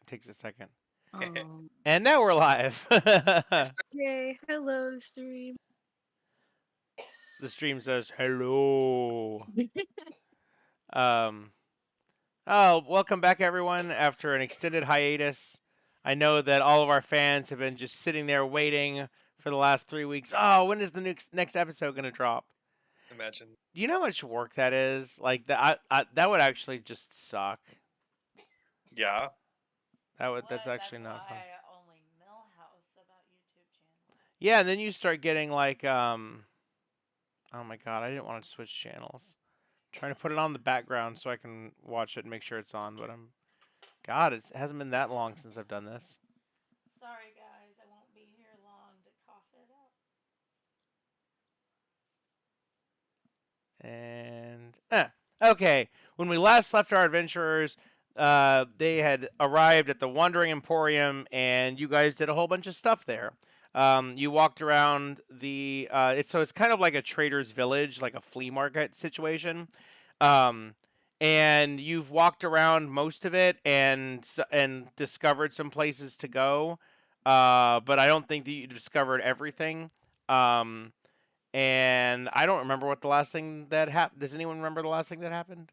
takes a second. Um, And now we're live. The yay, hello, stream. stream says hello. Um, oh, welcome back, everyone, after an extended hiatus. I know that all of our fans have been just sitting there waiting for the last 3 weeks. Oh, when is the next episode going to drop? Imagine. Do you know how much work that is? Like, that would actually just suck. Yeah. That's actually not fun. That's why I only millhouse about YouTube channels. Yeah, and then you start getting like oh my god, I didn't want to switch channels. I'm trying to put it on the background so I can watch it and make sure it's on, but God, it hasn't been that long since I've done this. Sorry guys, I won't be here long to cough it up. And okay, when we last left our adventurers, they had arrived at the Wandering Emporium, and you guys did a whole bunch of stuff there. You walked around the. It's kind of like a trader's village, like a flea market situation. And you've walked around most of it and discovered some places to go. But I don't think that you discovered everything. And I don't remember what the last thing that happened. Does anyone remember the last thing that happened?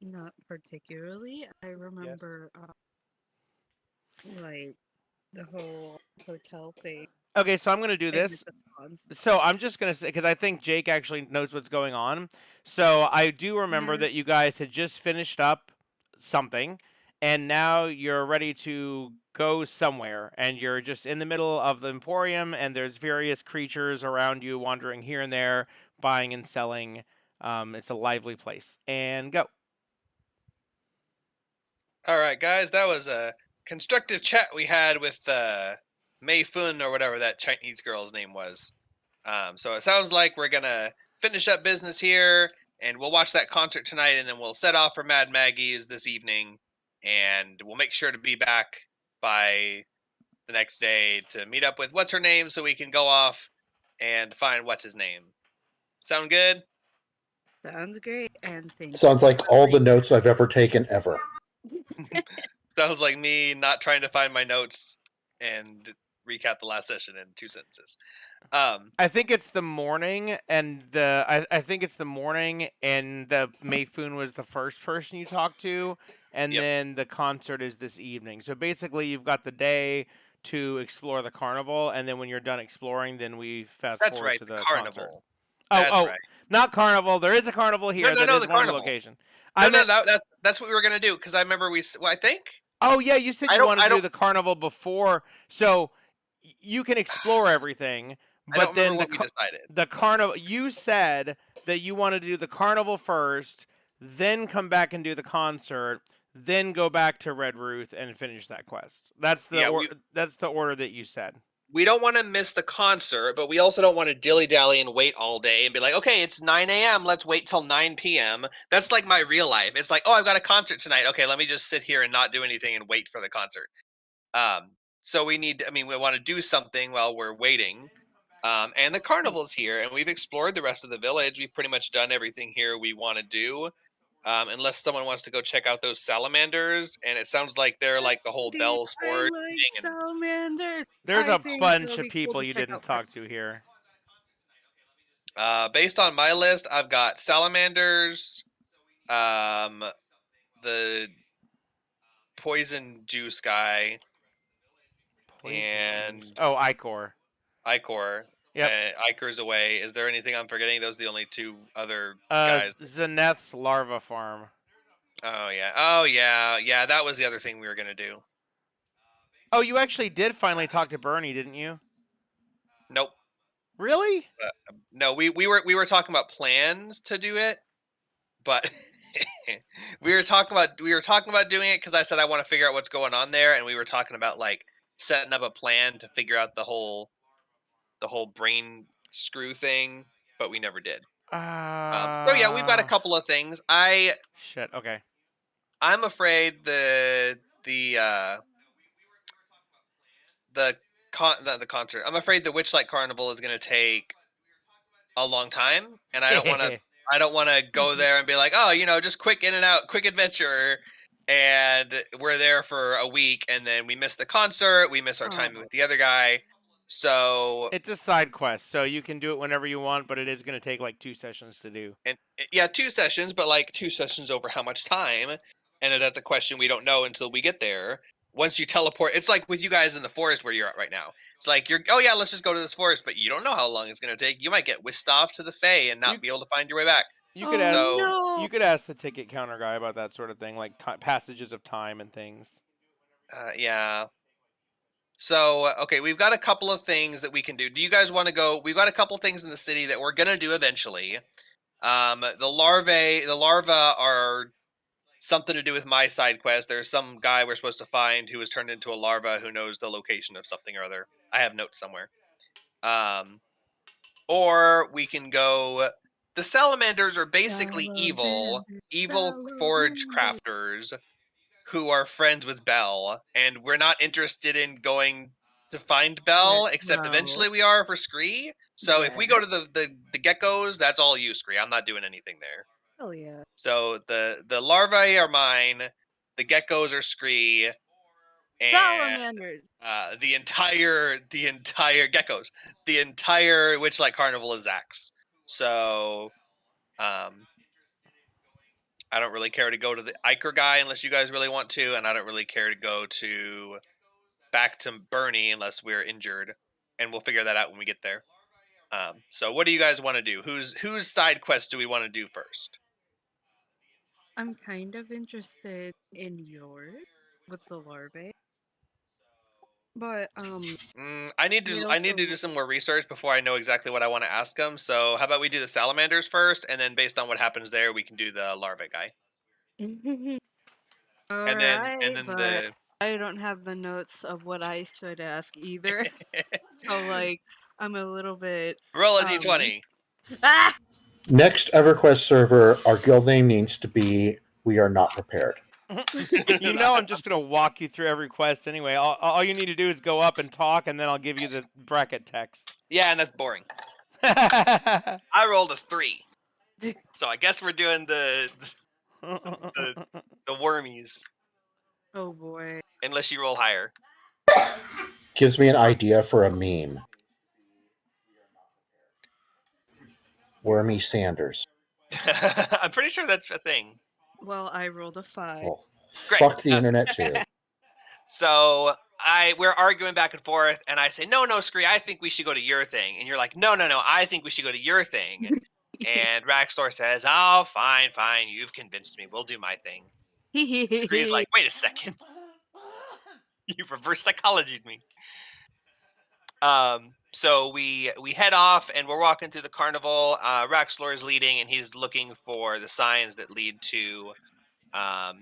Not particularly. I remember, like, the whole hotel thing. Okay, so I'm going to do this. So I'm just going to say, because I think Jake actually knows what's going on. So I do remember that you guys had just finished up something, and now you're ready to go somewhere, and you're just in the middle of the Emporium, and there's various creatures around you wandering here and there, buying and selling. It's a lively place. And go. All right, guys, that was a constructive chat we had with Mei Fun or whatever that Chinese girl's name was. So it sounds like we're gonna finish up business here, and we'll watch that concert tonight, and then we'll set off for Mad Maggie's this evening, and we'll make sure to be back by the next day to meet up with what's her name, so we can go off and find what's his name. Sound good? Sounds great, and thank Sounds like all the notes I've ever taken ever. Sounds like me not trying to find my notes and recap the last session in 2 sentences. I think it's the morning, and I think it's the morning, and the Mayfoon was the first person you talked to, and then the concert is this evening. So basically, you've got the day to explore the carnival, and then when you're done exploring, then we fast forward to the carnival. Concert. Right. Not carnival. There is a carnival here. No, the carnival location. That's what we were gonna do, because I remember I think. Oh yeah, you said you wanted to do the carnival before, so you can explore everything. But then the carnival. You said that you wanted to do the carnival first, then come back and do the concert, then go back to Red Ruth and finish that quest. That's the order that you said. We don't want to miss the concert, but we also don't want to dilly-dally and wait all day and be like, okay, it's 9 a.m., let's wait till 9 p.m. That's like my real life. It's like, oh, I've got a concert tonight. Okay, let me just sit here and not do anything and wait for the concert. So we want to do something while we're waiting. And the carnival's here, and we've explored the rest of the village. We've pretty much done everything here we want to do. Unless someone wants to go check out those salamanders, and it sounds like they're like the whole Bell Sport thing. Salamanders. There's a bunch of people you didn't talk to here. Based on my list, I've got salamanders, the poison juice guy, and Icor. Yep. Iker's away. Is there anything I'm forgetting? Those are the only 2 other guys. Zeneth's larva farm. Oh yeah. That was the other thing we were gonna do. Oh, you actually did finally talk to Bernie, didn't you? Nope. Really? No, we were talking about plans to do it, but we were talking about doing it because I said I want to figure out what's going on there, and we were talking about like setting up a plan to figure out the whole brain screw thing, but we never did. So yeah, we've got a couple of things. Okay. I'm afraid the concert. I'm afraid the Witchlight Carnival is going to take a long time, and I don't want to. I don't want to go there and be like, oh, just quick in and out, quick adventure. and we're there for a week, and then we miss the concert. We miss our time with the other guy. So it's a side quest, so you can do it whenever you want, but it is going to take like 2 sessions to do. And yeah, 2 sessions, but like 2 sessions over how much time? And that's a question we don't know until we get there. Once you teleport, it's like with you guys in the forest where you're at right now. It's like oh yeah, let's just go to this forest, but you don't know how long it's going to take. You might get whisked off to the Fae and not be able to find your way back. You could ask. no. You could ask the ticket counter guy about that sort of thing, like passages of time and things. Yeah. So, okay, we've got a couple of things that we can do. Do you guys want to go? We've got a couple things in the city that we're going to do eventually. The larvae are something to do with my side quest. There's some guy we're supposed to find who was turned into a larva who knows the location of something or other. I have notes somewhere. Or we can go. The salamanders are basically evil forge crafters who are friends with Belle, and we're not interested in going to find Belle, except eventually we are for Scree. So if we go to the geckos, that's all you, Scree. I'm not doing anything there. Oh yeah. So the larvae are mine, the geckos are Scree, and Salamanders. the entire geckos, the entire Witchlight Carnival is Zach's. So I don't really care to go to the Iker guy unless you guys really want to, and I don't really care to go back to Bernie unless we're injured, and we'll figure that out when we get there. So what do you guys want to do? Whose side quest do we want to do first? I'm kind of interested in yours with the larvae. But I need to do some more research before I know exactly what I want to ask them. So how about we do the salamanders first, and then based on what happens there, we can do the larvae guy. and then I don't have the notes of what I should ask either. So like I'm a little bit roll a d20. Ah! Next EverQuest server, our guild name needs to be We Are Not Prepared. You know, I'm just going to walk you through every quest anyway. All you need to do is go up and talk, and then I'll give you the bracket text. Yeah, and that's boring. I rolled a 3. So I guess we're doing the wormies. Oh boy. Unless you roll higher. Gives me an idea for a meme. Wormy Sanders. I'm pretty sure that's a thing. Well, I rolled a 5. Well, fuck the internet too. So we're arguing back and forth, and I say, no, Scree, I think we should go to your thing. And you're like, no, I think we should go to your thing. And Raxor says, oh, fine, you've convinced me. We'll do my thing. Scree's like, wait a second. You reverse psychologied me. So we head off, and we're walking through the carnival. Raxlor is leading, and he's looking for the signs that lead to oh,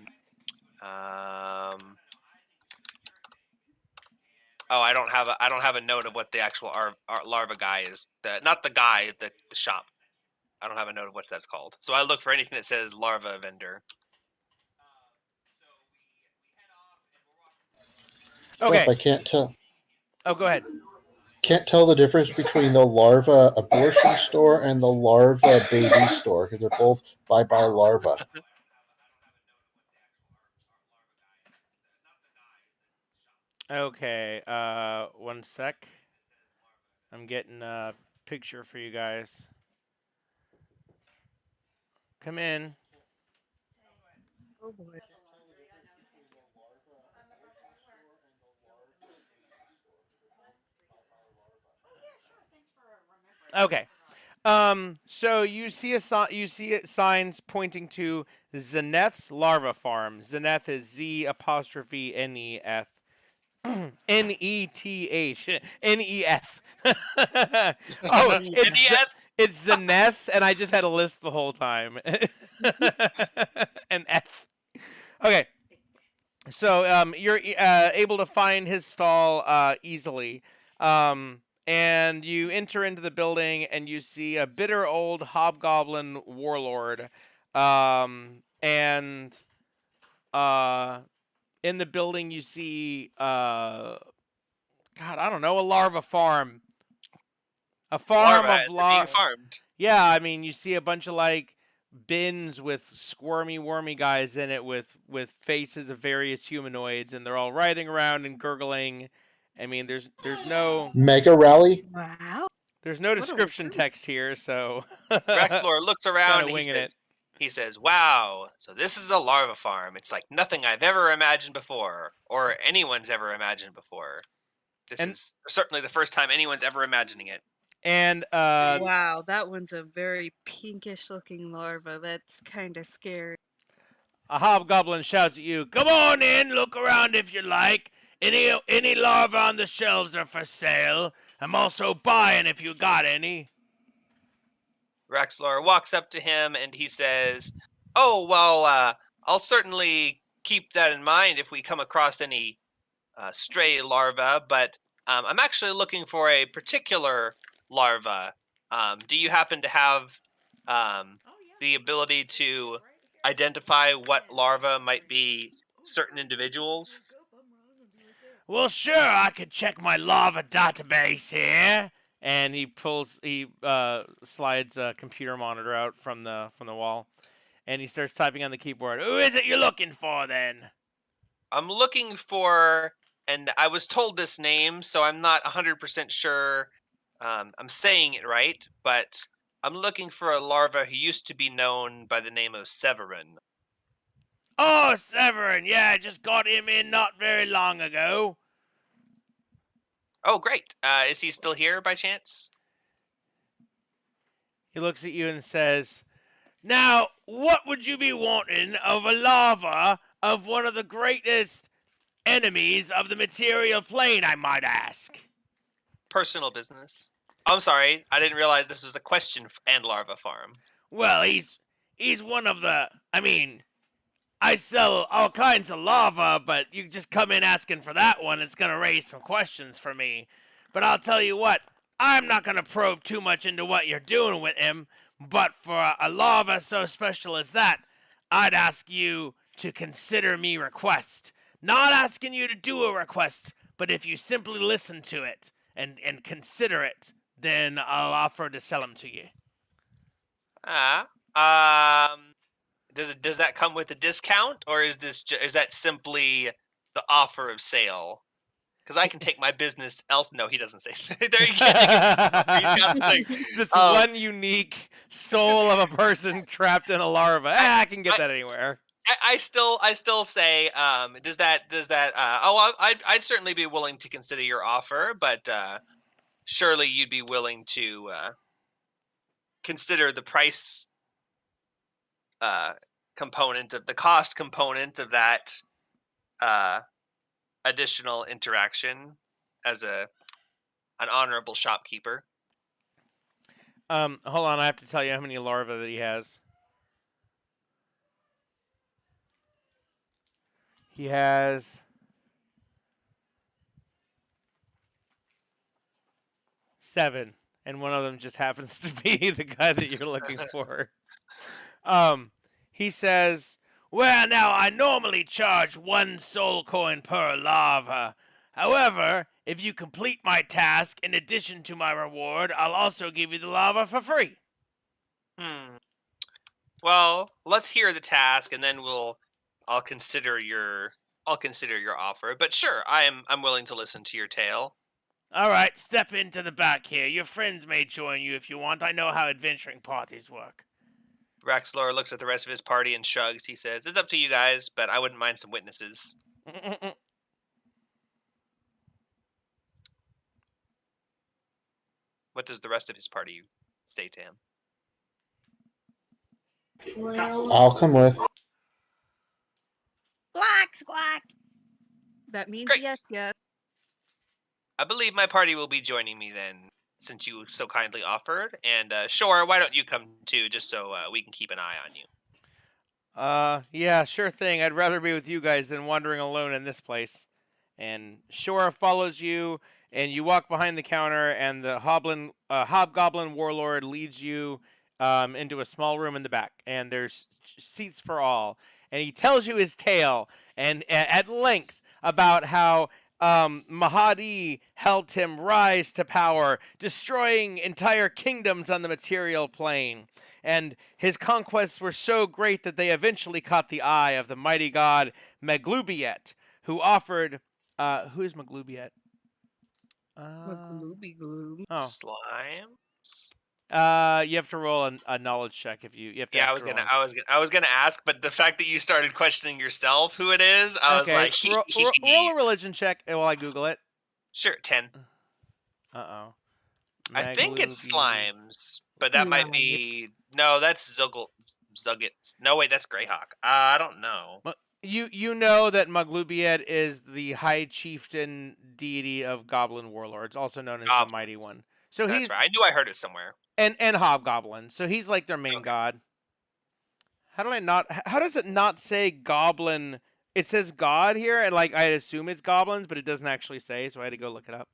I don't have a note of what the actual our larva guy is. Not the guy, the shop. I don't have a note of what that's called. So I look for anything that says larva vendor. Okay. I can't tell. Oh, go ahead. Can't tell the difference between the larva abortion store and the larva baby store because they're both bye larva. Okay, one sec. I'm getting a picture for you guys. Come in. Oh boy. Okay. So you see signs pointing to Zeneth's larva farm. Zeneth is Z''NEF. NETH. NEF. Oh, it's Zeneth, and I just had a list the whole time. And F. Okay. So you're able to find his stall easily. And you enter into the building, and you see a bitter old hobgoblin warlord. And in the building, you see, God, I don't know, a larva farm. A farm of larva. Being farmed. Yeah, I mean, you see a bunch of, like, bins with squirmy, wormy guys in it with faces of various humanoids, and they're all riding around and gurgling. I mean, there's no Mega Rally? Wow. there's no What a description word. text here, so Braxlor looks around. kinda winging it. He says, "Wow, so this is a larva farm. It's like nothing I've ever imagined before, or anyone's ever imagined before. This And- is certainly the first time anyone's ever imagining it." And Wow, that one's a very pinkish looking larva. That's kind of scary. a hobgoblin shouts at you, "Come on in, look around if you like. Any larvae on the shelves are for sale. I'm also buying if you got any." Braxlor walks up to him and he says, "Oh, well, I'll certainly keep that in mind if we come across any stray larva, but I'm actually looking for a particular larva. Do you happen to have the ability to identify what larva might be certain individuals?" "Well, sure, I could check my larva database here." And he slides a computer monitor out from the wall, and he starts typing on the keyboard. "Who is it you're looking for, then?" I'm looking for, and I was told this name, so I'm not 100% sure I'm saying it right, but I'm looking for a larva who used to be known by the name of Severin. "Oh, Severin, yeah, I just got him in not very long ago." Oh, great. Is he still here by chance? He looks at you and says, "Now, what would you be wanting of a larva of one of the greatest enemies of the material plane, I might ask?" Personal business. I'm sorry, I didn't realize this was a question and larva farm. "Well, he's one of the. I mean, I sell all kinds of larva, but you just come in asking for that one, it's gonna raise some questions for me. But I'll tell you what, I'm not gonna probe too much into what you're doing with him. But for a larva so special as that, I'd ask you to consider me request. Not asking you to do a request, but if you simply listen to it and consider it, then I'll offer to sell him to you." Does that come with a discount, or is that simply the offer of sale? Because I can take my business else. No, he doesn't say. There you go. This one unique soul of a person trapped in a larva. I can get that anywhere. I still say, does that I'd certainly be willing to consider your offer, but surely you'd be willing to consider the price component of the cost component of that additional interaction as an honorable shopkeeper. Hold on, I have to tell you how many larvae that he has. He has 7, and one of them just happens to be the guy that you're looking for. He says, "Well, now, I normally charge 1 soul coin per larva. However, if you complete my task in addition to my reward, I'll also give you the larva for free." Well, let's hear the task, and then I'll consider your offer. But sure, I'm willing to listen to your tale. "All right, step into the back here. Your friends may join you if you want. I know how adventuring parties work." Raxlor looks at the rest of his party and shrugs. He says, "It's up to you guys, but I wouldn't mind some witnesses." What does the rest of his party say to him? I'll come with. Squawk, squawk. That means Great. yes, yes. I believe my party will be joining me then, since you so kindly offered. And Shore, why don't you come too, just so we can keep an eye on you? Yeah, sure thing. I'd rather be with you guys than wandering alone in this place. And Shora follows you, and you walk behind the counter, and the hobgoblin warlord leads you into a small room in the back, and there's seats for all. And he tells you his tale, and at length, about how Mahadi helped him rise to power, destroying entire kingdoms on the material plane. And his conquests were so great that they eventually caught the eye of the mighty god Meglubiet, who offered. Who is Meglubiet? Glooby gloom. Oh. Slimes. You have to roll a knowledge check if you have to. Yeah, I was gonna ask, but the fact that you started questioning yourself who it is, I was like, roll a religion check while I Google it. Sure, 10. Uh-oh. I think it's slimes, but that might be no. That's Zuggit. No, wait, that's Greyhawk. I don't know. Well, you know that Maglubiet is the high chieftain deity of goblin warlords, also known as the Mighty One. So that's right. I knew I heard it somewhere. And hobgoblins. So he's like their main god. How does it not say goblin? It says god here, and like I assume it's goblins, but it doesn't actually say, so I had to go look it up.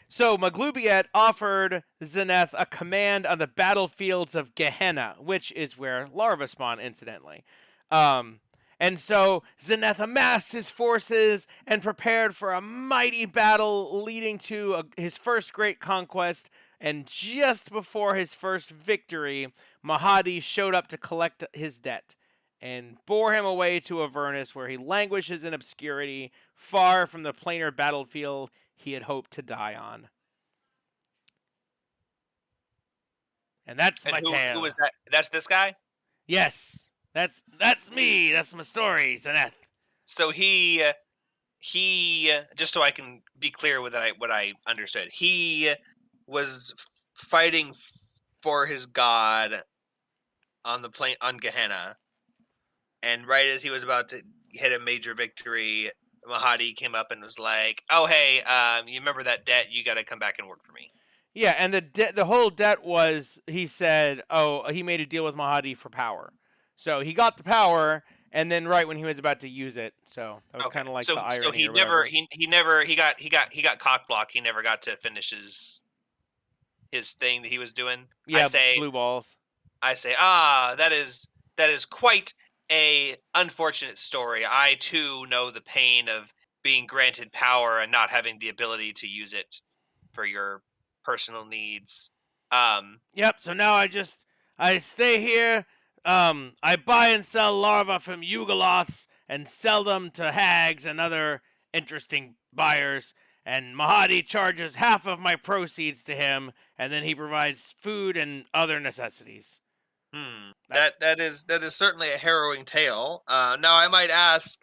So Maglubiet offered Zeneth a command on the battlefields of Gehenna, which is where larvae spawn, incidentally. And so Zeneth amassed his forces and prepared for a mighty battle leading to his first great conquest. And just before his first victory, Mahadi showed up to collect his debt and bore him away to Avernus, where he languishes in obscurity, far from the planar battlefield he had hoped to die on. And that's my tale. Who is that? That's this guy? Yes. That's me. That's my story, Zeneth. So he just so I can be clear with what I understood. He was fighting for his god on the plane on Gehenna, and right as he was about to hit a major victory, Mahadi came up and was like, "Oh hey, you remember that debt? You got to come back and work for me." Yeah, and the whole debt was, he said, he made a deal with Mahadi for power. So he got the power, and then right when he was about to use it, so that was kind of like the irony. So he got cock blocked. He never got to finish his thing that he was doing. Yeah, blue balls. I say, that is quite a unfortunate story. I too know the pain of being granted power and not having the ability to use it for your personal needs. Yep. So now I stay here. I buy and sell larvae from Yugoloths and sell them to hags and other interesting buyers. And Mahadi charges half of my proceeds to him, and then he provides food and other necessities. That is certainly a harrowing tale. Now I might ask,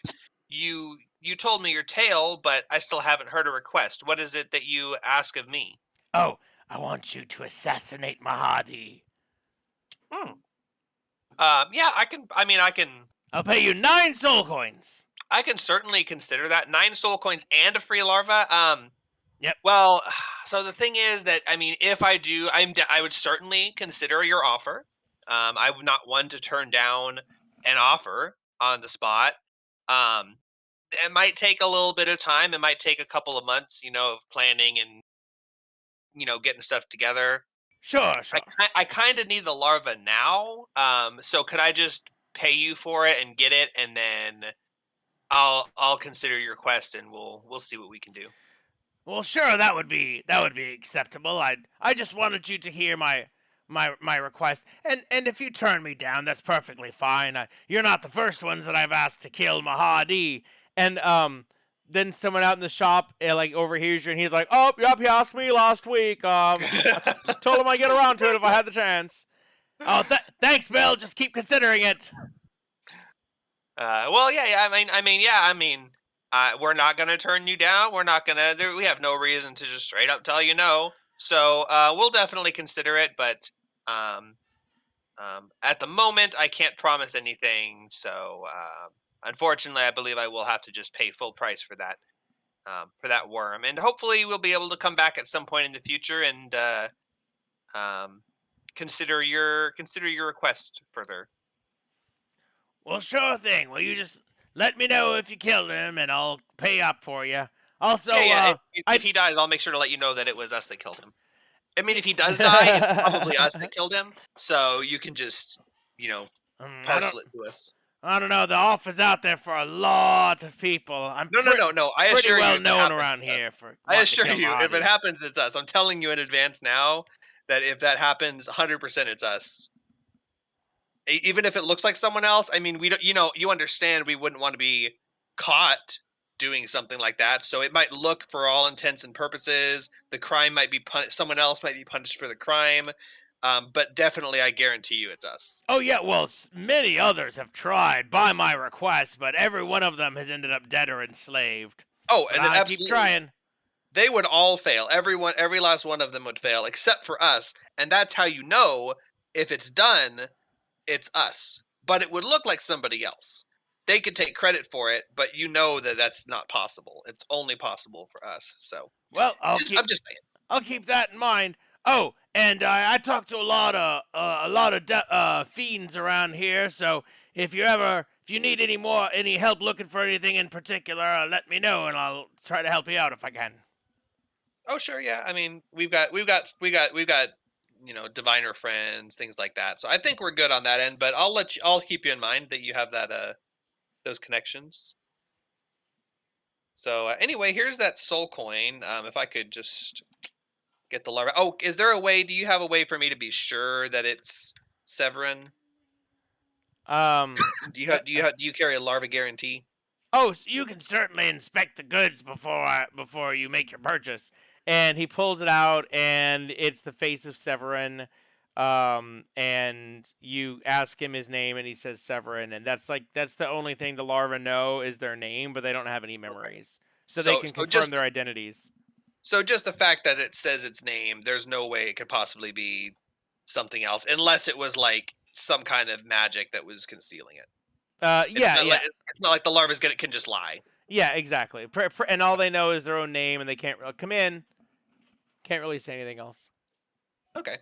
you told me your tale, but I still haven't heard a request. What is it that you ask of me? Oh, I want you to assassinate Mahadi. Yeah, I can. I'll pay you 9 soul coins. I can certainly consider that. 9 soul coins and a free larva. Yep. Well, so the thing is that, I mean, if I do, I would certainly consider your offer. I would not want to turn down an offer on the spot. It might take a little bit of time. It might take a couple of months, of planning and, getting stuff together. Sure. I kind of need the larva now. So could I just pay you for it and get it, and then I'll consider your request, and we'll see what we can do. Well, sure, that would be acceptable. I just wanted you to hear my request, and if you turn me down, that's perfectly fine. You're not the first ones that I've asked to kill Mahadi. And then someone out in the shop overhears you, and he's like, "Oh, yep, he asked me last week. I told him I'd get around to it if I had the chance." Oh, thanks, Bill. Just keep considering it. Well, yeah. I mean, we're not gonna turn you down. We're not gonna. We have no reason to just straight up tell you no. So we'll definitely consider it, but at the moment, I can't promise anything. So unfortunately, I believe I will have to just pay full price for that worm, and hopefully, we'll be able to come back at some point in the future and consider your request further. Well, sure thing. Well, you just let me know if you killed him, and I'll pay up for you. Also, if he dies, I'll make sure to let you know that it was us that killed him. I mean, if he does die, it's probably us that killed him. So you can just, parcel it to us. I don't know. The offer's out there for a lot of people. I'm No. I pretty assure you, well it's known happened. around here for I wanting to assure kill you, if it Mahadi. happens, it's us. I'm telling you in advance now that if that happens, 100% it's us. Even if it looks like someone else, I mean, we don't. You understand, we wouldn't want to be caught doing something like that. So it might look, for all intents and purposes, the crime might be punished. Someone else might be punished for the crime, but definitely, I guarantee you, it's us. Oh yeah, well, many others have tried by my request, but every one of them has ended up dead or enslaved. Oh, But and I keep absolutely, trying. they would all fail. Every last one of them would fail, except for us. And that's how you know if it's done, it's us. But it would look like somebody else. They could take credit for it, but you know that that's not possible. It's only possible for us. So, Well, I'm just saying. I'll keep that in mind. Oh, and I talked to a lot of fiends around here. So if you need any help looking for anything in particular, let me know, and I'll try to help you out if I can. Oh, sure, yeah. I mean, we've got diviner friends, things like that. So I think we're good on that end. But I'll keep you in mind that you have that those connections. So anyway, here's that soul coin. If I could just get the larva. Oh, is there a way? Do you have a way for me to be sure that it's Severin? Um. Do you carry a larva guarantee? Oh, so you can certainly inspect the goods before you make your purchase. And he pulls it out, and it's the face of Severin. And you ask him his name, and he says Severin, and that's the only thing the larvae know is their name, but they don't have any memories, so they can confirm their identities. So just the fact that it says its name, there's no way it could possibly be something else, unless it was like some kind of magic that was concealing it. Yeah. It's not like the larvae can just lie. Yeah, exactly. And all they know is their own name, and they can't come in. Can't really say anything else. Okay.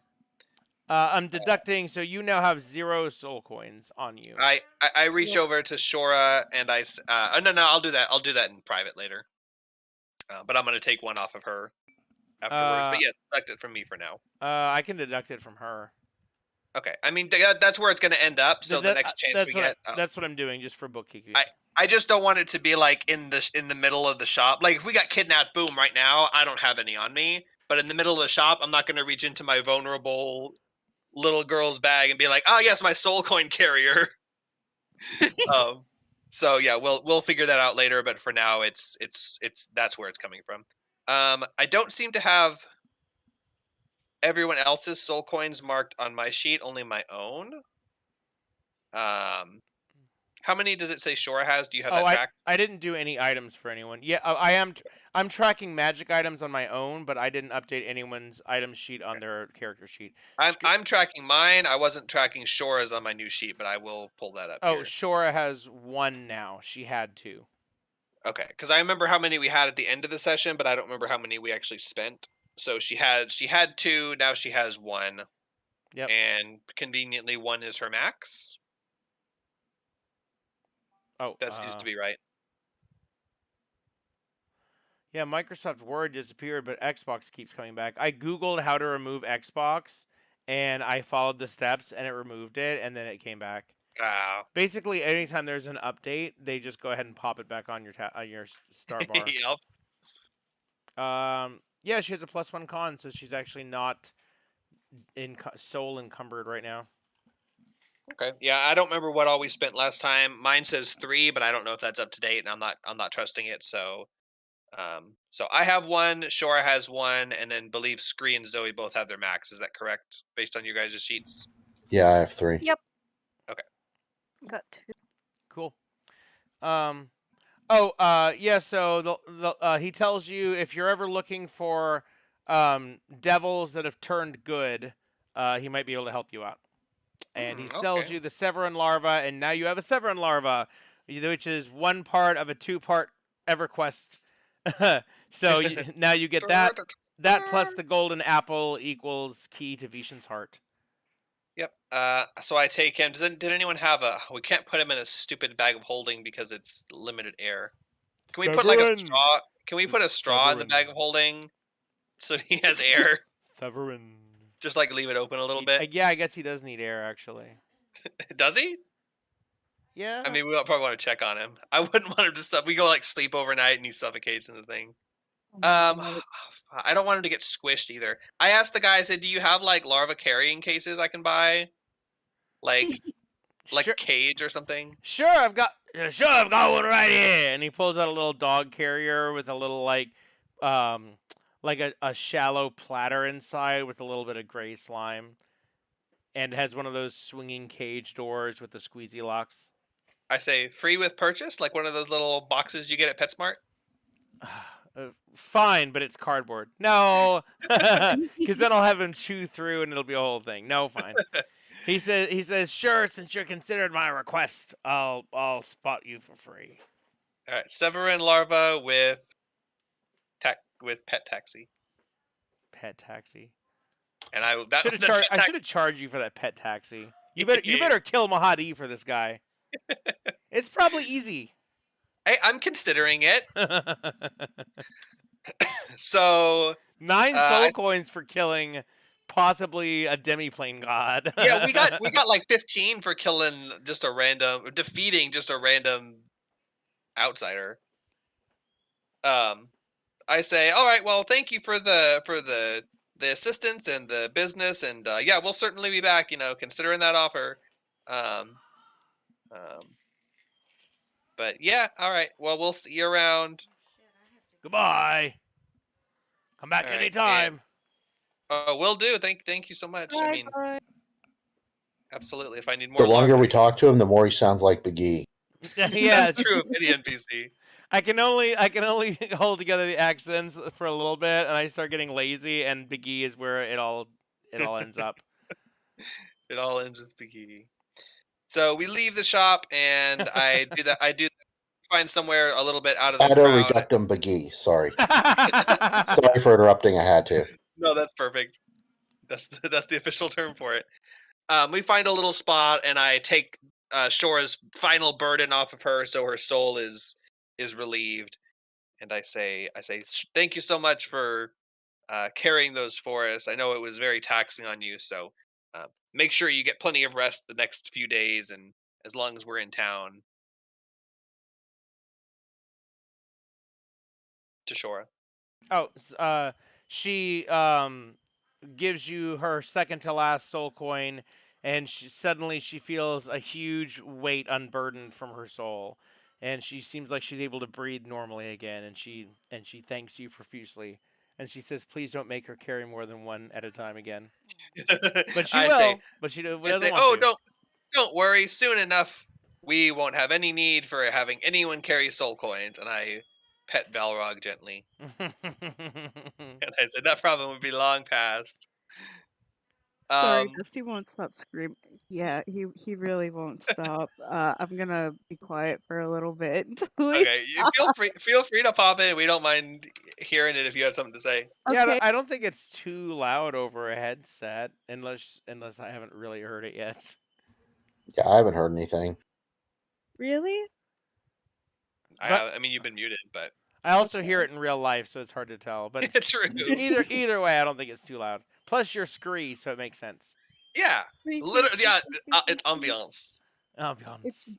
I'm deducting, so you now have 0 soul coins on you. I reach over to Shora and I no, I'll do that. I'll do that in private later. But I'm gonna take one off of her afterwards. But yes, deduct it from me for now. I can deduct it from her. Okay. I mean, that's where it's gonna end up. So the next chance we get. That's what I'm doing, just for bookkeeping. I just don't want it to be like in the middle of the shop. Like if we got kidnapped, boom, right now, I don't have any on me. But in the middle of the shop, I'm not gonna reach into my vulnerable little girl's bag and be like, "Oh yes, my soul coin carrier." So yeah, we'll figure that out later. But for now, it's that's where it's coming from. I don't seem to have everyone else's soul coins marked on my sheet, only my own. How many does it say Shora has? Do you have that tracked? I didn't do any items for anyone. Yeah, I'm tracking magic items on my own, but I didn't update anyone's item sheet on their character sheet. I'm tracking mine. I wasn't tracking Shora's on my new sheet, but I will pull that up. Oh, Shora has 1 now. She had 2. Okay, because I remember how many we had at the end of the session, but I don't remember how many we actually spent. So she had 2. Now she has 1. Yep. And conveniently, 1 is her max. Oh, that seems to be right. Yeah, Microsoft Word disappeared, but Xbox keeps coming back. I Googled how to remove Xbox, and I followed the steps, and it removed it, and then it came back. Basically, anytime there's an update, they just go ahead and pop it back on your start bar. Yep. Yeah, she has a +1 con, so she's actually not soul encumbered right now. Okay. Yeah, I don't remember what all we spent last time. Mine says 3, but I don't know if that's up to date, and I'm not trusting it. So, so I have 1. Shora has 1, and then believe Scree and Zoe both have their max. Is that correct, based on your guys' sheets? Yeah, I have 3. Yep. Okay. Got 2. Cool. Yeah. So he tells you if you're ever looking for devils that have turned good, he might be able to help you out. And he sells you the Severin larva, and now you have a Severin larva, which is 1 part of a 2-part EverQuest. So now you get that plus the golden apple equals key to Vishan's heart. Yep. So I take him. Did anyone have a? We can't put him in a stupid bag of holding because it's limited air. Can we put like a straw? Can we put a straw in the bag of holding so he has air? Severin. Just like leave it open a little bit. Yeah, I guess he does need air actually. Does he? Yeah. I mean, we probably want to check on him. I wouldn't want him to we go like sleep overnight and he suffocates in the thing. Oh my God. I don't want him to get squished either. I asked the guy, I said, do you have like larva carrying cases I can buy? Like Sure. a cage or something? Sure, I've got one right here. And he pulls out a little dog carrier with a little like a shallow platter inside with a little bit of gray slime, and has one of those swinging cage doors with the squeezy locks. I say, free with purchase, like one of those little boxes you get at PetSmart. Fine, but it's cardboard. No, because then I'll have him chew through and it'll be a whole thing. No, fine. He says, sure, since you're considered my request, I'll spot you for free. All right, Severin larva with pet taxi. Pet taxi. And I should have charged you for that pet taxi. You better kill Mahadi for this guy. It's probably easy. I'm considering it. So 9 soul coins for killing possibly a demiplane god. Yeah, we got like 15 for defeating just a random outsider. I say, all right, well, thank you for the assistance and the business, and yeah, we'll certainly be back. Considering that offer. But yeah, all right. Well, we'll see you around. Goodbye. Come back anytime. Will do. Thank you so much. Bye, I mean, bye. absolutely. If I need more, The longer we talk to him, the more he sounds like Big E. Yeah, that's true of any NPC. I can only hold together the accents for a little bit, and I start getting lazy, and Big E is where it all ends up. It all ends with Big E. So we leave the shop, and I do find somewhere a little bit out of the Addo crowd. reductum Big E. Sorry. Sorry for interrupting. I had to. No, that's perfect. That's the official term for it. We find a little spot, and I take Shora's final burden off of her, so her soul is relieved. And I say, thank you so much for carrying those for us. I know it was very taxing on you, so make sure you get plenty of rest the next few days, and as long as we're in town. To Shora. Oh, she gives you her second to last soul coin, and suddenly she feels a huge weight unburdened from her soul, and she seems like she's able to breathe normally again, and she thanks you profusely, and she says, "Please don't make her carry more than one at a time again." But she will. But she doesn't want to. Don't worry. Soon enough, we won't have any need for having anyone carry soul coins. And I pet Balrog gently. And I said, that problem would be long past. Sorry, Dusty won't stop screaming. Yeah, he really won't stop. I'm gonna be quiet for a little bit. Okay, feel free to pop in. We don't mind hearing it if you have something to say. Yeah, Okay. I don't think it's too loud over a headset, unless I haven't really heard it yet. Yeah, I haven't heard anything. Really? I mean, you've been muted, but I also hear it in real life, so it's hard to tell. But it's true. Either way, I don't think it's too loud. Plus, you're Scree, so it makes sense. Yeah, literally. Yeah, it's ambiance. Ambiance.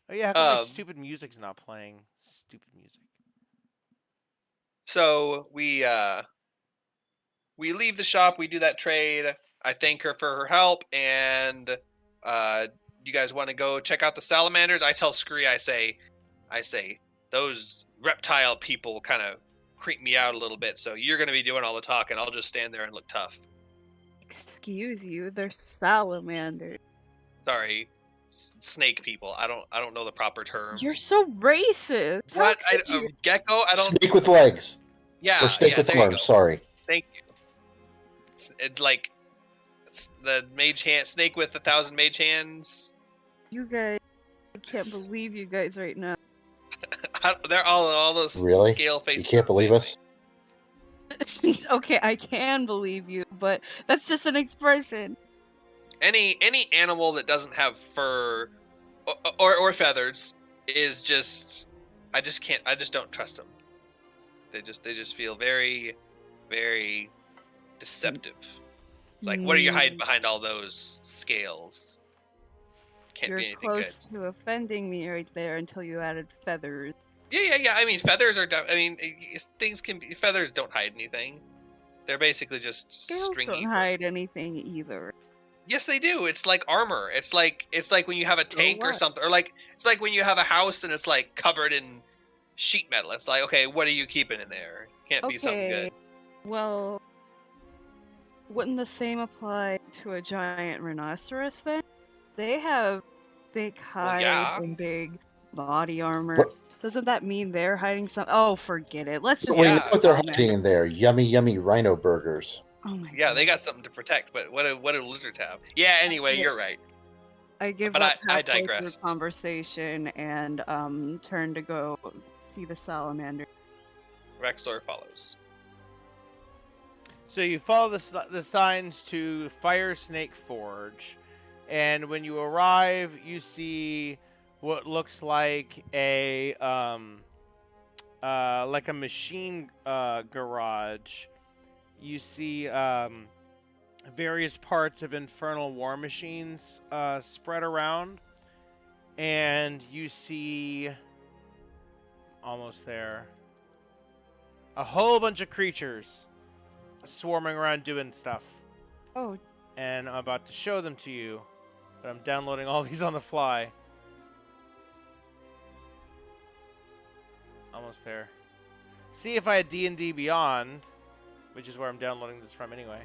Oh yeah, how come my stupid music's not playing? Stupid music. So we leave the shop. We do that trade. I thank her for her help, and you guys want to go check out the salamanders? I tell Scree, I say, those reptile people kind of creep me out a little bit. So you're going to be doing all the talking. I'll just stand there and look tough. Excuse you, they're salamanders. Sorry, snake people. I don't know the proper terms. You're so racist. What? Gecko? I don't. Snake with legs. Yeah. Or snake with arms. Sorry. Thank you. It's like the mage hand, snake with 1,000 mage hands. You guys, I can't believe you guys right now. They're all those really? Scale faces. You can't believe us? Okay, I can believe you, but that's just an expression. Any animal that doesn't have fur or feathers is just I just don't trust them. They just feel very, very deceptive. It's like, what are you hiding behind all those scales? can't You're be anything good. close to offending me right there until you added feathers. Yeah. I mean, feathers are. I mean, things can be. Feathers don't hide anything. They're basically just Scales stringy. don't hide anything either. Yes, they do. It's like armor. It's like when you have a tank or what? something, or like it's like when you have a house and it's like covered in sheet metal. It's like, okay, what are you keeping in there? Can't be something good. Well, wouldn't the same apply to a giant rhinoceros then? They have thick hide yeah. and big body armor. What? Doesn't that mean they're hiding some? Oh, forget it. Let's just. We Yeah. know what they're hiding in there. Yummy rhino burgers. Oh my. Yeah, God. they got something to protect, but what do lizards have? Yeah. Anyway, Yeah. you're right. I give But up I halfway through digressed. the conversation and turn to go see the salamander. Rexlor follows. So you follow the signs to Fire Snake Forge, and when you arrive, you see what looks like a machine garage. You see various parts of infernal war machines spread around, and you see almost there a whole bunch of creatures swarming around doing stuff. Oh, And I'm about to show them to you, but I'm downloading all these on the fly. Almost there. See, if I had D&D Beyond, which is where I'm downloading this from anyway,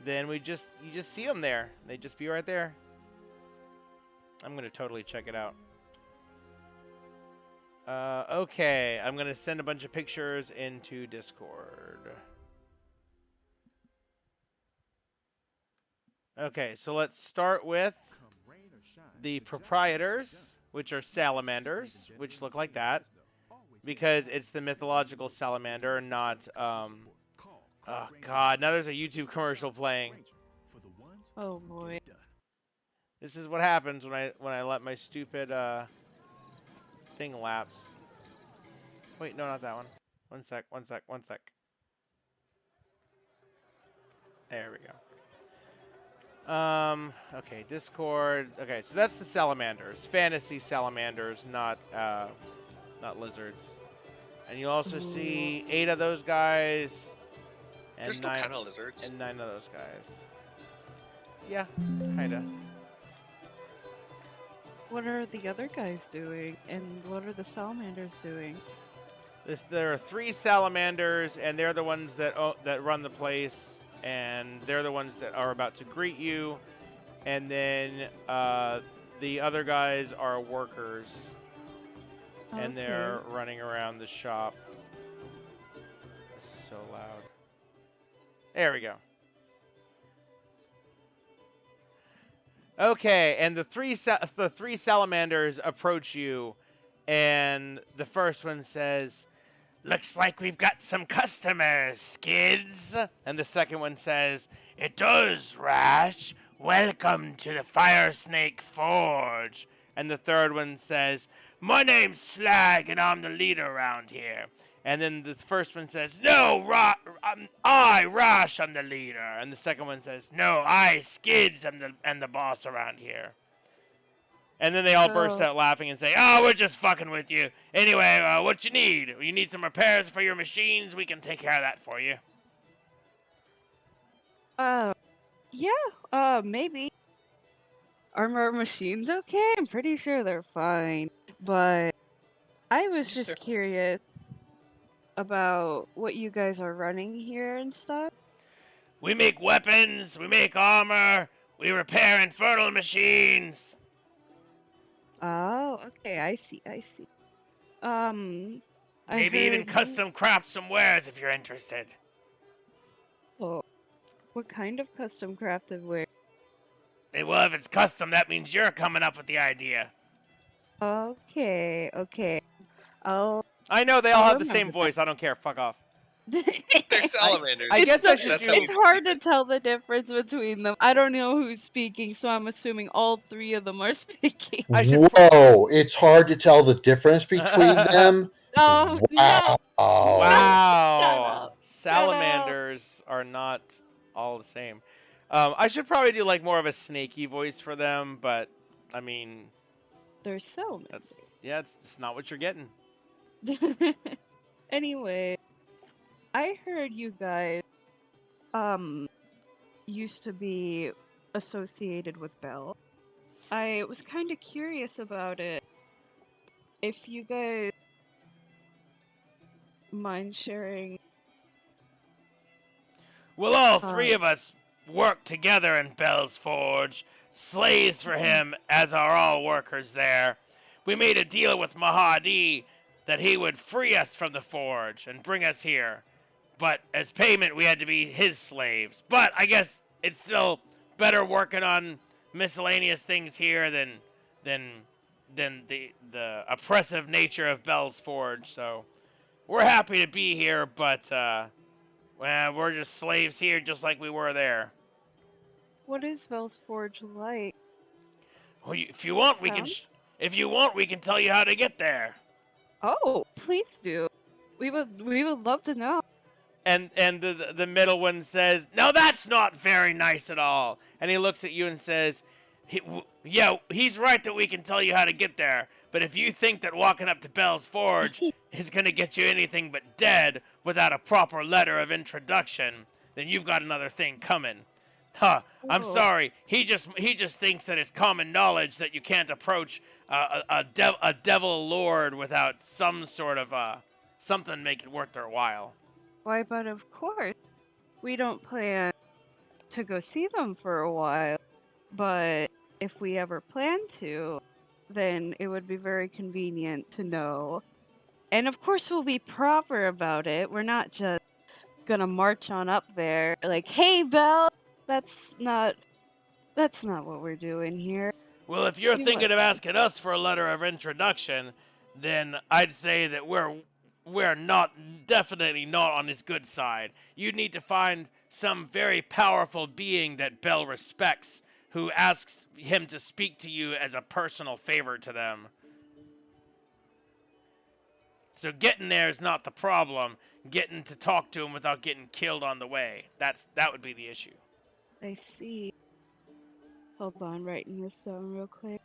then you just see them there. They just be right there. I'm gonna totally check it out. Okay, I'm gonna send a bunch of pictures into Discord. Okay, so let's start with the proprietors, which are salamanders, which look like that, because it's the mythological salamander, not oh god, now there's a YouTube commercial playing. oh boy. This is what happens when I let my stupid thing lapse. Wait, no, not that one. One sec. There we go. Okay, Discord. Okay, so that's the salamanders. Fantasy salamanders, not lizards. And you also see 8 of those guys. And They're still 9 kind of lizards. and 9 of those guys. Yeah, kinda. What are the other guys doing? And what are the salamanders doing? There are 3 salamanders, and they're the ones that run the place, and they're the ones that are about to greet you. And then the other guys are workers, and they're running around the shop. This is so loud. There we go. Okay, and the three salamanders approach you, and the first one says, "Looks like we've got some customers, Skids." And the second one says, "It does, Rash. Welcome to the Fire Snake Forge." And the third one says, "My name's Slag, and I'm the leader around here." And then the first one says, "No, I, Rash, I'm the leader." And the second one says, "No, I, Skids, am the boss around here." And then they all burst out laughing and say, "Oh, we're just fucking with you. Anyway, what you need? You need some repairs for your machines? We can take care of that for you." Yeah, maybe. Armor machines okay? I'm pretty sure they're fine. But I was just curious about what you guys are running here and stuff. We make weapons, we make armor, we repair infernal machines. Oh, okay, I see. Maybe even custom craft some wares if you're interested. Oh, what kind of custom crafted ware? Well, if it's custom, that means you're coming up with the idea. Okay. I know they all have the same voice. I don't care. Fuck off. They're salamanders. I guess I should That's do. how It's hard to tell the difference between them. I don't know who's speaking, so I'm assuming all 3 of them are speaking. Whoa, it's hard to tell the difference between them. Oh, Wow. Wow. Shut up. Salamanders are not all the same. I should probably do like more of a snaky voice for them, but I mean, There's so it's not what you're getting. many. Anyway, I heard you guys used to be associated with Belle. I was kind of curious about it. If you guys mind sharing. Well, all three of us worked together in Bell's Forge, slaves for him, as are all workers there. We made a deal with Mahadi that he would free us from the forge and bring us here. But as payment, we had to be his slaves. But I guess it's still better working on miscellaneous things here than the oppressive nature of Bell's Forge. So we're happy to be here, but well, we're just slaves here, just like we were there. What is Bell's Forge like? Well, if you want, we can tell you how to get there. Oh, please do. We would love to know. And the middle one says, "No, that's not very nice at all." And he looks at you and says, "Yeah, he's right that we can tell you how to get there. But if you think that walking up to Bell's Forge is gonna get you anything but dead without a proper letter of introduction, then you've got another thing coming." Huh? I'm sorry. He just thinks that it's common knowledge that you can't approach a devil lord without some sort of something make it worth their while. Why, but of course, we don't plan to go see them for a while. But if we ever plan to, then it would be very convenient to know. And of course, we'll be proper about it. We're not just gonna march on up there like, "Hey, Belle." That's not what we're doing here. Well, if you're thinking of asking us for a letter of introduction, then I'd say that we're definitely not on his good side. You need to find some very powerful being that Bell respects, who asks him to speak to you as a personal favor to them. So getting there is not the problem. Getting to talk to him without getting killed on the way, that would be the issue. I see. Hold on, writing this down real quick.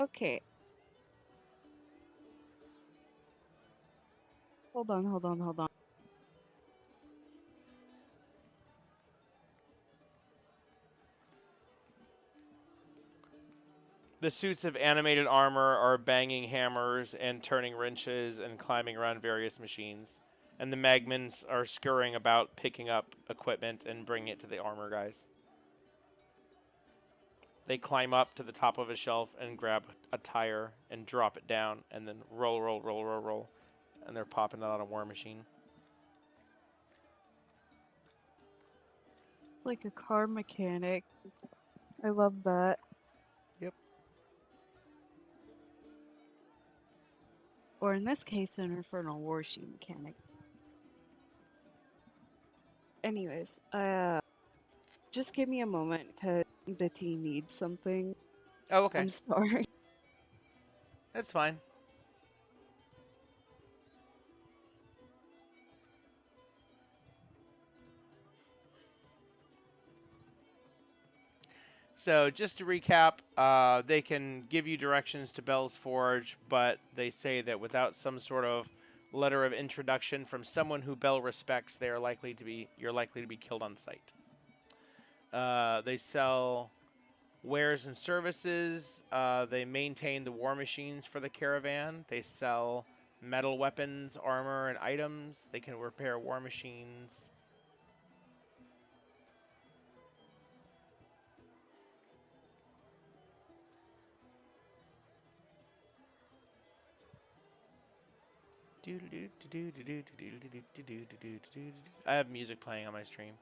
Okay. Hold on. The suits of animated armor are banging hammers and turning wrenches and climbing around various machines. And the Magmans are scurrying about, picking up equipment and bringing it to the armor guys. They climb up to the top of a shelf and grab a tire and drop it down and then roll. And they're popping it on a war machine. It's like a car mechanic. I love that. Yep. Or in this case, an infernal warship mechanic. Anyways, just give me a moment, because Betty needs something. Oh, okay. I'm sorry. That's fine. So, just to recap, they can give you directions to Bell's Forge, but they say that without some sort of letter of introduction from someone who Bell respects, you're likely to be killed on sight. They sell wares and services. They maintain the war machines for the caravan. They sell metal weapons, armor, and items. They can repair war machines. I have music playing on my stream.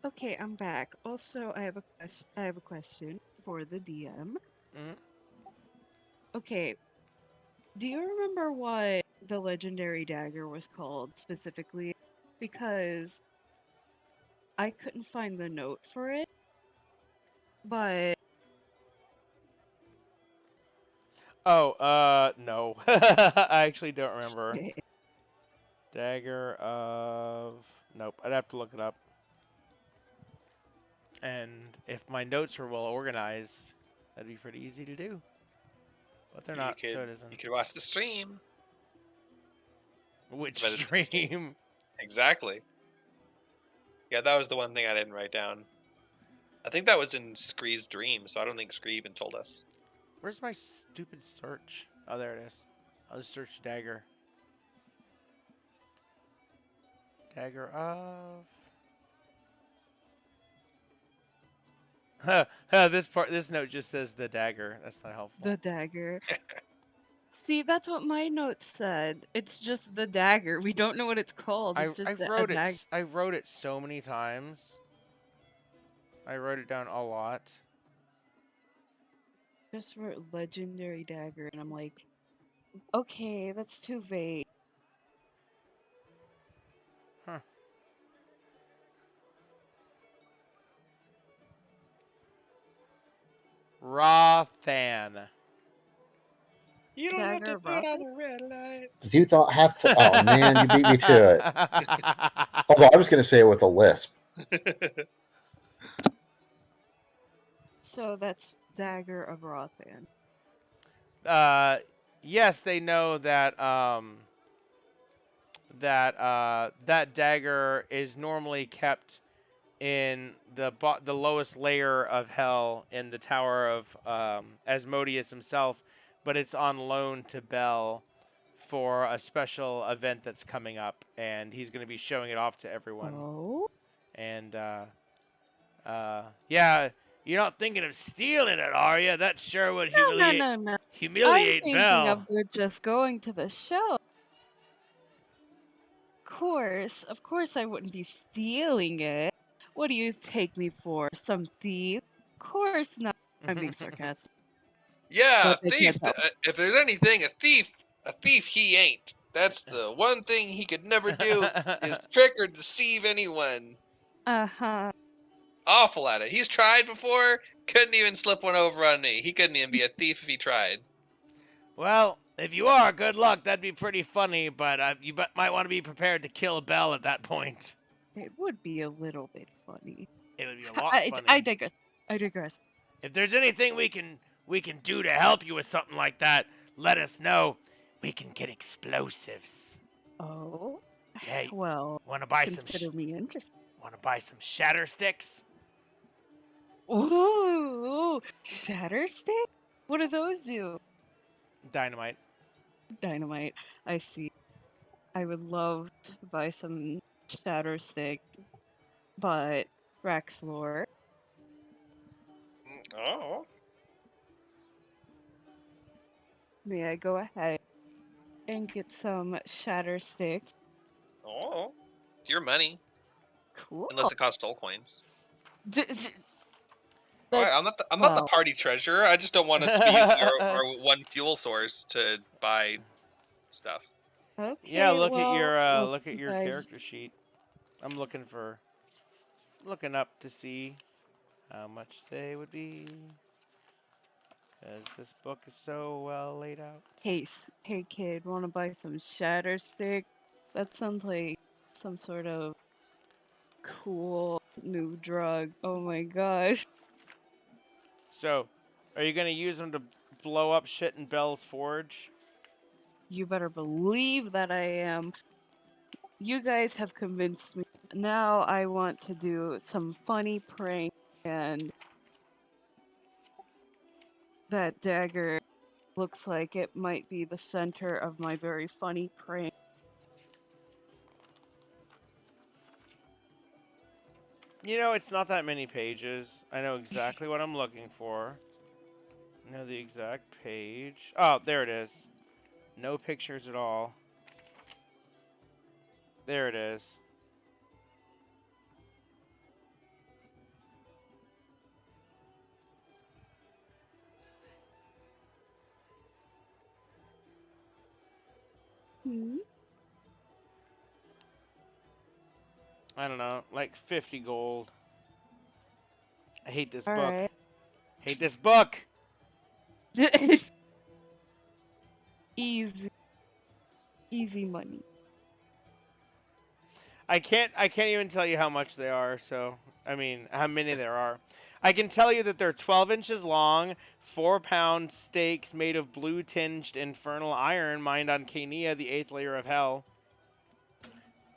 Okay, I'm back. Also, I have a question for the DM. Mm-hmm. Okay, do you remember what the legendary dagger was called specifically? Because I couldn't find the note for it, but Oh, no. I actually don't remember. Shit. Dagger of... Nope, I'd have to look it up. And if my notes were well organized, that'd be pretty easy to do. But they're not, so it You isn't. could watch the stream. Which But it's the stream? Exactly. Yeah, that was the one thing I didn't write down. I think that was in Scree's dream, so I don't think Scree even told us. Where's my stupid search? Oh, there it is. I'll just search dagger. Dagger of... This note just says the dagger. That's not helpful. The dagger. See, that's what my notes said. It's just the dagger. We don't know what it's called. It's just a dagger. I wrote it so many times. I wrote it down a lot. Just wrote legendary dagger, and I'm like, okay, that's too vague. Huh. Raw fan. You don't Dagger have to put Rocket? on the red light. You thought half. Oh man, you beat me to it. Although I was going to say it with a lisp. So that's Dagger of Rothan. Yes, they know that that dagger is normally kept in the lowest layer of hell in the tower of Asmodeus himself, but it's on loan to Bel for a special event that's coming up, and he's going to be showing it off to everyone. Oh? And yeah, you're not thinking of stealing it, are you? That sure would humiliate No. humiliate I'm thinking Bel. of we're just going to the show. Of course I wouldn't be stealing it. What do you take me for? Some thief? Of course not. I'm being sarcastic. Yeah, But a they thief. can't help. If there's anything, a thief he ain't. That's the one thing he could never do is trick or deceive anyone. Uh-huh. Awful at it. He's tried before. Couldn't even slip one over on me. He couldn't even be a thief if he tried. Well, if you are, good luck. That'd be pretty funny, but you might want to be prepared to kill Bel at that point. It would be a little bit funny. It would be a lot I funny. digress. If there's anything we can do to help you with something like that, let us know. We can get explosives. Oh? Hey, Well, want to buy consider me interested. Want to buy some shatter sticks? Ooh, shatter stick? What do those do? Dynamite. Dynamite. I see. I would love to buy some shatter sticks, but Raxlor, Oh. may I go ahead and get some shatter sticks? Oh. Your money. Cool. Unless it costs soul coins. That's, Alright, I'm not the party treasurer. I just don't want us to be using our one fuel source to buy stuff. okay. Yeah, look well, at your guys- character sheet. I'm looking up to see how much they would be. Because this book is so well laid out. Hey kid, want to buy some shatter stick? That sounds like some sort of cool new drug. Oh my gosh. So, are you going to use them to blow up shit in Bel's Forge? You better believe that I am. You guys have convinced me. Now I want to do some funny prank, and that dagger looks like it might be the center of my very funny prank. You know, it's not that many pages. I know exactly what I'm looking for. I know the exact page. Oh, there it is. No pictures at all. There it is. Hmm? I don't know, like 50 gold. I hate this All book. right. Hate this book. Easy. Easy money. I can't even tell you how much they are, so I mean how many there are. I can tell you that they're 12 inches long, 4-pound stakes made of blue-tinged infernal iron mined on Caenia, the 8th layer of hell.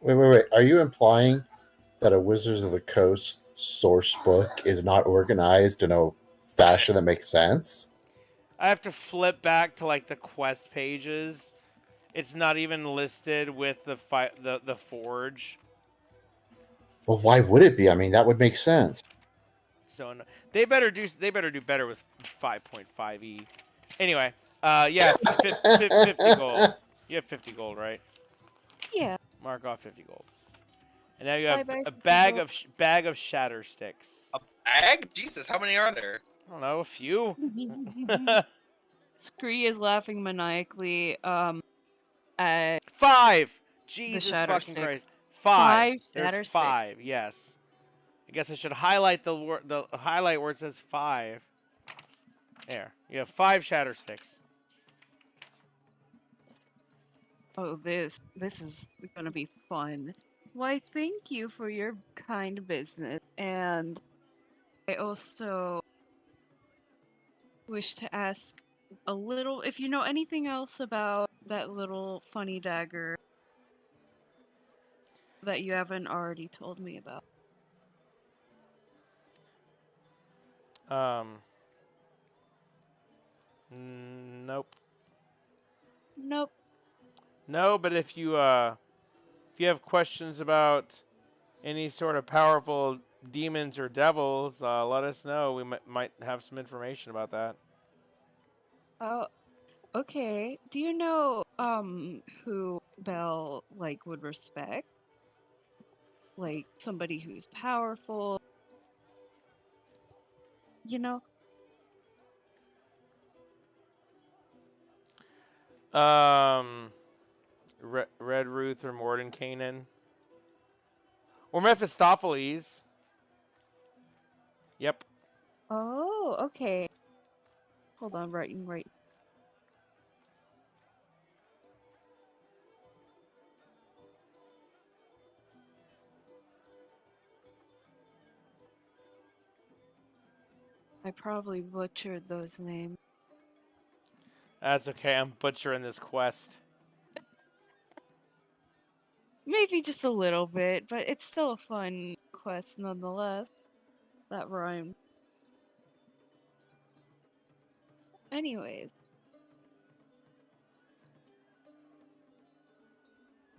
Wait. Are you implying that a Wizards of the Coast source book is not organized in a fashion that makes sense? I have to flip back to like the quest pages. It's not even listed with the forge. Well, why would it be? I mean, that would make sense. So they better do better with 5.5e. Anyway, yeah, 50 gold. You have 50 gold, right? Yeah. Mark off 50 gold. And now you have Bye-bye, a 50 bag of shatter sticks. A bag? Jesus, how many are there? I don't know, a few. Scree is laughing maniacally at 5. Jesus shatter fucking sticks. Christ. 5. Shatter There's sticks. 5. Yes. I guess I should highlight the highlight where it says 5. There. You have 5 shatter sticks. Oh, this is gonna be fun. Why, thank you for your kind business. And I also wish to ask a little if you know anything else about that little funny dagger that you haven't already told me about. Nope. Nope. No, but if you have questions about any sort of powerful demons or devils, let us know. We might have some information about that. Oh, okay. Do you know who Belle would respect? Like somebody who's powerful, you know? Red Ruth or Mordenkainen. Or Mephistopheles. Yep. Oh, okay. Hold on, right. I probably butchered those names. That's okay. I'm butchering this quest. Maybe just a little bit, but it's still a fun quest nonetheless. That rhymed. Anyways.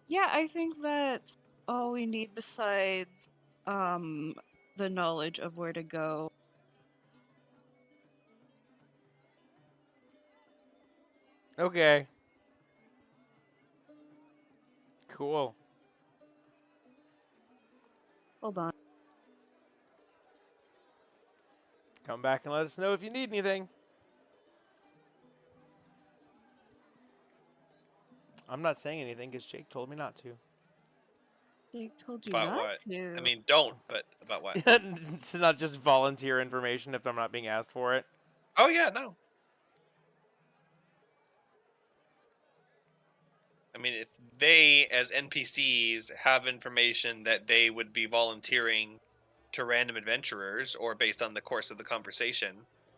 Yeah, I think that's all we need besides the knowledge of where to go. Okay. Cool. Hold on. Come back and let us know if you need anything. I'm not saying anything because Jake told me not to. Jake told you About not what? to. I mean, don't, but about what? To not just volunteer information if I'm not being asked for it. Oh, yeah, no. I mean, if they, as NPCs, have information that they would be volunteering to random adventurers or based on the course of the conversation,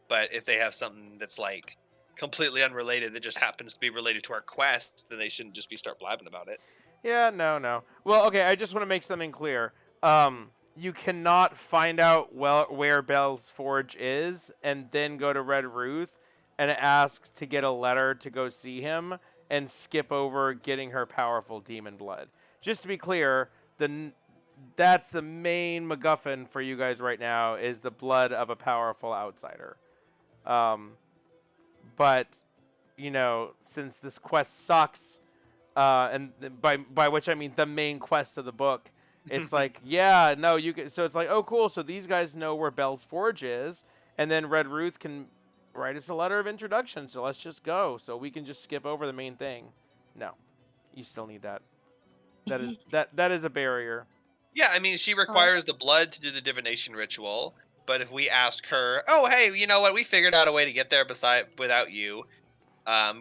but if they have something that's like completely unrelated that just happens to be related to our quest, then they shouldn't just be start blabbing about it. Yeah, no. Well, okay, I just want to make something clear. You cannot find out where Belle's Forge is and then go to Red Ruth and ask to get a letter to go see him and skip over getting her powerful demon blood. Just to be clear, that's the main MacGuffin for you guys right now is the blood of a powerful outsider. But, since this quest sucks, and by which I mean the main quest of the book, it's like, yeah, no, you can. So it's like, oh, cool. So these guys know where Belle's Forge is, and then Red Ruth can write us a letter of introduction. So let's just go. So we can just skip over the main thing. No, you still need that. That is a barrier. Yeah, I mean, she requires the blood to do the divination ritual. But if we ask her, oh, hey, you know what? We figured out a way to get there without you.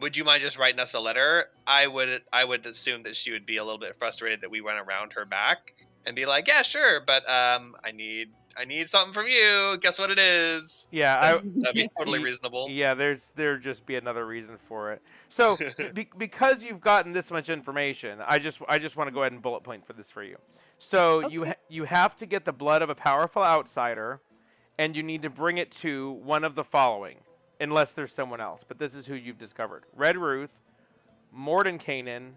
Would you mind just writing us a letter? I would assume that she would be a little bit frustrated that we went around her back and be like, yeah, sure, but I need something from you. Guess what it is? Yeah, That'd be totally reasonable. Yeah, there'd just be another reason for it. So because you've gotten this much information, I just want to go ahead and bullet point for this for you. So you have to get the blood of a powerful outsider, and you need to bring it to one of the following, unless there's someone else. But this is who you've discovered: Red Ruth, Mordenkainen,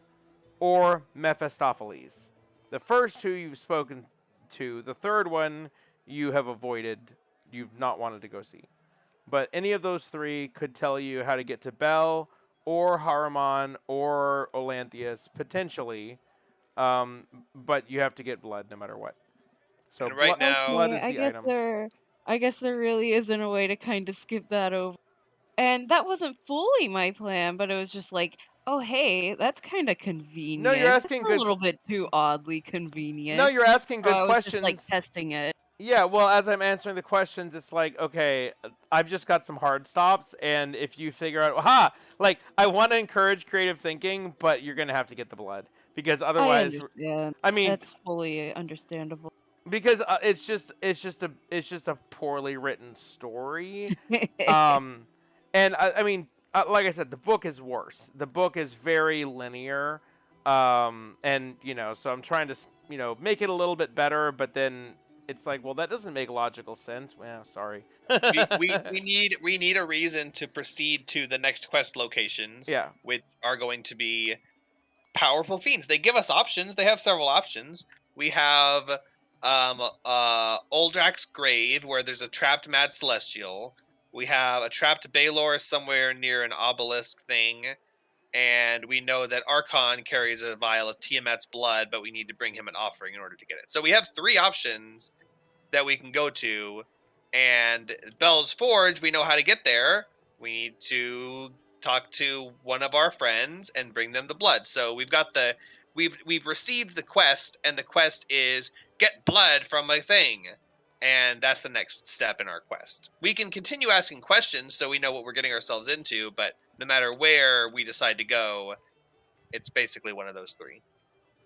or Mephistopheles. The first two you've spoken to. The third one you have avoided. You've not wanted to go see. But any of those three could tell you how to get to Bel, or Haruman, or Olanthius, potentially. But you have to get blood no matter what. So And right now, blood is the item. I guess there really isn't a way to kind of skip that over. And that wasn't fully my plan, but it was just like, oh hey, that's kind of convenient. No, you're asking a little bit too oddly convenient. No, you're asking good I was questions. just like testing it. Yeah, well, as I'm answering the questions, it's like, okay, I've just got some hard stops, and if you figure out, like, I want to encourage creative thinking, but you're gonna have to get the blood because otherwise, I mean, that's fully understandable. Because it's just a poorly written story, and I mean, like I said, the book is worse. The book is very linear, and so I'm trying to make it a little bit better, but then it's like, well, that doesn't make logical sense. Well, sorry. we need a reason to proceed to the next quest locations. Yeah. Which are going to be powerful fiends. They give us options. They have several options. We have Uldrak's grave, where there's a trapped mad celestial. We have a trapped Baelor somewhere near an obelisk thing. And we know that Archon carries a vial of Tiamat's blood, but we need to bring him an offering in order to get it. So we have 3 options that we can go to. And Bel's Forge, we know how to get there. We need to talk to one of our friends and bring them the blood. So we've received the quest, and the quest is get blood from a thing. And that's the next step in our quest. We can continue asking questions so we know what we're getting ourselves into, but no matter where we decide to go, it's basically one of those 3.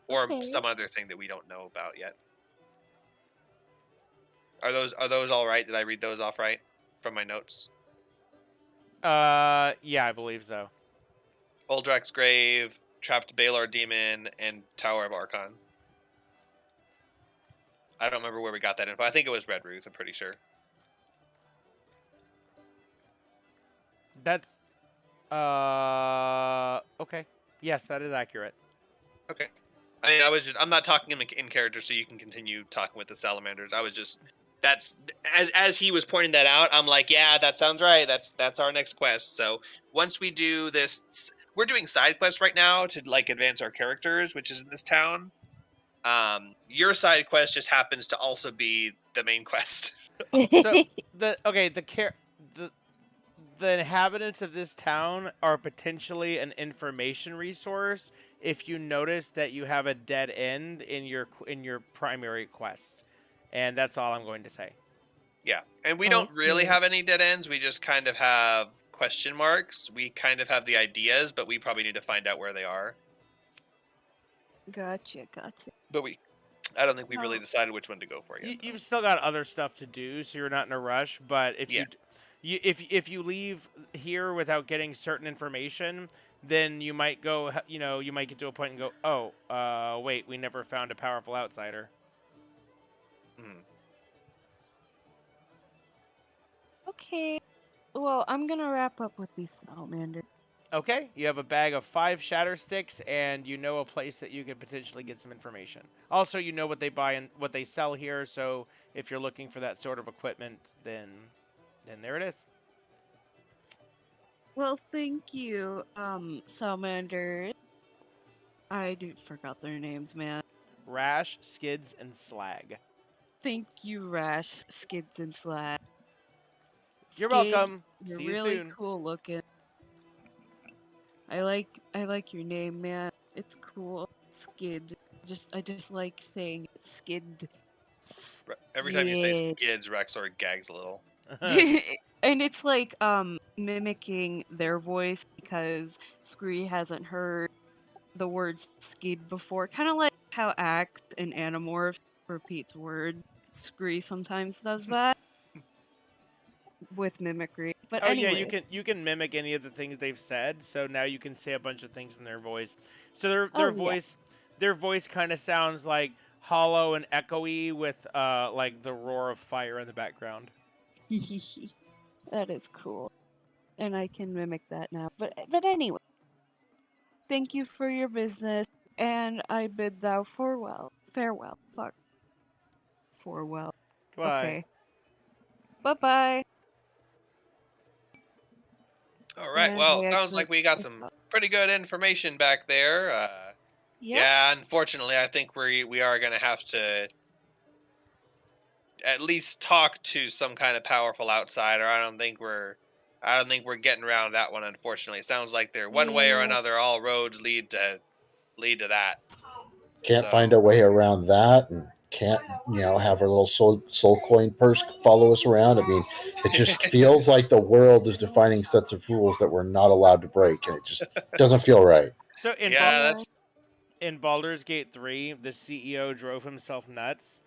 Or some other thing that we don't know about yet. Are those all right? Did I read those off right from my notes? Yeah, I believe so. Uldrak's grave, trapped Baelor demon, and Tower of Archon. I don't remember where we got that info. I think it was Red Ruth, I'm pretty sure. That's okay. Yes, that is accurate. Okay. I mean, I'm not talking in character, so you can continue talking with the salamanders. I was just, that's, as he was pointing that out, I'm like, yeah, that sounds right. That's our next quest. So once we do this, we're doing side quests right now to like advance our characters, which is in this town. Your side quest just happens to also be the main quest. So the inhabitants of this town are potentially an information resource if you notice that you have a dead end in your primary quest, and that's all I'm going to say. Yeah, and we don't really have any dead ends. We just kind of have question marks. We kind of have the ideas, but we probably need to find out where they are. Gotcha. But I don't think we've really decided which one to go for yet. You've still got other stuff to do, so you're not in a rush. But if if you leave here without getting certain information, then you might go. You might get to a point and go, oh, wait, we never found a powerful outsider. Okay. Well, I'm gonna wrap up with these salamanders. Okay, you have a bag of 5 shatter sticks, and you know a place that you could potentially get some information. Also, you know what they buy and what they sell here, so if you're looking for that sort of equipment, then there it is. Well, thank you, salamanders. I forgot their names, man. Rash, Skids, and Slag. Thank you, Rash, Skids, and Slag. You're welcome. You're See you really soon. cool looking. I like your name, man. It's cool. Skid. I just like saying Skid. Every time you say skids, Rex sort of gags a little. And it's like mimicking their voice because Scree hasn't heard the word skid before. Kind of like how Axe in Animorphs repeats word. Scree sometimes does that with mimicry. But Oh yeah, anyway. you can mimic any of the things they've said. So now you can say a bunch of things in their voice. So their Oh, yeah. their voice kind of sounds like hollow and echoey with like the roar of fire in the background. That is cool. And I can mimic that now. But anyway, thank you for your business, and I bid thou farewell. Fuck. Farewell. Goodbye. Okay. Bye-bye. All right. And Well, I sounds actually like we got some pretty good information back there. Yep. Yeah, unfortunately, I think we are gonna have to at least talk to some kind of powerful outsider. I don't think we're getting around that one. Unfortunately, it sounds like they're one way or Yeah. another. All roads lead to that. Can't So- find a way around that, and can't have our little soul coin purse follow us around. I mean, it just feels like the world is defining sets of rules that we're not allowed to break, and it just doesn't feel right. So in Baldur's Gate 3, the CEO drove himself nuts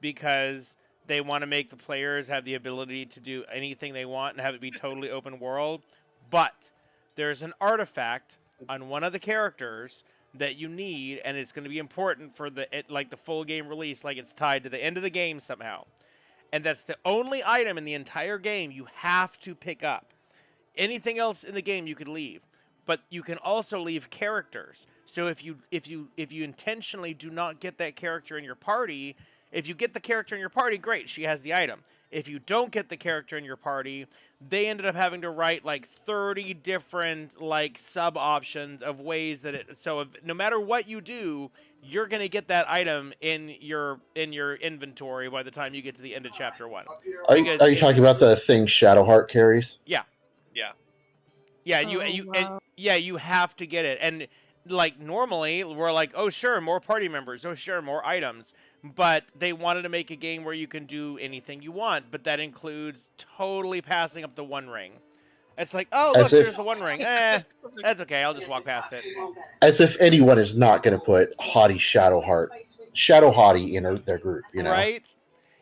because they want to make the players have the ability to do anything they want and have it be totally open world. But there's an artifact on one of the characters that you need, and it's going to be important for the full game release, like it's tied to the end of the game somehow. And that's the only item in the entire game you have to pick up. Anything else in the game you could leave, but you can also leave characters. So if you intentionally do not get that character in your party, if you get the character in your party, great, she has the item. If you don't get the character in your party, they ended up having to write like 30 different like sub options of ways that no matter what you do, you're going to get that item in your inventory by the time you get to the end of chapter 1. Are you talking about the thing Shadowheart carries? Yeah. Yeah. You have to get it. And like normally we're like, oh sure, more party members, oh sure, more items. But they wanted to make a game where you can do anything you want, but that includes totally passing up the One Ring. It's like, oh look, there's the One Ring. That's okay, I'll just walk past it. As if anyone is not going to put haughty Shadow Haughty in their group, Right?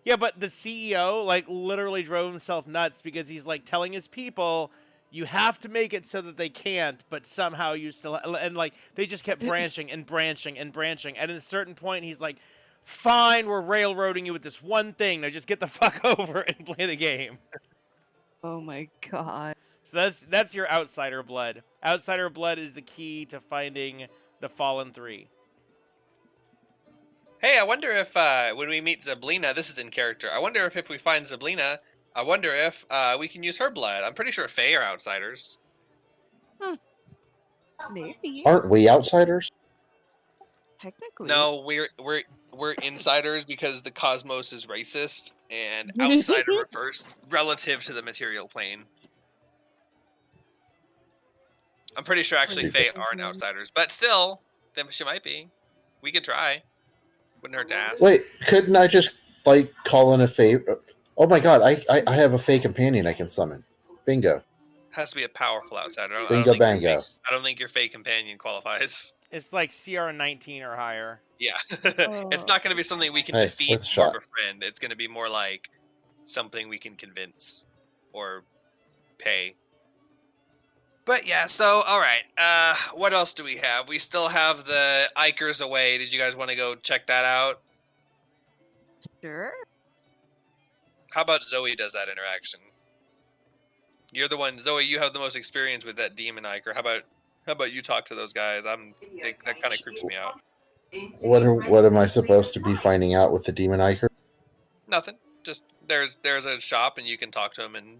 Yeah, but the CEO like literally drove himself nuts because he's like telling his people, you have to make it so that they can't, but somehow you still... And, like, they just kept branching and branching and branching. And at a certain point, he's like, fine, we're railroading you with this one thing. Now just get the fuck over and play the game. Oh my god. So that's your Outsider Blood. Outsider Blood is the key to finding the Fallen 3. Hey, I wonder if when we meet Zablina, this is in character, I wonder if we find Zablina... I wonder if we can use her blood. I'm pretty sure Fae are outsiders. Huh. Maybe. Aren't we outsiders? Technically. No, we're insiders because the cosmos is racist, and outsider refers relative to the material plane. I'm pretty sure actually Fae aren't outsiders, but still, she might be. We could try. Wouldn't hurt to ask. Wait, couldn't I just call in a Fae? Oh my god, I have a Fae companion I can summon. Bingo. Has to be a powerful outsider. Bingo bango. I don't think your Fae companion qualifies. It's like CR 19 or higher. Yeah. It's not going to be something we can defeat or befriend. It's going to be more like something we can convince or pay. But yeah, so, alright. What else do we have? We still have the Ikers away. Did you guys want to go check that out? Sure. How about Zoe does that interaction? You're the one, Zoe. You have the most experience with that demon Iker. How about you talk to those guys? That kind of creeps me out. What am I supposed to be finding out with the demon Iker? Nothing. Just there's a shop and you can talk to them and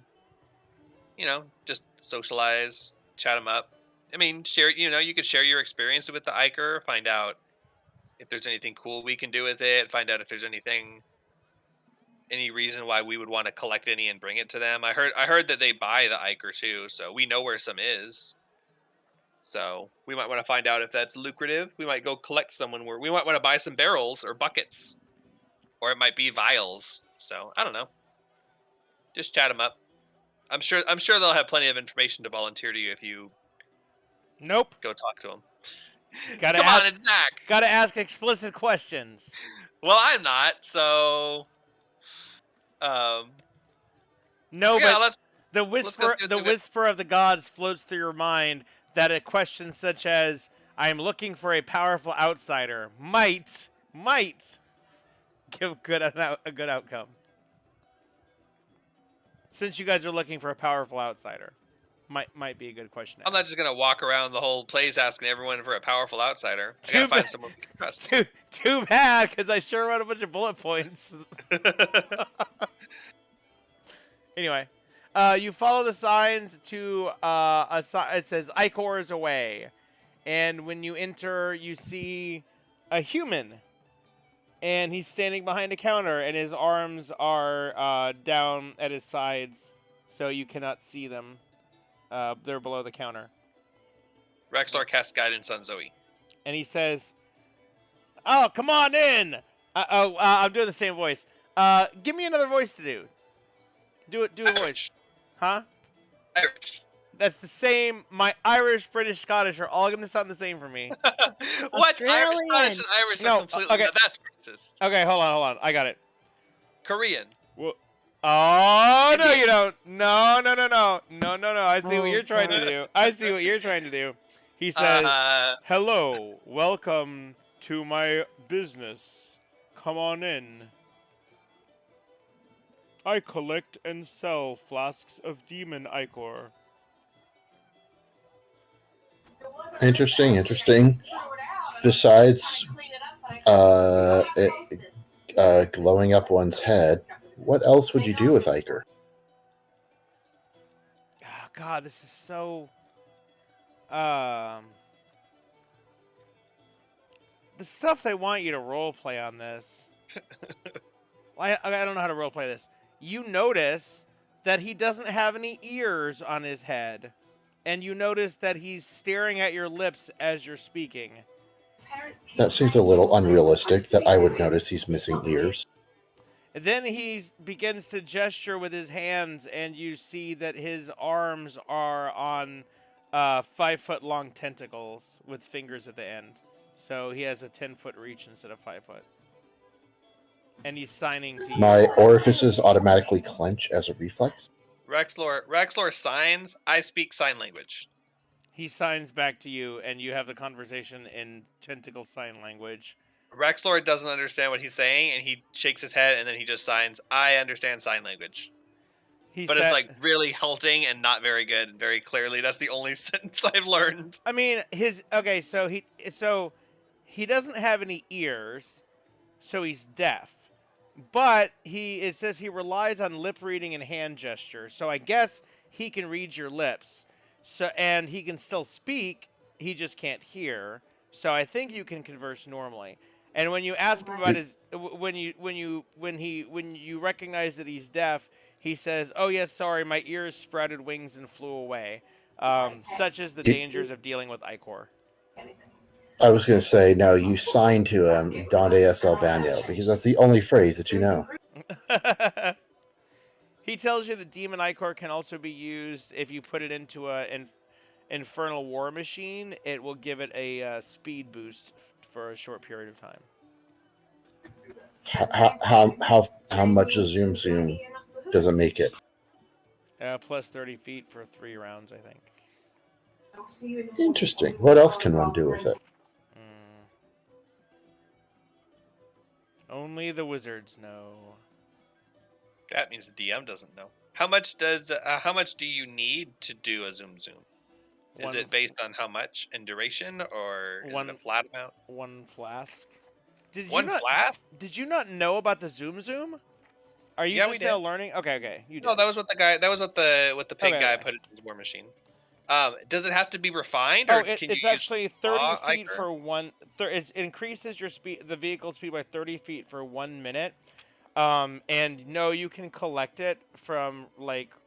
just socialize, chat them up. I mean, share. You could share your experience with the Iker. Find out if there's anything cool we can do with it. Find out if there's any reason why we would want to collect any and bring it to them. I heard that they buy the Iker too, so we know where some is. So we might want to find out if that's lucrative. We might go collect someone where we might want to buy some barrels or buckets, or it might be vials. So I don't know. Just chat them up. I'm sure they'll have plenty of information to volunteer to you if you Nope. go talk to them. Gotta Come ask, on, it's Zach. Gotta ask explicit questions. Well, I'm not, so No, yeah, but the go see what they got. whisper of the gods floats through your mind that a question such as "I am looking for a powerful outsider" might give a good outcome. Since you guys are looking for a powerful outsider, might be a good question. I'm not just gonna walk around the whole place asking everyone for a powerful outsider. I Too gotta find bad- someone we can trust. Too bad, because I sure wrote a bunch of bullet points. Anyway, you follow the signs to it says Icor is away, and when you enter, you see a human, and he's standing behind a counter, and his arms are down at his sides, so you cannot see them. They're below the counter. Rexlar casts guidance on Zoe. And he says, "Oh, come on in." I'm doing the same voice. Give me another voice to do. Do a voice, huh? Irish. That's the same. My Irish, British, Scottish are all going to sound the same for me. What? Irish, Australian. Scottish, and Irish No, are completely. okay. No, that's racist. Okay, hold on. I got it. Korean. Oh no, you don't. No. I see what you're trying to do. He says, "Hello, welcome to my business. Come on in. I collect and sell flasks of demon ichor." Interesting. Besides glowing up one's head, what else would you do with ichor? Oh, God, this is so. The stuff they want you to roleplay on this. I don't know how to roleplay this. You notice that he doesn't have any ears on his head. And you notice that he's staring at your lips as you're speaking. That seems a little unrealistic that I would notice he's missing ears. And then he begins to gesture with his hands, and you see that his arms are on 5-foot-long tentacles with fingers at the end. So he has a 10-foot reach instead of 5 foot. And he's signing to you. My orifices automatically clench as a reflex. Rexlor signs. I speak sign language. He signs back to you, and you have the conversation in tentacle sign language. Rexlor doesn't understand what he's saying, and he shakes his head, and then he just signs, "I understand sign language." But it's like really halting and not very good, and very clearly. That's the only sentence I've learned. I mean, so he doesn't have any ears, so he's deaf. But it says he relies on lip reading and hand gestures. So I guess he can read your lips. So and he can still speak, he just can't hear. So I think you can converse normally. And when you ask him about his when you recognize that he's deaf, he says, "Oh yes, sorry, my ears sprouted wings and flew away." Such as the dangers of dealing with ichor. I was going to say, no, you sign to him, Donde es el baño, because that's the only phrase that you know. He tells you that demon ichor can also be used if you put it into an infernal war machine. It will give it a speed boost for a short period of time. How much a zoom does it make it? Plus 30 feet for 3 rounds, I think. Interesting. What else can one do with it? Only the wizards know. That means the DM doesn't know. How much do you need to do a zoom? Is it based on how much and duration, or is it a flat amount? 1 flask. Flask? Did you not know about the zoom? Are you just now learning? Okay. You did. No, that was what the pig guy put in his war machine. Does it have to be refined, or it's actually 30 feet for one. It increases your speed, the vehicle speed, by 30 feet for 1 minute. And no, you can collect it from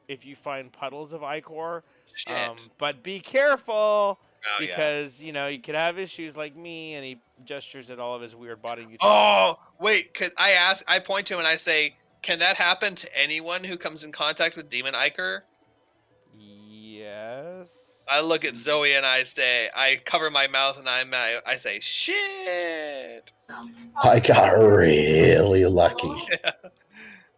if you find puddles of ichor. Shit. But be careful because you could have issues like me. And he gestures at all of his weird body. Oh wait, I point to him and I say, "Can that happen to anyone who comes in contact with demon ichor?" Yes. I look at Zoe and I cover my mouth and I say, shit. I got really lucky.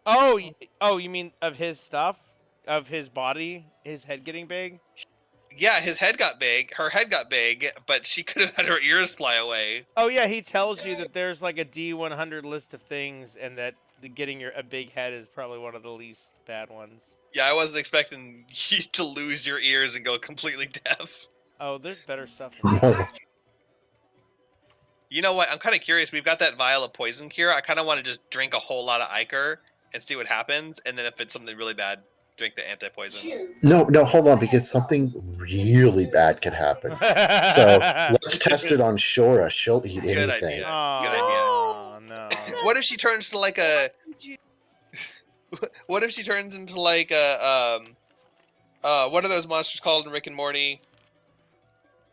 Oh, you mean of his stuff? Of his body? His head getting big? Yeah, his head got big, her head got big, but she could have had her ears fly away. Oh yeah, he tells you that there's like a D100 list of things, and that getting a big head is probably one of the least bad ones. Yeah, I wasn't expecting you to lose your ears and go completely deaf. Oh, there's better stuff than that. You know what? I'm kind of curious. We've got that vial of poison cure. I kind of want to just drink a whole lot of Ichor and see what happens. And then if it's something really bad, drink the anti-poison. No, hold on, because something really bad could happen. So let's test it on Shora. She'll eat Good anything. idea. Oh, Good idea. no. What if she turns to like a... What if she turns into like a... what are those monsters called in Rick and Morty?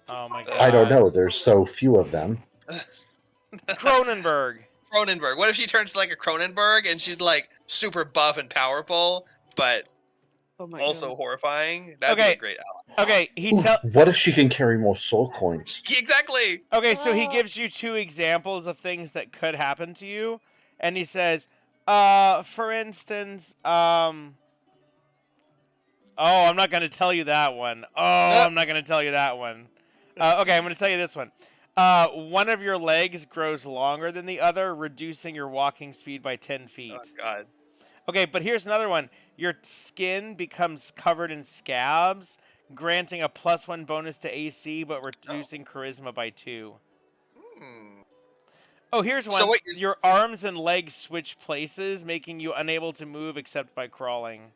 Oh my god. I don't know. There's so few of them. Cronenberg. Cronenberg. What if she turns to like a Cronenberg and she's like super buff and powerful, but Oh my also God. horrifying? That'd be Okay. a great ally. Okay, Ooh, what if she can carry more soul coins? Exactly. Okay, so he gives you 2 examples of things that could happen to you, and he says, for instance, oh, I'm not gonna tell you that one. Oh, I'm not gonna tell you that one. Okay, I'm gonna tell you this one. One of your legs grows longer than the other, reducing your walking speed by 10 feet. Oh god. Okay, but here's another one. Your skin becomes covered in scabs, granting a +1 bonus to AC, but reducing charisma by 2. Hmm. Oh, here's one. So what Your arms and legs switch places, making you unable to move except by crawling.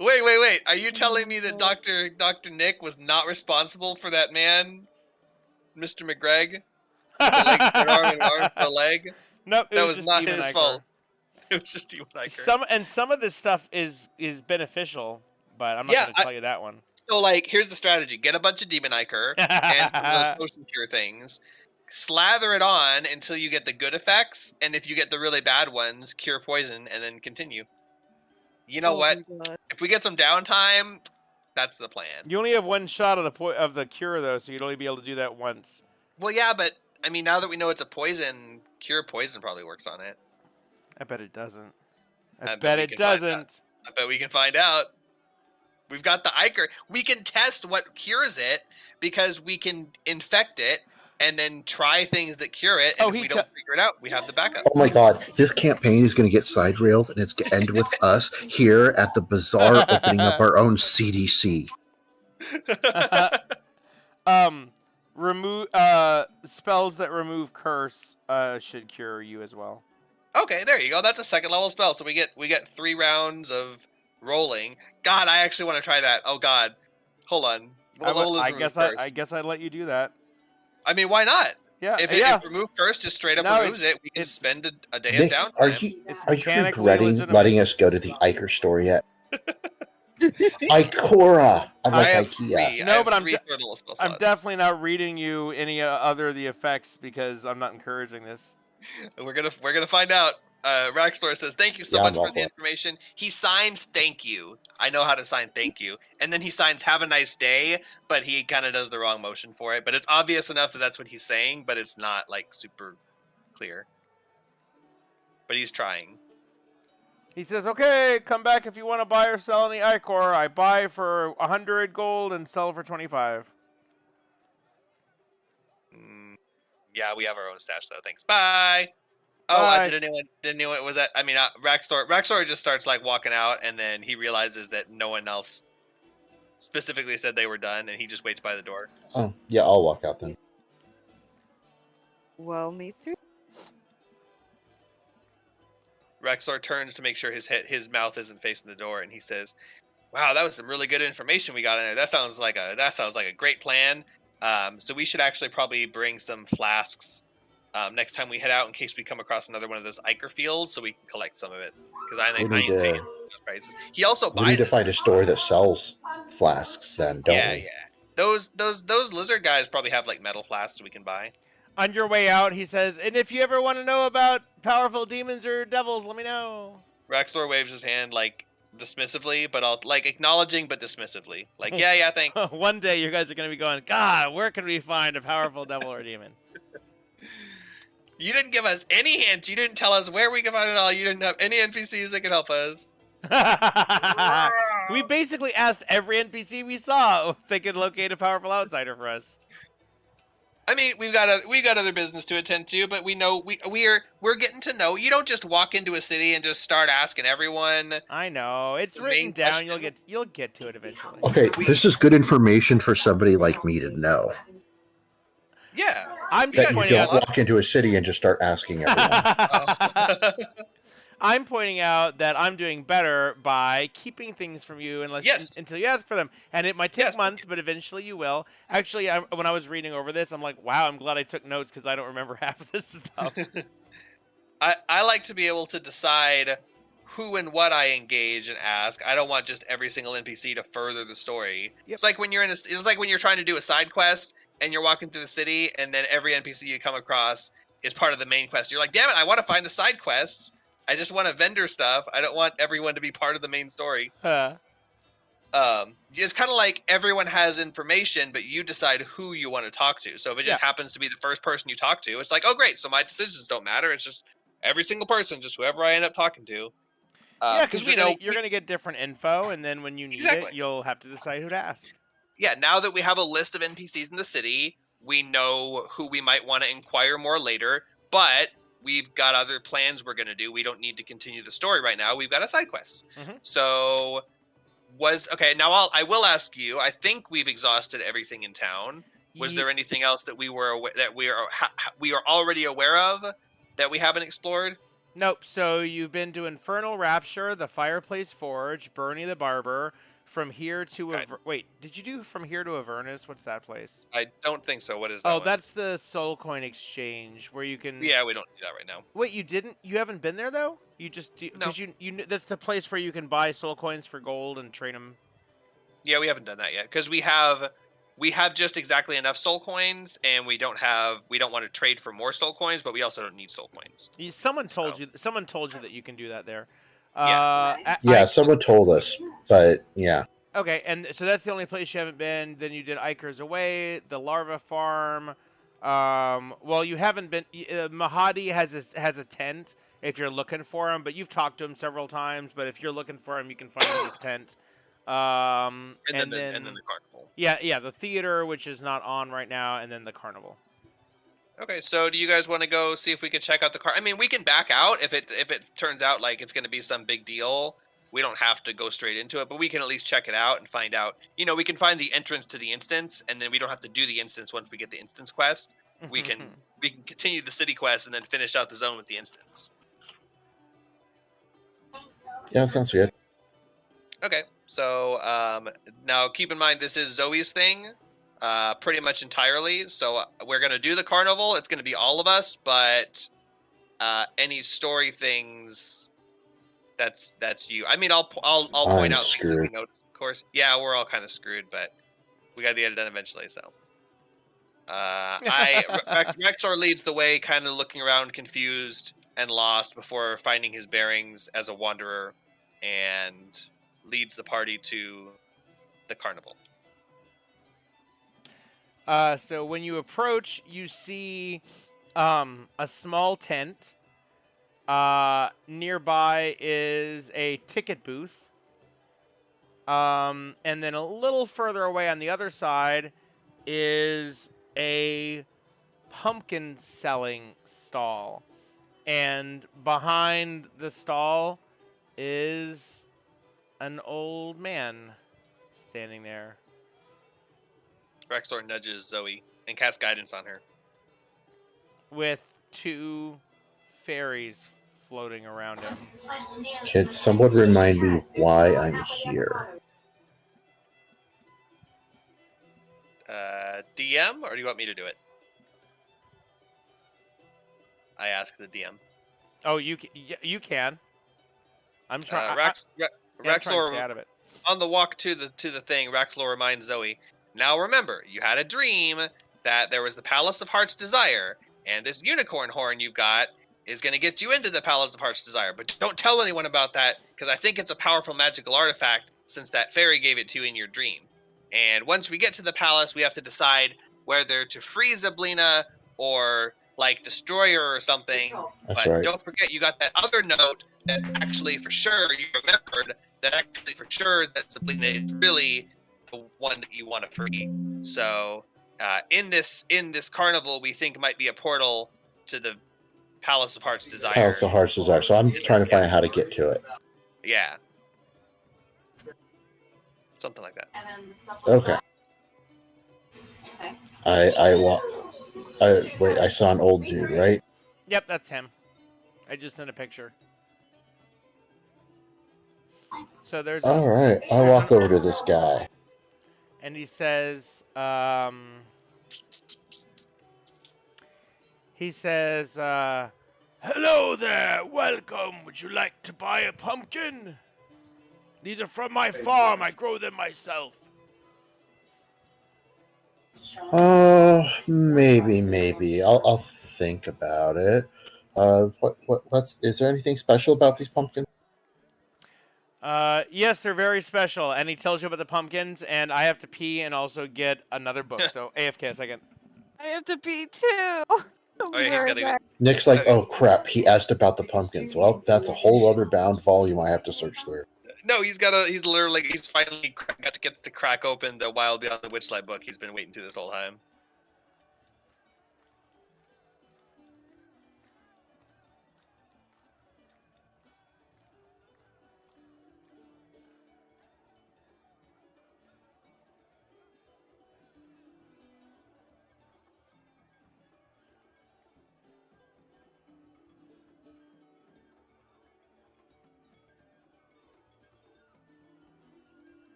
Wait. Are you telling me that Dr. Nick was not responsible for that man, Mr. McGregor? The leg for an arm and an arm for a leg? Nope, That was just not demon his ichor. fault. It was just Demon Ichor. Some of this stuff is beneficial, but I'm not going to tell you that one. So, like, here's the strategy. Get a bunch of Demon Ichor and some of those potion cure things. Slather it on until you get the good effects, and if you get the really bad ones, cure poison, and then continue. You know what? If we get some downtime, that's the plan. You only have one shot of the cure, though, so you'd only be able to do that once. Well, yeah, but, I mean, now that we know it's a poison, cure poison probably works on it. I bet it doesn't. I I bet we it can find out. doesn't. I bet we can find out. We've got the Ichor. We can test what cures it because we can infect it and then try things that cure it. And if we don't figure it out, we have the backup. Oh my god, this campaign is going to get side railed, and it's going to end with us here at the bazaar opening up our own CDC. Remove spells that remove curse should cure you as well. Okay, there you go. That's a second level spell. So we get 3 rounds of rolling. God, I actually want to try that. Oh God, hold on. What level is remove curse? I guess I'd let you do that. I mean, why not? Yeah, If remove curse just straight up removes it, we can spend a day Nick, of downtime. are you regretting letting us go to the Ichor store yet? Ikora. I like IKEA. No, but I'm definitely not reading you any other of the effects because I'm not encouraging this. We're gonna find out. Raxtor says, "Thank you so much for the information." He signs "Thank you." I know how to sign "Thank you," and then he signs "Have a nice day," but he kind of does the wrong motion for it. But it's obvious enough that that's what he's saying, but it's not like super clear. But he's trying. He says, "Okay, come back if you want to buy or sell any Ichor. I buy for 100 gold and sell for 25." Yeah, we have our own stash though. Thanks. Bye. Oh, did anyone was that? I mean, Raxor just starts like walking out, and then he realizes that no one else specifically said they were done, and he just waits by the door. Oh, yeah, I'll walk out then. Well, me too. Raxor turns to make sure his mouth isn't facing the door, and he says, "Wow, that was some really good information we got in there. That sounds like a great plan. So we should actually probably bring some flasks next time we head out in case we come across another one of those Ichor fields, so we can collect some of it. Because I ain't paying those prices. He also buys. We need to find a store that sells flasks, then, don't we? Yeah. Those lizard guys probably have like metal flasks we can buy. On your way out, he says, "And if you ever want to know about powerful demons or devils, let me know." Raxor waves his hand like dismissively, but I'll like acknowledging but dismissively. Like, yeah, thanks. One day you guys are going to be going, God, where can we find a powerful devil or demon? You didn't give us any hint. You didn't tell us where we can find it all. You didn't have any NPCs that could help us. We basically asked every NPC we saw if they could locate a powerful outsider for us. I mean, we've got other business to attend to, but we know we're getting to know. You don't just walk into a city and just start asking everyone. I know it's The written main down. question. You'll get to it eventually. Okay, this is good information for somebody like me to know. Yeah, I'm That just you pointing don't out. walk into a city and just start asking everyone. I'm pointing out that I'm doing better by keeping things from you until you ask for them. And it might take months, but eventually you will. Actually, when I was reading over this, I'm like, wow, I'm glad I took notes because I don't remember half of this stuff. I like to be able to decide who and what I engage and ask. I don't want just every single NPC to further the story. Yep. It's like when you're trying to do a side quest and you're walking through the city, and then every NPC you come across is part of the main quest. You're like, damn it, I want to find the side quests. I just want to vendor stuff. I don't want everyone to be part of the main story. It's kind of like everyone has information, but you decide who you want to talk to. So if it just happens to be the first person you talk to, it's like, oh great, so my decisions don't matter. It's just every single person, just whoever I end up talking to. Because you're going to get different info, and then when you need it, you'll have to decide who to ask. Yeah, now that we have a list of NPCs in the city, we know who we might want to inquire more later, but we've got other plans we're going to do. We don't need to continue the story right now. We've got a side quest. Mm-hmm. So, now I will ask you, I think we've exhausted everything in town. Was there anything else that we are already aware of that we haven't explored? Nope. So you've been to Infernal Rapture, the Fireplace Forge, Bernie the Barber. From here to wait, did you do from here to Avernus? What's that place? I don't think so. What is that? Oh, that's the Soul Coin Exchange where you can. Yeah, we don't do that right now. Wait, you didn't? You haven't been there though? You just because you that's the place where you can buy soul coins for gold and trade them. Yeah, we haven't done that yet because we have just exactly enough soul coins, and we don't want to trade for more soul coins, but we also don't need soul coins. Someone told you that you can do that there. Someone told us, but yeah. Okay, and so that's the only place you haven't been. Then you did Iker's Away, the Larva Farm. Well, you haven't been. Mahadi has a tent if you're looking for him, but you've talked to him several times. But if you're looking for him, you can find his tent. And then the carnival. Yeah, the theater, which is not on right now, and then the carnival. Okay, so do you guys want to go see if we can check out the car? I mean, we can back out if it turns out like it's going to be some big deal. We don't have to go straight into it, but we can at least check it out and find out. We can find the entrance to the instance, and then we don't have to do the instance once we get the instance quest. We can continue the city quest and then finish out the zone with the instance. Yeah, that sounds good. Okay, so now keep in mind this is Zoe's thing. Pretty much entirely. So we're gonna do the carnival. It's gonna be all of us, but any story things, that's you. I mean, I'll point out things that we noticed. Of course, yeah, we're all kind of screwed, but we got to get it done eventually. So, Rexor leads the way, kind of looking around, confused and lost before finding his bearings as a wanderer, and leads the party to the carnival. So when you approach, you see a small tent. Nearby is a ticket booth. And then a little further away on the other side is a pumpkin selling stall. And behind the stall is an old man standing there. Rexor nudges Zoe and casts guidance on her. With two fairies floating around him. Can someone remind me why I'm here? DM, or do you want me to do it? I ask the DM. Oh, you can. I'm trying. Rexor, stay out of it. On the walk to the thing, Rexor reminds Zoe. Now remember, you had a dream that there was the Palace of Heart's Desire, and this unicorn horn you've got is going to get you into the Palace of Heart's Desire. But don't tell anyone about that, because I think it's a powerful magical artifact since that fairy gave it to you in your dream. And once we get to the palace, we have to decide whether to freeze Ablina or like destroy her or something. That's but right. Don't forget, you got that other note that actually for sure you remembered that actually for sure that Sabrina is really the one that you want to free. So in this carnival, we think might be a portal to the Palace of Heart's Desire. Palace of Heart's Desire. So I'm trying to find out how to get to it. Yeah. Something like that. And then the stuff Okay. Okay. Wait, I saw an old dude, right? Yep, that's him. I just sent a picture. So there's. All right, I walk over to this guy. And he says, hello there, welcome. Would you like to buy a pumpkin? These are from my farm. I grow them myself. Maybe. I'll think about it. Is there anything special about these pumpkins? Yes, they're very special. And he tells you about the pumpkins, and I have to pee and also get another book. So AFK a second. I have to pee too. He's gotta go. Nick's like, oh crap, he asked about the pumpkins. Well, that's a whole other bound volume I have to search through. No, he's finally got to get to crack open the Wild Beyond the Witchlight book he's been waiting to this whole time.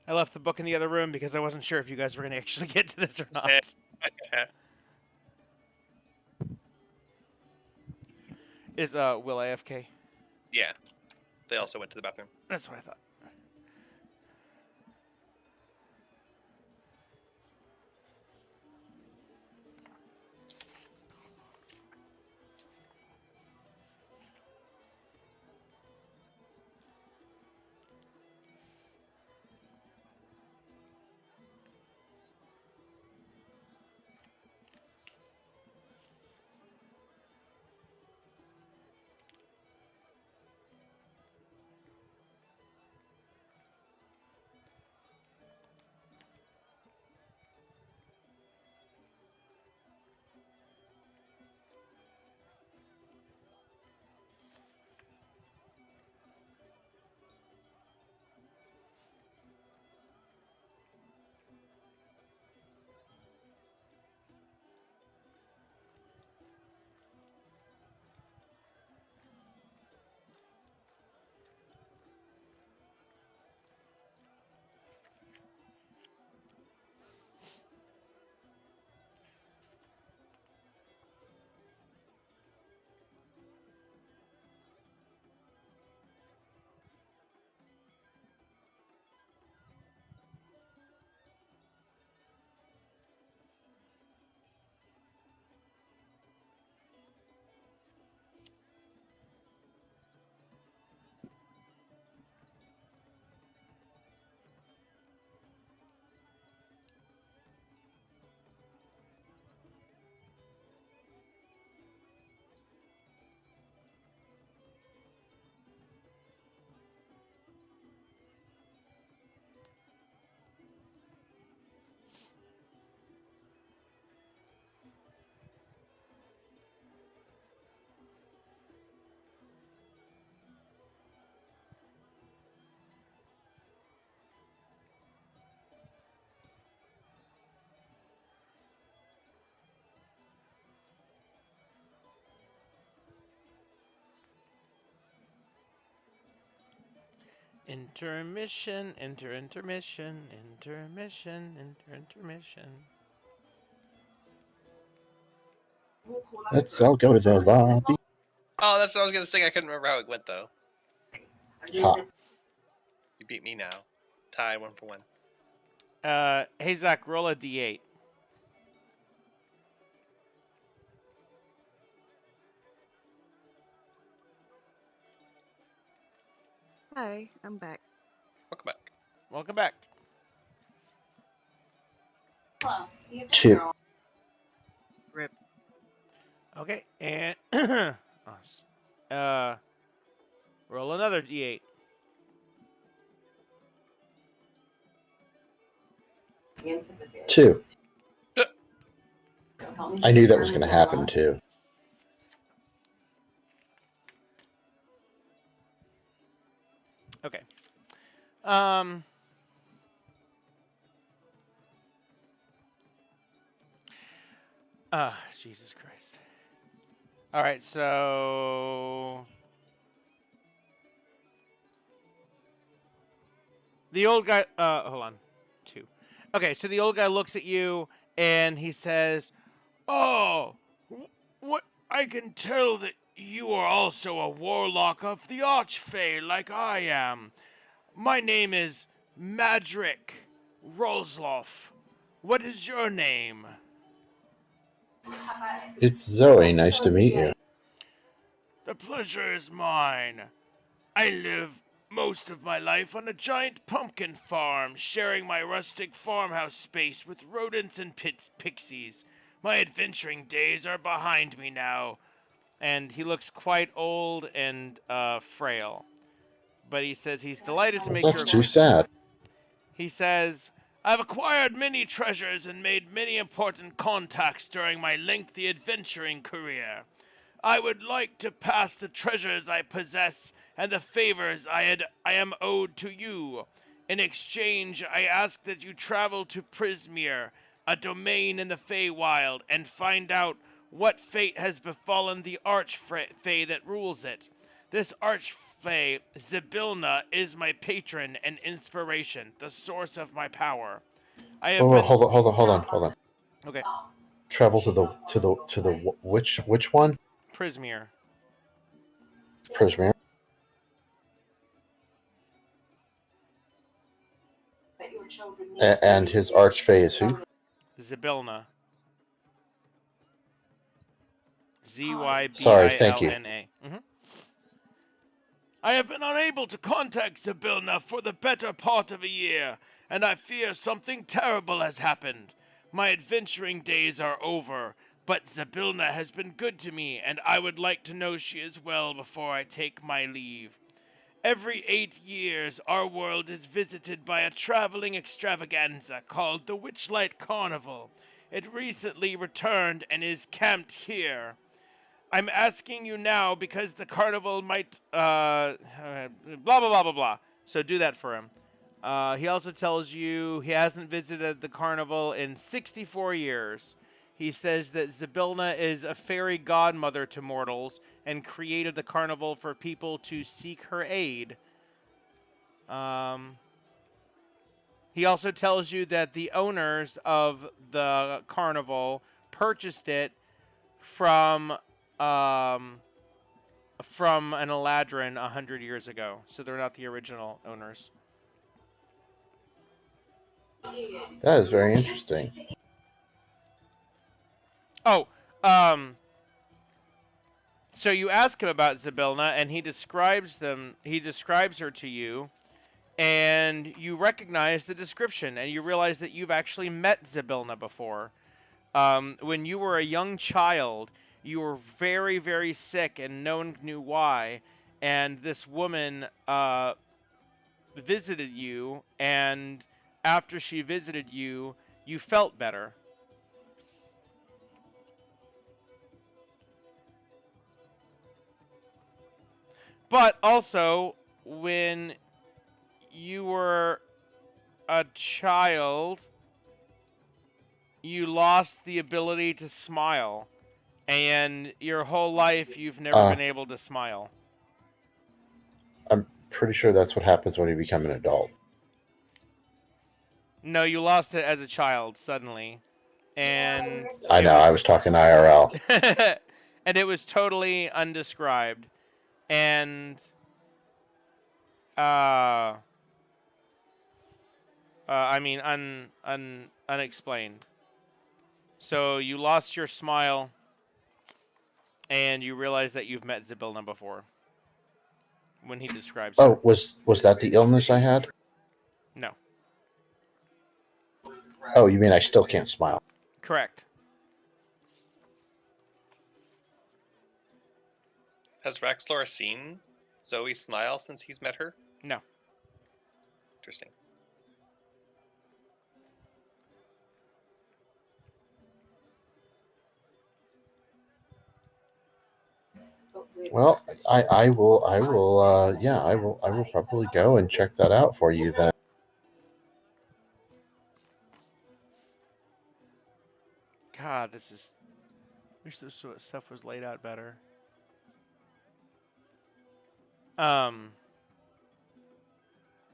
I left the book in the other room because I wasn't sure if you guys were going to actually get to this or not. Is Will AFK? Yeah. They also went to the bathroom. That's what I thought. Intermission, intermission. Let's all go to the lobby. Oh, that's what I was gonna sing. I couldn't remember how it went though. Ha. You beat me now. Tie 1 for 1. Hey Zach, roll a d8. Hi, I'm back. Welcome back. Welcome back. 2. Rip. Okay, and roll another d8. 2. I knew that was going to happen too. Okay. Jesus Christ. All right, so the old guy. Hold on. 2. Okay, so the old guy looks at you and he says, "Oh, what? I can tell that you are also a warlock of the Archfey, like I am. My name is Madrick Rosloff. What is your name?" It's Zoe. Nice to meet you. "The pleasure is mine. I live most of my life on a giant pumpkin farm, sharing my rustic farmhouse space with rodents and pixies. My adventuring days are behind me now." And he looks quite old and frail. But he says he's delighted to make your That's too acquaintance. sad. He says, "I've acquired many treasures and made many important contacts during my lengthy adventuring career. I would like to pass the treasures I possess and the favors I am owed to you. In exchange, I ask that you travel to Prismere, a domain in the Feywild, and find out what fate has befallen the Archfey that rules it. This Archfey, Zybilna, is my patron and inspiration, the source of my power. I have Oh, been hold on. okay. Travel to the which one? Prismere. Prismere. And his archfey is who? Zybilna. Zybilna. Sorry, thank you. Mm-hmm. I have been unable to contact Zybilna for the better part of a year, and I fear something terrible has happened. My adventuring days are over, but Zybilna has been good to me, and I would like to know she is well before I take my leave. Every 8 years, our world is visited by a traveling extravaganza called the Witchlight Carnival. It recently returned and is camped here. I'm asking you now because the carnival might, blah, blah, blah, blah, blah. So do that for him. He also tells you he hasn't visited the carnival in 64 years. He says that Zybilna is a fairy godmother to mortals and created the carnival for people to seek her aid. He also tells you that the owners of the carnival purchased it from an Eladrin 100 years ago, so they're not the original owners. That is very interesting. Oh, so you ask him about Zybilna, and he describes her to you, and you recognize the description, and you realize that you've actually met Zybilna before. When you were a young child, you were very, very sick, and no one knew why. And this woman visited you, and after she visited you, you felt better. But also, when you were a child, you lost the ability to smile. And your whole life, you've never been able to smile. I'm pretty sure that's what happens when you become an adult. No, you lost it as a child, suddenly. and I know. I was talking IRL. and it was totally undescribed, and I mean unexplained. So you lost your smile, and you realize that you've met Zybilna before. When he describes her. Oh, was that the illness I had? No. Oh, you mean I still can't smile? Correct. Has Raxlor seen Zoe smile since he's met her? No. Interesting. Well, I will probably go and check that out for you then. God, this is. Wish this stuff was laid out better.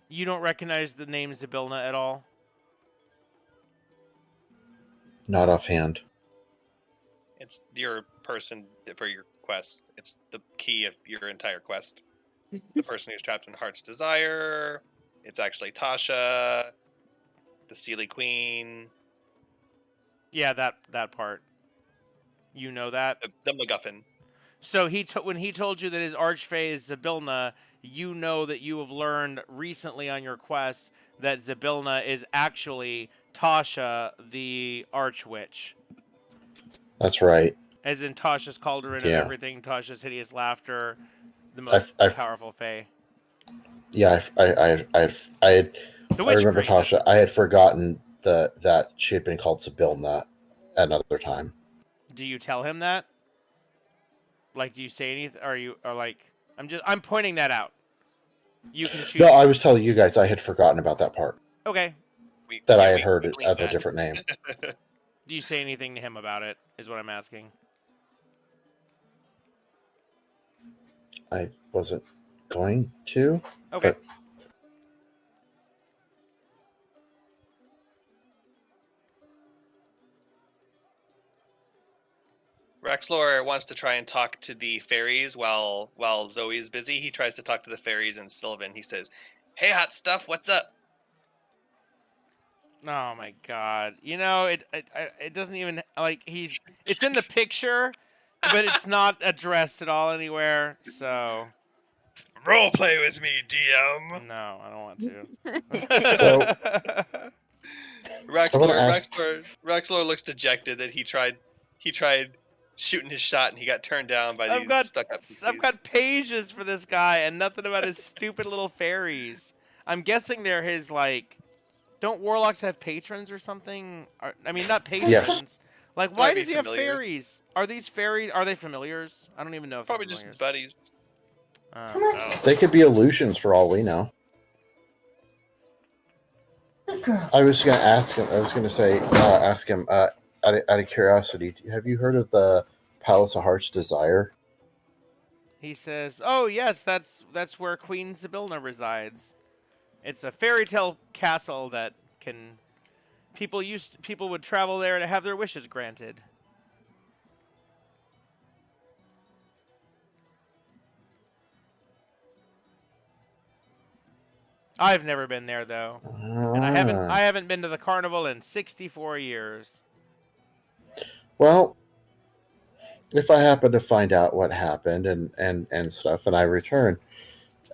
You don't recognize the name Zybilna at all? Not offhand. It's your person for your quest. It's the key of your entire quest. The person who's trapped in Heart's Desire. It's actually Tasha, the Seelie Queen. Yeah, that part. You know that? The MacGuffin. So when he told you that his archfey is Zybilna, you know that you have learned recently on your quest that Zybilna is actually Tasha, the Archwitch. That's right. As in Tasha's Cauldron of Everything, Tasha's Hideous Laughter, the most powerful fae. Yeah, I remember Tasha. I had forgotten that she had been called Zybilna another time. Do you tell him that? Like, do you say anything? I'm pointing that out. You can choose. No, I was telling you guys I had forgotten about that part. Okay. I had heard it as a different name. Do you say anything to him about it, is what I'm asking. I wasn't going to. Okay. Raxlor wants to try and talk to the fairies while Zoe's busy. He tries to talk to the fairies and Sylvan. He says, "Hey, hot stuff, what's up?" Oh my god! You know it doesn't even it's in the picture, but it's not addressed at all anywhere. So role play with me, DM. No, I don't want to. Raxlor looks dejected that he tried shooting his shot and he got turned down by these stuck-up PCs. I've got pages for this guy and nothing about his stupid little fairies. I'm guessing they're his Don't warlocks have patrons or something? I mean, not patrons. Yes. Like, why does he have fairies? Are these fairies? Are they familiars? I don't even know if probably just buddies. They could be illusions for all we know. I was going to ask him. I was going to say, ask him out of curiosity. Have you heard of the Palace of Heart's Desire? He says, "Oh yes, that's where Queen Zybilna resides. It's a fairy tale castle that people would travel there to have their wishes granted." I've never been there though, and I haven't been to the carnival in 64 years. Well, if I happen to find out what happened and stuff, and I return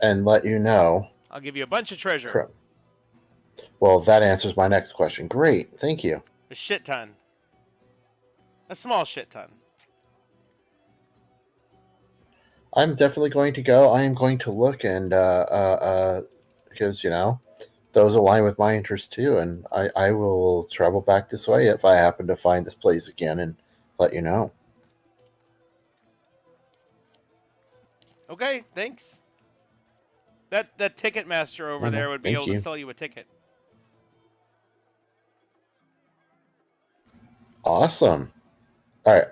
and let you know, I'll give you a bunch of treasure. Well, that answers my next question. Great, thank you. A shit ton. A small shit ton. I'm definitely going to go. I am going to look and because those align with my interests too, and I will travel back this way if I happen to find this place again and let you know. Okay, thanks. That ticket master over there would be able to sell you a ticket. Awesome. All right,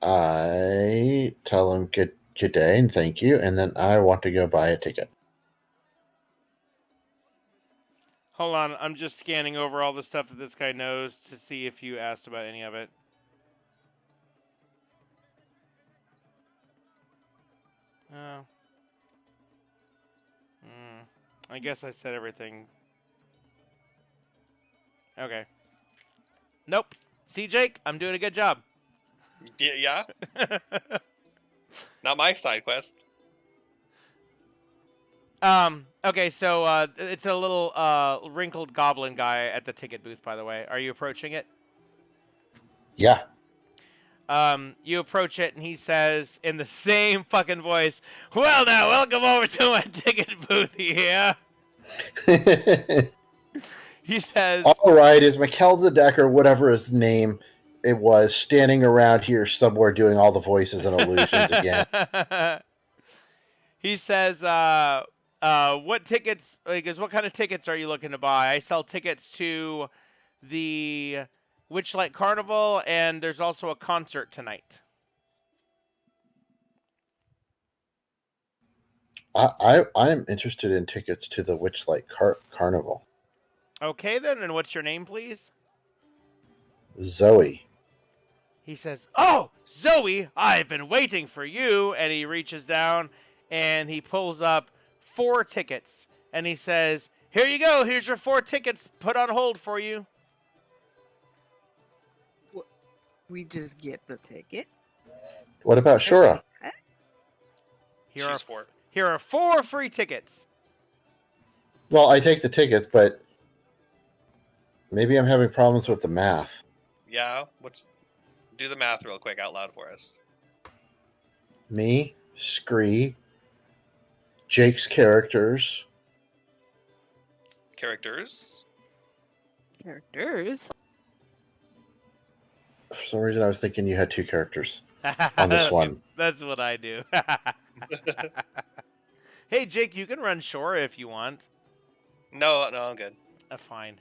I tell him good day and thank you, and then I want to go buy a ticket. Hold on, I'm just scanning over all the stuff that this guy knows to see if you asked about any of it. Oh. I guess I said everything. Okay. Nope. See, Jake, I'm doing a good job. Yeah. Not my side quest. Okay, so it's a little wrinkled goblin guy at the ticket booth, by the way. Are you approaching it? Yeah. You approach it, and he says in the same fucking voice, "Well, now, welcome over to my ticket booth here." He says, All right, is Melchizedek or whatever his name it was standing around here somewhere doing all the voices and illusions again? He says, what tickets, because what kind of tickets are you looking to buy? I sell tickets to the Witchlight Carnival, and there's also a concert tonight. I'm interested in tickets to the Witchlight Carnival. Okay, then, and what's your name, please? Zoe. He says, "Oh, Zoe, I've been waiting for you." And he reaches down and he pulls up 4 tickets. And he says, "Here you go. Here's your 4 tickets put on hold for you." We just get the ticket. What about Shura? Here are 4 free tickets. Well, I take the tickets, but maybe I'm having problems with the math. Yeah. Do the math real quick out loud for us. Me, Scree, Jake's characters. Characters. Characters. For some reason, I was thinking you had 2 characters on this one. That's what I do. Hey, Jake, you can run Shore if you want. No, I'm good. Fine.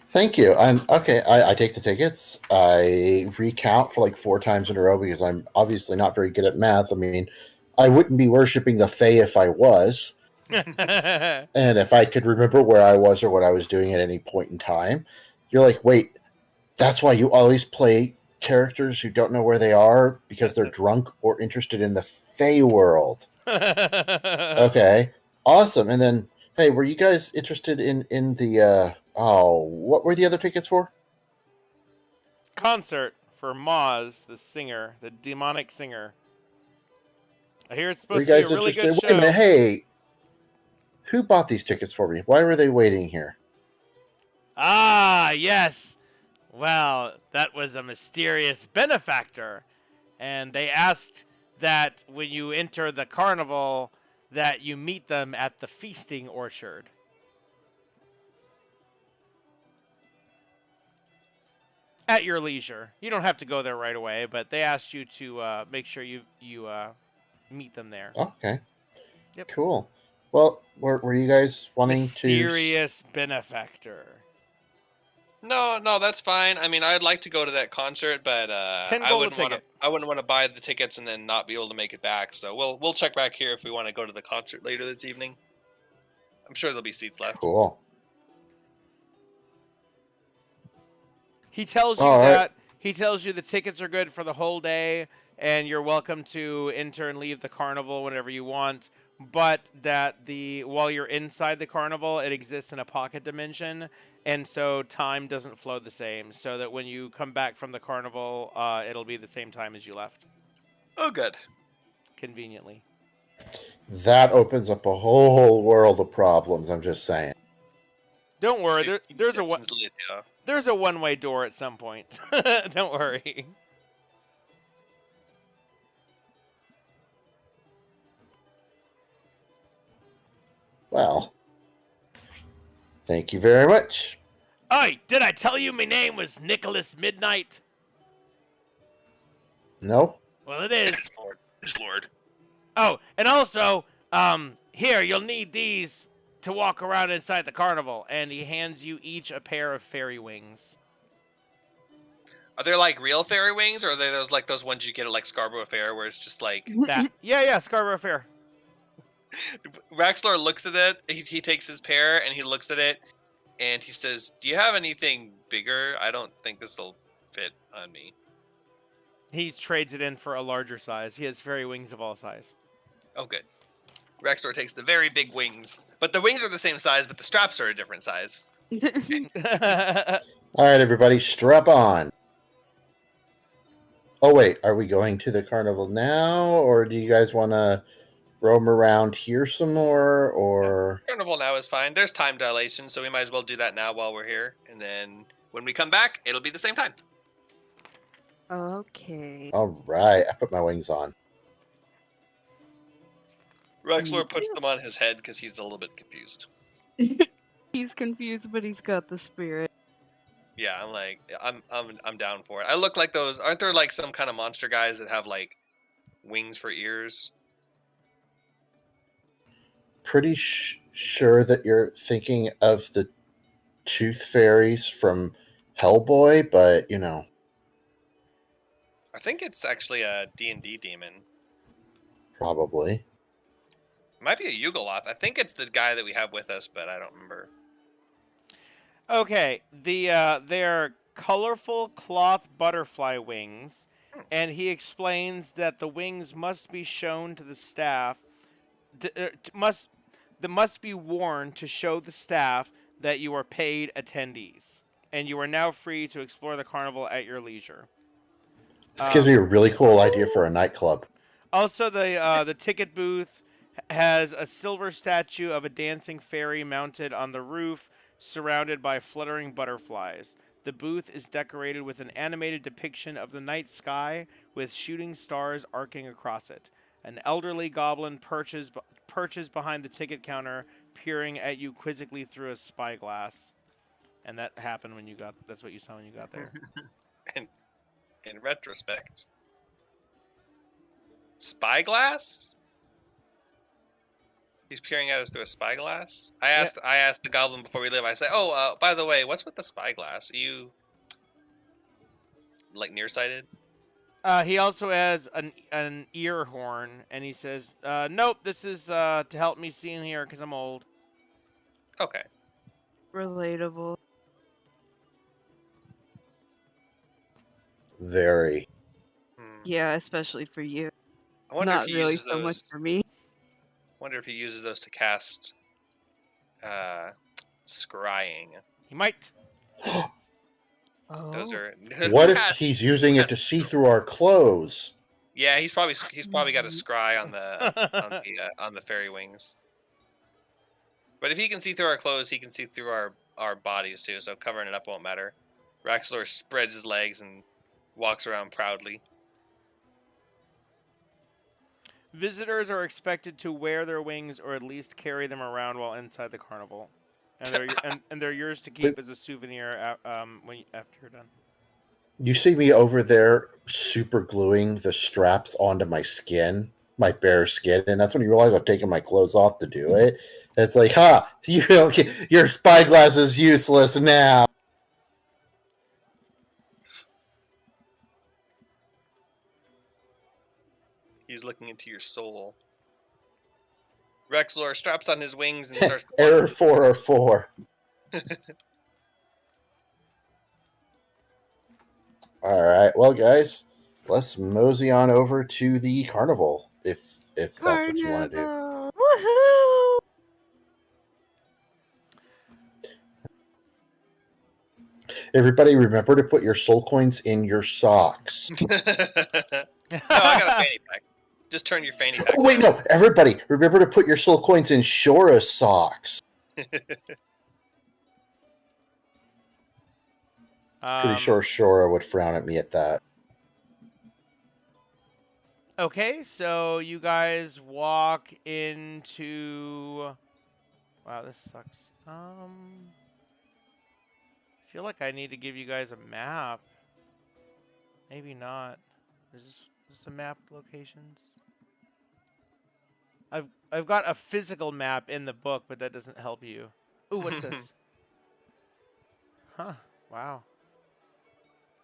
Thank you. Okay. I take the tickets. I recount for like 4 times in a row because I'm obviously not very good at math. I mean, I wouldn't be worshiping the Fae if I was. And if I could remember where I was or what I was doing at any point in time, you're like, wait, that's why you always play characters who don't know where they are because they're drunk or interested in the Fae world. Okay. Awesome. And then, hey, were you guys interested in the what were the other tickets for? Concert for Moz, the singer, the demonic singer. I hear it's supposed to be a really good show. Wait a minute, hey, who bought these tickets for me? Why were they waiting here? Ah, yes. Well, that was a mysterious benefactor, and they asked that when you enter the carnival, that you meet them at the feasting orchard. At your leisure. You don't have to go there right away, but they asked you to make sure you meet them there. Okay. Yep. Cool. Well, were you guys wanting mysterious benefactor. No, that's fine. I mean, I'd like to go to that concert, but I wouldn't want to buy the tickets and then not be able to make it back. So we'll check back here if we want to go to the concert later this evening. I'm sure there'll be seats left. Cool. He tells you he tells you the tickets are good for the whole day, and you're welcome to enter and leave the carnival whenever you want. But that while you're inside the carnival, it exists in a pocket dimension, and so time doesn't flow the same. So that when you come back from the carnival, it'll be the same time as you left. Oh, good. Conveniently. That opens up a whole world of problems. I'm just saying. Don't worry. There's a one-way door at some point. Don't worry. Well, thank you very much. Oi, did I tell you my name was Nicholas Midnight? No. Well, it is. Lord. Oh, and also, here, you'll need these to walk around inside the carnival. And he hands you each a pair of fairy wings. Are they like real fairy wings, or are they those ones you get at like Scarborough Fair, where it's just like that? Yeah, Scarborough Fair. Raxlor looks at it. He takes his pear and he looks at it, and he says, "Do you have anything bigger? I don't think this will fit on me." He trades it in for a larger size. He has fairy wings of all size. Oh, good. Raxlor takes the very big wings, but the wings are the same size, but the straps are a different size. All right, everybody, strap on. Oh, wait, are we going to the carnival now, or do you guys want to roam around here some more, or... Carnival now is fine. There's time dilation, so we might as well do that now while we're here, and then when we come back, it'll be the same time. Okay. All right, I put my wings on. Raxlor puts them on his head because he's a little bit confused. He's confused, but he's got the spirit. Yeah, I'm down for it. I look like those. Aren't there like some kind of monster guys that have like wings for ears? Pretty sure that you're thinking of the tooth fairies from Hellboy, but you know. I think it's actually a D&D demon. Probably. It might be a Yugoloth. I think it's the guy that we have with us, but I don't remember. Okay, they're colorful cloth butterfly wings, and he explains that the wings must be shown to the staff. Must be worn to show the staff that you are paid attendees, and you are now free to explore the carnival at your leisure. This gives me a really cool idea for a nightclub. Also, the ticket booth has a silver statue of a dancing fairy mounted on the roof, surrounded by fluttering butterflies. The booth is decorated with an animated depiction of the night sky with shooting stars arcing across it. An elderly goblin perches behind the ticket counter, peering at you quizzically through a spyglass. And that happened when you got. That's what you saw when you got there. In retrospect, spyglass. He's peering at us through a spyglass. I asked the goblin before we leave. I said, "Oh, by the way, what's with the spyglass? Are you like nearsighted?" He also has an ear horn, and he says, "Nope, this is to help me see in here because I'm old." Okay. Relatable. Very. Yeah, especially for you. I wonder Not if he really uses so those. much for me. Wonder if he uses those to cast scrying. He might. Those Oh. are. What if he's using it to see through our clothes? Yeah, he's probably got a scry on the fairy wings. But if he can see through our clothes, he can see through our bodies too. So covering it up won't matter. Raxlor spreads his legs and walks around proudly. Visitors are expected to wear their wings or at least carry them around while inside the carnival, and they're yours to keep as a souvenir after you're done. You see me over there super gluing the straps onto my skin, my bare skin, and that's when you realize I'm taking my clothes off to do it. It's like, you don't get, your spyglass is useless now. He's looking into your soul. Rexlor straps on his wings and starts. Error 404. All right, well, guys, let's mosey on over to the carnival if that's what you want to do. Woohoo! Everybody, remember to put your soul coins in your socks. No, I got a fanny pack. Just turn your fanny pack. Oh, wait, no. Everybody, remember to put your soul coins in Shora's socks. Pretty sure Shora would frown at me at that. Okay, so you guys walk into. Wow, this sucks. I feel like I need to give you guys a map. Maybe not. Is this a map with locations? I've got a physical map in the book, but that doesn't help you. Ooh, what's this? Huh. Wow.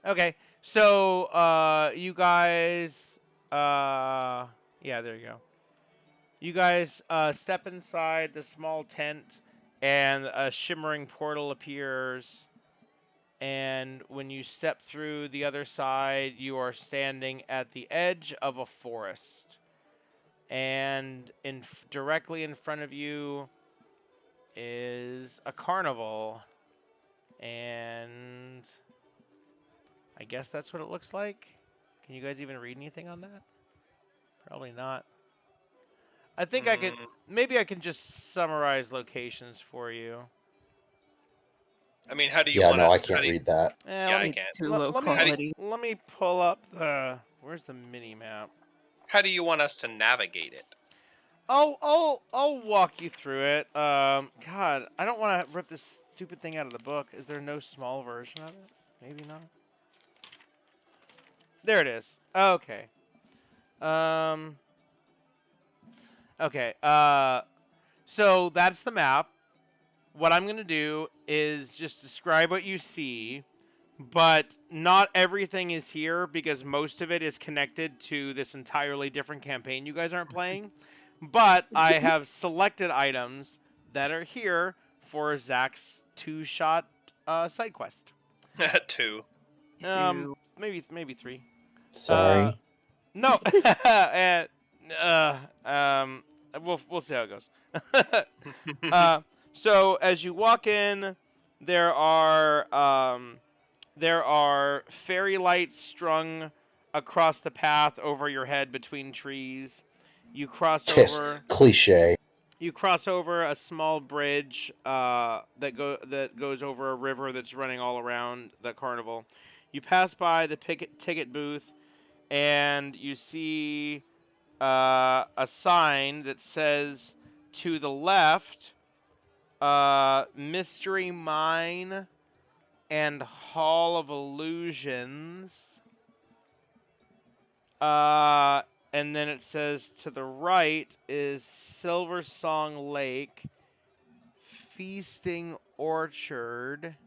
Okay, so you guys yeah, there you go. You guys step inside the small tent, and a shimmering portal appears. And when you step through the other side, you are standing at the edge of a forest. And directly in front of you is a carnival. And I guess that's what it looks like. Can you guys even read anything on that? Probably not. I think I could. Maybe I can just summarize locations for you. I mean, how do you Yeah, want to? no, I can't read that. Yeah, I can't. Too low quality. Let me pull up the. Where's the mini map? How do you want us to navigate it? I'll walk you through it. God, I don't want to rip this stupid thing out of the book. Is there no small version of it? Maybe not. There it is. Okay. Okay. So that's the map. What I'm gonna do is just describe what you see, but not everything is here because most of it is connected to this entirely different campaign you guys aren't playing. But I have selected items that are here for Zach's 2-shot side quest. 2. Maybe 3. Sorry. No. We'll see how it goes. So as you walk in, there are fairy lights strung across the path over your head between trees. You cross over. Cliche. You cross over a small bridge that goes over a river that's running all around the carnival. You pass by the ticket booth, and you see a sign that says to the left, Mystery Mine and Hall of Illusions. And then it says to the right is Silver Song Lake, Feasting Orchard.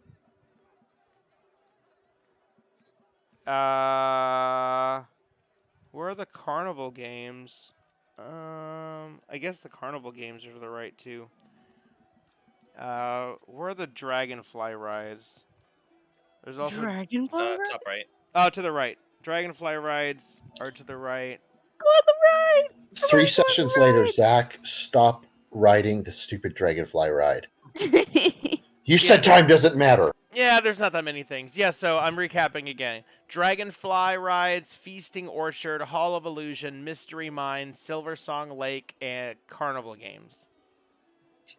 Where are the carnival games? I guess the carnival games are to the right too. Where are the dragonfly rides? There's also Dragonfly ride? Top right. Oh, to the right. Dragonfly rides are to the right. Go on the right! 3 sessions later, Zach, stop riding the stupid dragonfly ride. You said time doesn't matter. Yeah, there's not that many things. Yeah, so I'm recapping again. Dragonfly rides, Feasting Orchard, Hall of Illusion, Mystery Mine, Silver Song Lake, and carnival games.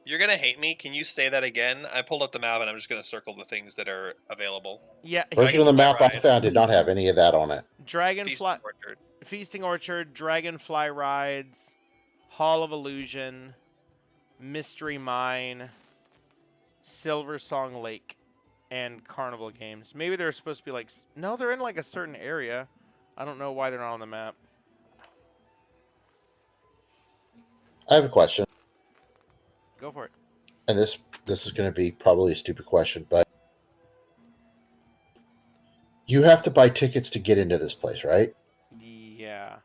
You're gonna hate me. Can you say that again? I pulled up the map and I'm just gonna circle the things that are available. Yeah. Version of the map I found did not have any of that on it. Feasting Orchard, Dragonfly rides, Hall of Illusion, Mystery Mine, Silver Song Lake, and carnival games. Maybe they're supposed to be like... No, they're in like a certain area. I don't know why they're not on the map. I have a question. Go for it. And this is going to be probably a stupid question, but you have to buy tickets to get into this place, right? Yeah.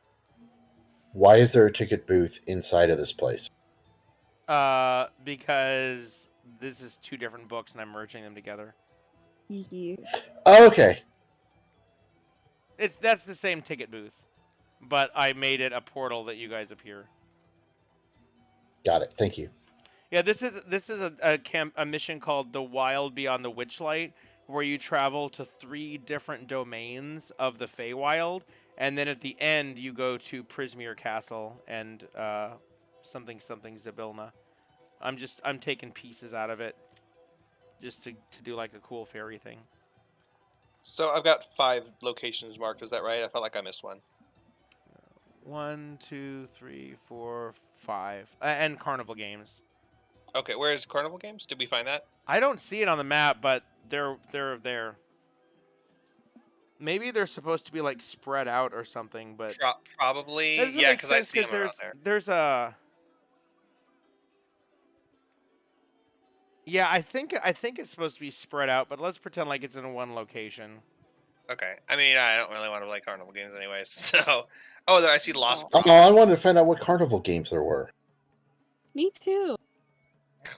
Why is there a ticket booth inside of this place? Because this is 2 different books and I'm merging them together. Oh, okay. That's the same ticket booth, but I made it a portal that you guys appear. Got it. Thank you. Yeah, this is a mission called The Wild Beyond the Witchlight, where you travel to 3 different domains of the Feywild, and then at the end you go to Prismere Castle and something Zabilna. I'm taking pieces out of it just to do like a cool fairy thing. So I've got 5 locations marked. Is that right? I felt like I missed one. 1, 2, 3, 4, 5, and carnival games. Okay, where is carnival games? Did we find that? I don't see it on the map, but they're there. Maybe they're supposed to be like spread out or something, but probably yeah, because I see them around there. There's a yeah, I think it's supposed to be spread out, but let's pretend like it's in one location. Okay, I mean I don't really want to play carnival games anyways, so I see Lost. Oh, I wanted to find out what carnival games there were. Me too.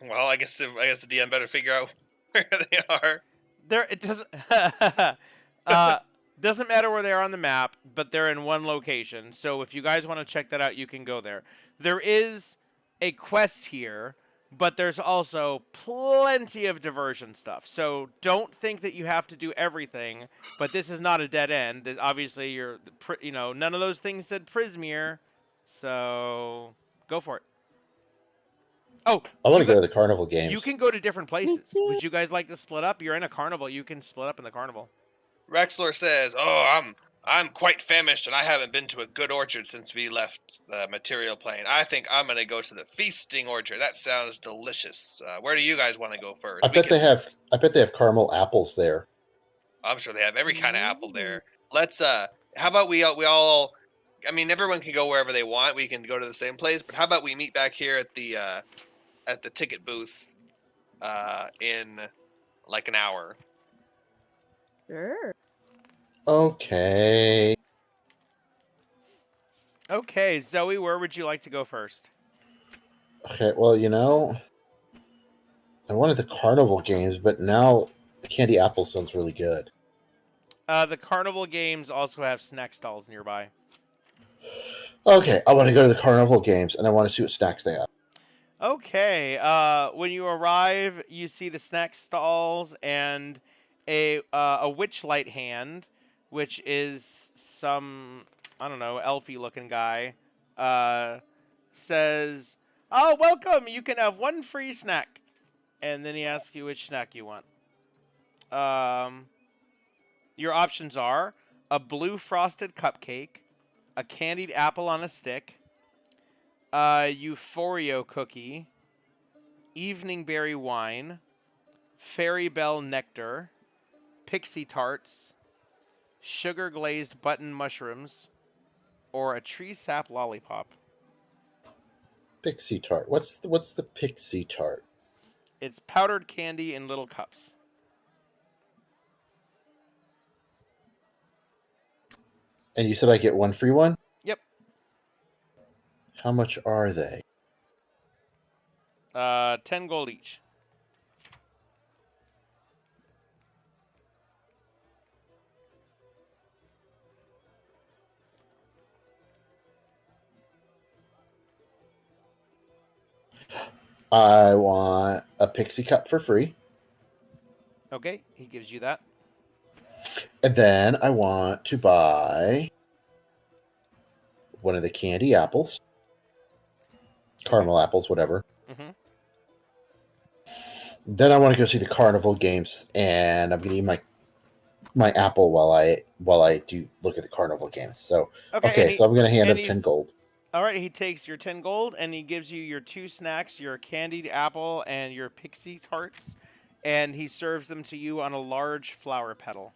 Well, I guess the DM better figure out where they are. It doesn't doesn't matter where they are on the map, but they're in one location. So if you guys want to check that out, you can go there. There is a quest here, but there's also plenty of diversion stuff. So don't think that you have to do everything. But this is not a dead end. Obviously, none of those things said Prismere, so go for it. Oh, I want to go to the carnival games. you can go to different places. too. Would you guys like to split up? You're in a carnival. You can split up in the carnival. Rexler says, "Oh, I'm quite famished, and I haven't been to a good orchard since we left the material plane. I think I'm gonna go to the feasting orchard. That sounds delicious. Where do you guys want to go first? I bet they have caramel apples there. I'm sure they have every kind of apple there. Let's how about we all I mean, everyone can go wherever they want. We can go to the same place, but how about we meet back here at the ticket booth in like an hour? Sure. Okay. Okay, Zoe, where would you like to go first? Okay, well, I wanted the carnival games, but now the candy apple sounds really good. The carnival games also have snack stalls nearby. Okay, I want to go to the carnival games, and I want to see what snacks they have. Okay, when you arrive, you see the snack stalls and a witch light hand, which is some, I don't know, elfy looking guy, says, "Oh, welcome, you can have one free snack." And then he asks you which snack you want. Your options are a blue frosted cupcake, a candied apple on a stick, a Euphoria cookie, evening berry wine, fairy bell nectar, pixie tarts, sugar glazed button mushrooms, or a tree sap lollipop. Pixie tart. What's the pixie tart? It's powdered candy in little cups. And you said I get one free one? Yep. How much are they? 10 gold each. I want a pixie cup for free. Okay, he gives you that. And then I want to buy one of the candy apples. Caramel apples, whatever. Mm-hmm. Then I want to go see the carnival games, and I'm going to eat my apple while I do look at the carnival games. So okay, so I'm going to hand him 10 gold. All right, he takes your 10 gold and he gives you your 2 snacks, your candied apple and your pixie tarts, and he serves them to you on a large flower petal.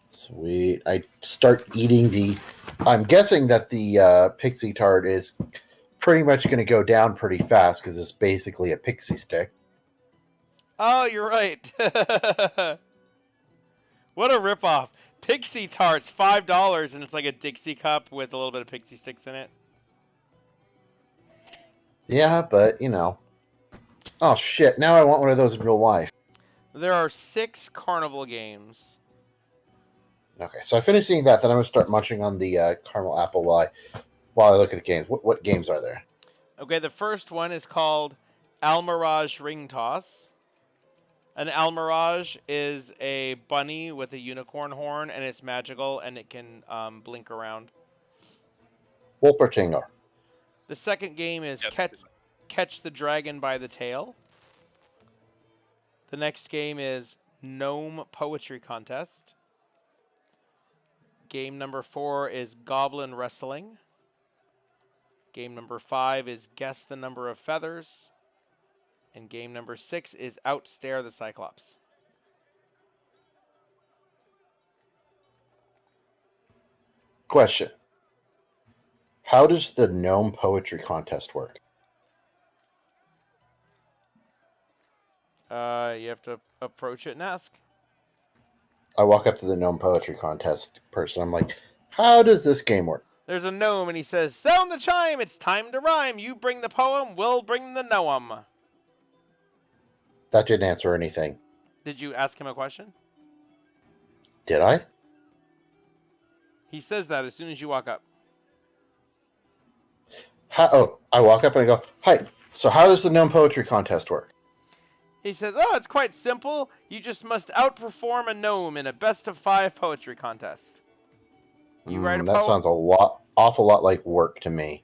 Sweet. I start eating I'm guessing that the pixie tart is pretty much going to go down pretty fast because it's basically a pixie stick. Oh, you're right. What a ripoff. Pixie tarts, $5, and it's like a Dixie cup with a little bit of pixie sticks in it. Yeah, but, Oh, shit. Now I want one of those in real life. There are 6 carnival games. Okay, so I finished eating that, then I'm going to start munching on the caramel apple while I look at the games. What games are there? Okay, the first one is called Almirage Ring Toss. An Almirage is a bunny with a unicorn horn, and it's magical, and it can blink around. Wolpertinger. The second game is Catch the Dragon by the Tail. The next game is Gnome Poetry Contest. Game number 4 is Goblin Wrestling. Game number 5 is Guess the Number of Feathers. And game number 6 is Outstare the Cyclops. Question. How does the gnome poetry contest work? You have to approach it and ask. I walk up to the gnome poetry contest person. I'm like, how does this game work? There's a gnome, and he says, "Sound the chime. It's time to rhyme. You bring the poem. We'll bring the noem." That didn't answer anything. Did you ask him a question? Did I? He says that as soon as you walk up. I walk up and I go, "Hi. So how does the gnome poetry contest work?" He says, "Oh, it's quite simple. You just must outperform a gnome in a best-of-5 poetry contest. You write a That poem." sounds awful lot like work to me.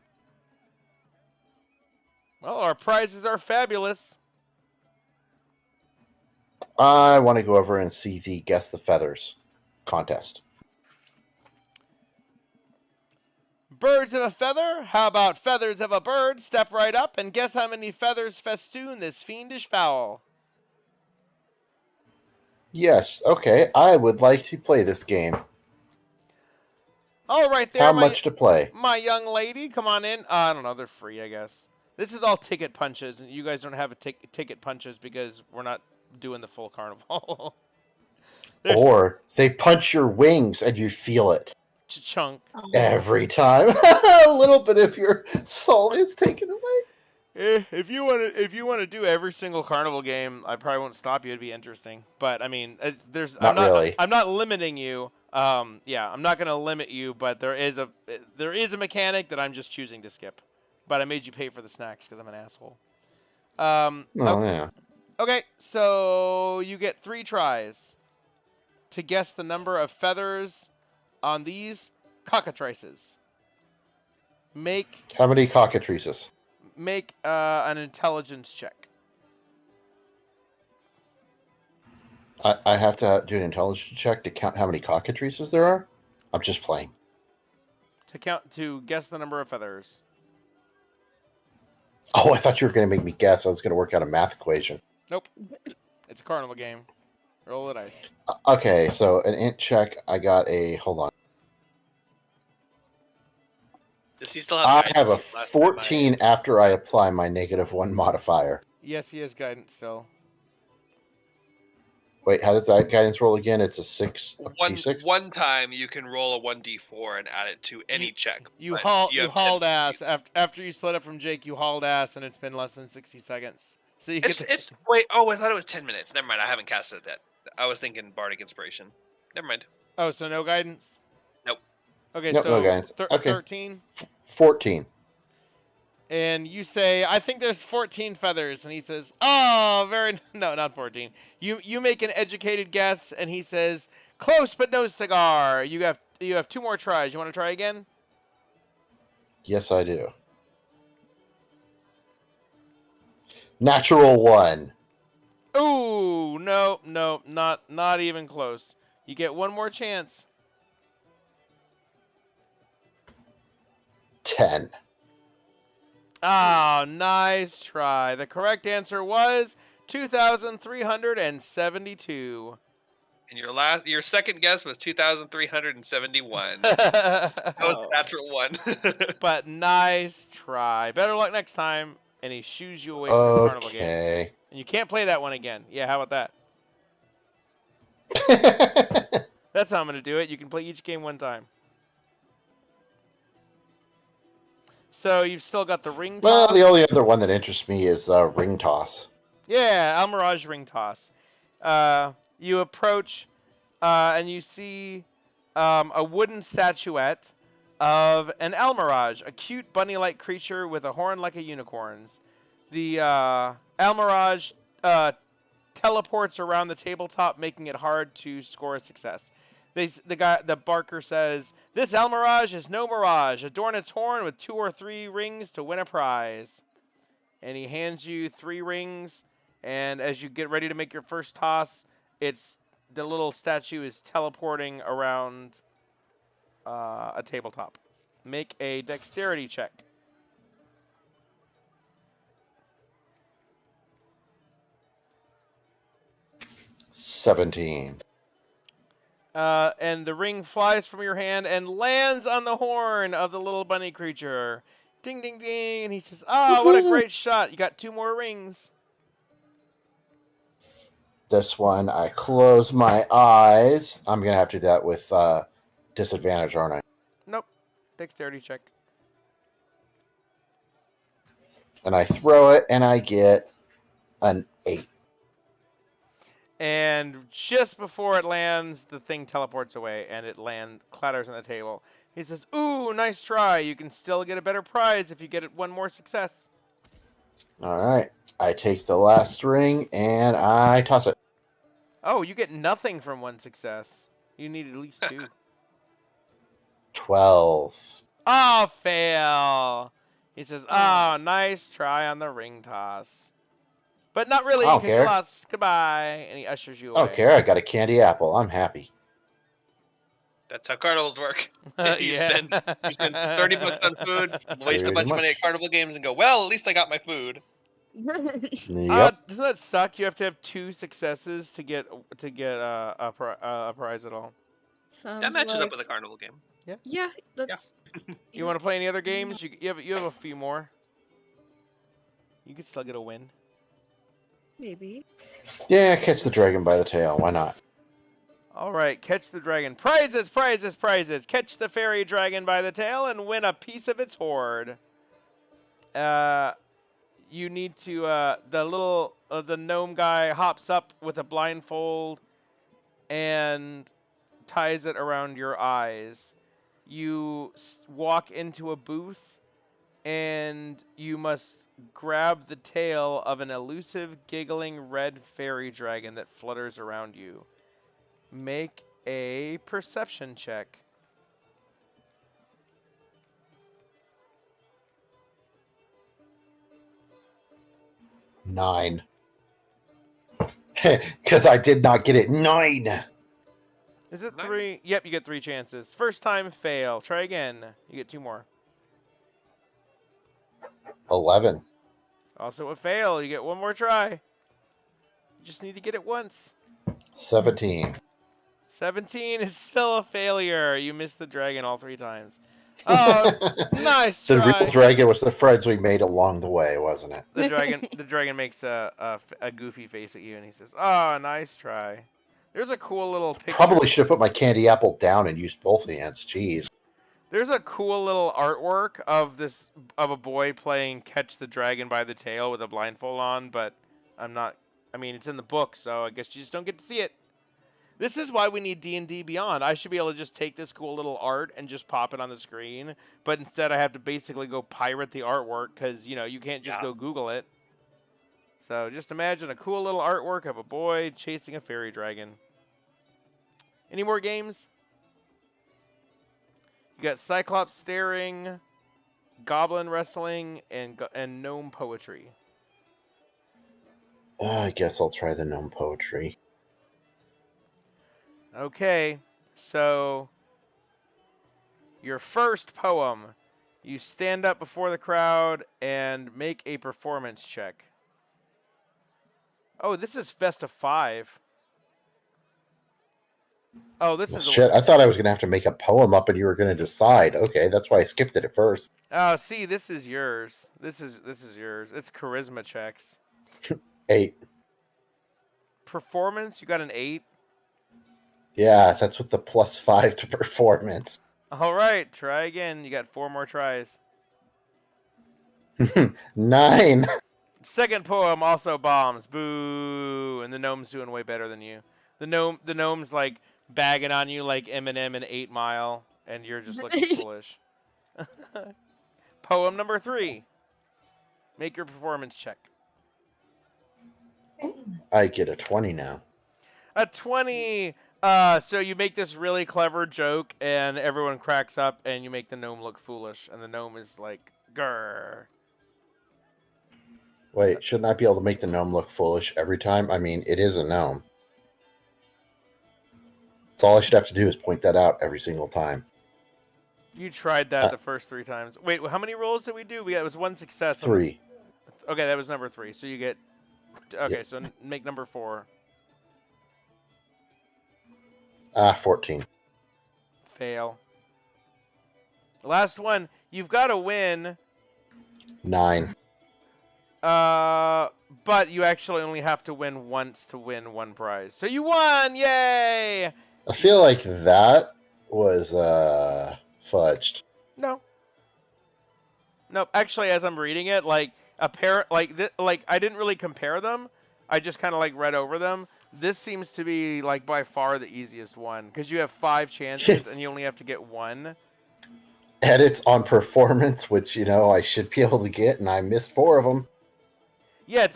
Well, our prizes are fabulous. I want to go over and see the Guess the Feathers contest. Birds of a feather? How about feathers of a bird? Step right up and guess how many feathers festoon this fiendish fowl. Yes, okay. I would like to play this game. All right there, How much to play? my young lady. Come on in. I don't know. They're free, I guess. This is all ticket punches, and you guys don't have a ticket punches because we're not doing the full carnival. Or they punch your wings and you feel it Chunk. every time. A little bit of your soul is taken away. If you want to do every single carnival game, I probably won't stop you. It'd be interesting, but I mean, Not really. I'm not limiting you. Yeah, I'm not gonna limit you, but there is a mechanic that I'm just choosing to skip. But I made you pay for the snacks because I'm an asshole. Yeah. Okay, so you get 3 tries to guess the number of feathers on these cockatrices. How many cockatrices? Make an intelligence check. I have to do an intelligence check to count how many cockatrices there are? I'm just playing. To guess the number of feathers. Oh, I thought you were going to make me guess. I was going to work out a math equation. Nope. It's a carnival game. Roll the dice. Okay, so an int check. I got a... Hold on. Does he still have I guidance? have a Last time 14 after I apply my -1 modifier. Yes, he has guidance still. Wait, how does that guidance roll again? It's a 6, a D6? One time you can roll a 1d4 and add it to any check. You but hauled have hauled 10 ass after you split up from Jake. You hauled ass, and it's been less than 60 seconds. So you get Wait. Oh, I thought it was 10 minutes. Never mind. I haven't casted it yet. I was thinking Bardic Inspiration. Never mind. Oh, so no guidance? Nope. Okay, Nope, so no guidance. Okay. 13. 14. And you say, "I think there's 14 feathers," and he says, "Oh, no, not 14." You make an educated guess, and he says, "Close but no cigar." You have 2 more tries. You want to try again? Yes, I do. Natural 1. Ooh, no, not even close. You get 1 more chance. 10. Oh, nice try. The correct answer was 2,372. And your second guess was 2,371. That was a natural 1. But nice try. Better luck next time. And he shoos you away from his carnival game. Okay. And you can't play that one again. Yeah, how about that? That's how I'm going to do it. You can play each game 1 time. So you've still got the ring toss. Well, the only other one that interests me is ring toss. Yeah, Almirage ring toss. You approach and you see a wooden statuette of an Almirage, a cute bunny-like creature with a horn like a unicorn's. The Almirage teleports around the tabletop, making it hard to score a success. The barker says, "This Almirage is no mirage. Adorn its horn with 2 or 3 rings to win a prize." And he hands you 3 rings, and as you get ready to make your first toss, the little statue is teleporting around a tabletop. Make a dexterity check. $17. And the ring flies from your hand and lands on the horn of the little bunny creature. Ding, ding, ding. And he says, "Oh, what a great shot. You got 2 more rings." This one, I close my eyes. I'm going to have to do that with disadvantage, aren't I? Nope. Dexterity check. And I throw it, and I get an 8. And just before it lands, the thing teleports away, and it clatters on the table. He says, "Ooh, nice try. You can still get a better prize if you get it one more success." All right. I take the last ring, and I toss it. Oh, you get nothing from one success. You need at least 2. 12. Oh, fail. He says, "Oh, nice try on the ring toss. But not really, I don't because you care. lost. Goodbye." And he ushers you I away. don't care. I got a candy apple. I'm happy. That's how carnivals work. Yeah. you spend $30 on food, waste a Pretty bunch of money much. at carnival games, and go, well, at least I got my food. Yep. Doesn't that suck? You have to have 2 successes to get a prize at all. Sounds That matches like... up with a carnival game. Yeah, that's... You want to play any other games? You have a few more. You can still get a win. Maybe. Yeah, catch the dragon by the tail. Why not? All right, catch the dragon. Prizes, prizes, prizes. Catch the fairy dragon by the tail and win a piece of its hoard. You need to, the gnome guy hops up with a blindfold and ties it around your eyes. You walk into a booth and you must grab the tail of an elusive, giggling red fairy dragon that flutters around you. Make a perception check. 9. Because I did not get it. 9. Is it 9? 3? Yep, you get 3 chances. First time, fail. Try again. You get 2 more. 11. Also a fail. You get 1 more try. You just need to get it once. 17. 17 is still a failure. You missed the dragon all 3 times. Oh, nice The try. real dragon was the friends we made along the way, wasn't it? The dragon makes a goofy face at you, and he says, "Oh, nice try." There's a cool little picture. Probably should have put my candy apple down and used both hands. Jeez. There's a cool little artwork of a boy playing catch the dragon by the tail with a blindfold on, but it's in the book, so I guess you just don't get to see it. This is why we need D&D Beyond. I should be able to just take this cool little art and just pop it on the screen, but instead I have to basically go pirate the artwork because, you can't just go Google it. So just imagine a cool little artwork of a boy chasing a fairy dragon. Any more games? You got Cyclops staring, Goblin wrestling, and gnome poetry. I guess I'll try the gnome poetry. Okay, so your first poem, you stand up before the crowd and make a performance check. Oh, this is best of 5. Oh, this is shit. I thought I was going to have to make a poem up and you were going to decide. Okay, that's why I skipped it at first. Oh, see, this is yours. This is yours. It's charisma checks. 8. Performance, you got an 8. Yeah, that's with the +5 to performance. All right, try again. You got 4 more tries. 9. Second poem also bombs. Boo! And the gnome's doing way better than you. The gnome's like bagging on you like Eminem in 8 Mile, and you're just looking foolish. Poem number 3. Make your performance check. I get a 20 now. A 20. So you make this really clever joke, and everyone cracks up, and you make the gnome look foolish, and the gnome is like, grrr. Wait, shouldn't I be able to make the gnome look foolish every time? I mean, it is a gnome. That's all I should have to do is point that out every single time. You tried that the first 3 times. Wait, how many rolls did we do? It was 1 success. 3. Okay, that was number 3. So you get... Okay, Yep. so make number 4. 14. Fail. Last one. You've got to win. 9. But you actually only have to win once to win 1 prize. So you won! Yay! I feel like that was fudged. No. Nope. Actually, as I'm reading it, like like I didn't really compare them. I just kind of like read over them. This seems to be like by far the easiest one because you have 5 chances and you only have to get 1. Edits on performance, which I should be able to get, and I missed 4 of them. Yeah,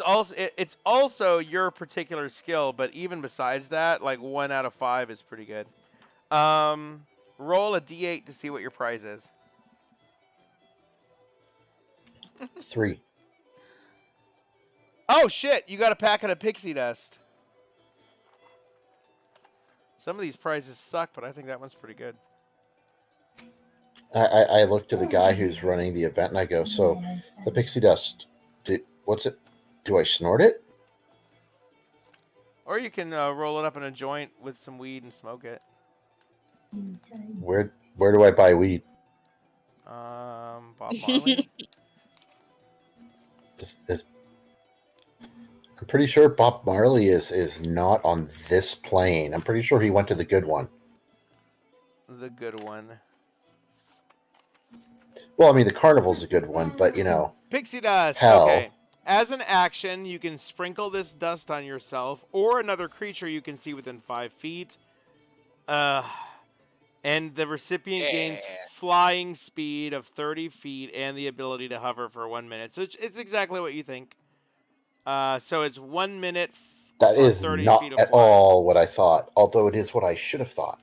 it's also your particular skill, but even besides that, like 1 out of 5 is pretty good. Roll a d8 to see what your prize is. 3. Oh shit! You got a packet of pixie dust. Some of these prizes suck, but I think that one's pretty good. I look to the guy who's running the event, and I go, "So, the pixie dust, what's it? Do I snort it?" Or you can roll it up in a joint with some weed and smoke it. Where do I buy weed? Bob Marley. I'm pretty sure Bob Marley is not on this plane. I'm pretty sure he went to the good one. The good one. Well, I mean, the carnival's a good one, but Pixie dust. hell. Okay. As an action, you can sprinkle this dust on yourself or another creature you can see within 5 feet. And the recipient gains flying speed of 30 feet and the ability to hover for 1 minute. So it's exactly what you think. So it's 1 minute. That is 30 not feet of at flying. all what I thought, although it is what I should have thought.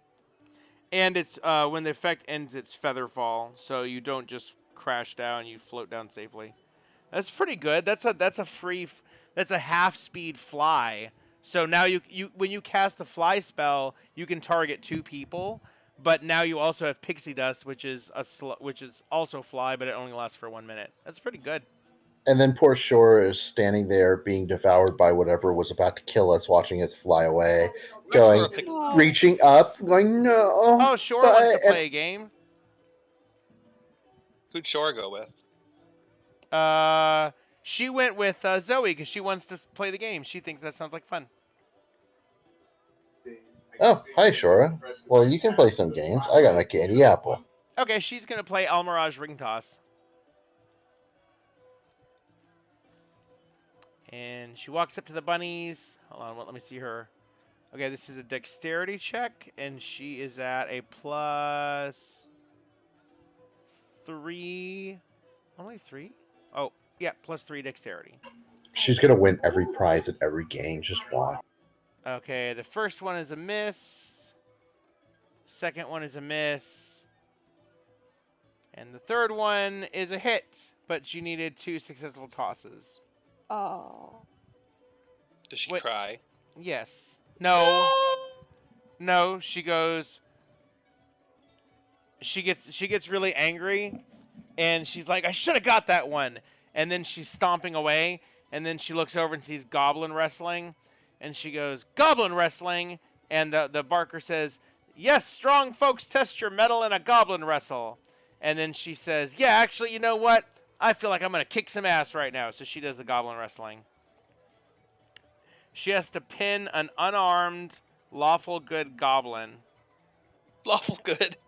And it's when the effect ends, it's feather fall, so you don't just crash down; you float down safely. That's pretty good. That's a half speed fly. So now you when you cast the fly spell, you can target 2 people. But now you also have pixie dust, which is also fly, but it only lasts for 1 minute. That's pretty good. And then poor Shore is standing there being devoured by whatever was about to kill us, watching us fly away, reaching up, going, no. Oh, Shore wants to play a game. Who'd Shore go with? She went with Zoe because she wants to play the game. She thinks that sounds like fun. Oh, hi, Shora. Well, you can play some games. I got my candy apple. Okay, she's going to play Almirage Ring Toss. And she walks up to the bunnies. Hold on, let me see her. Okay, this is a dexterity check, and she is at a +3. Only 3? Oh, yeah, +3 dexterity. She's going to win every prize at every game. Just watch. Okay, the first one is a miss. Second one is a miss. And the third one is a hit, but she needed 2 successful tosses. Oh. Does she cry? Yes. No. No, she goes. She gets really angry, and she's like, "I should have got that one." And then she's stomping away, and then she looks over and sees goblin wrestling, and she goes, "Goblin wrestling!" And the barker says, "Yes, strong folks test your mettle in a goblin wrestle." And then she says, "Yeah, actually, you know what? I feel like I'm going to kick some ass right now." So she does the goblin wrestling. She has to pin an unarmed, lawful good goblin. Lawful good?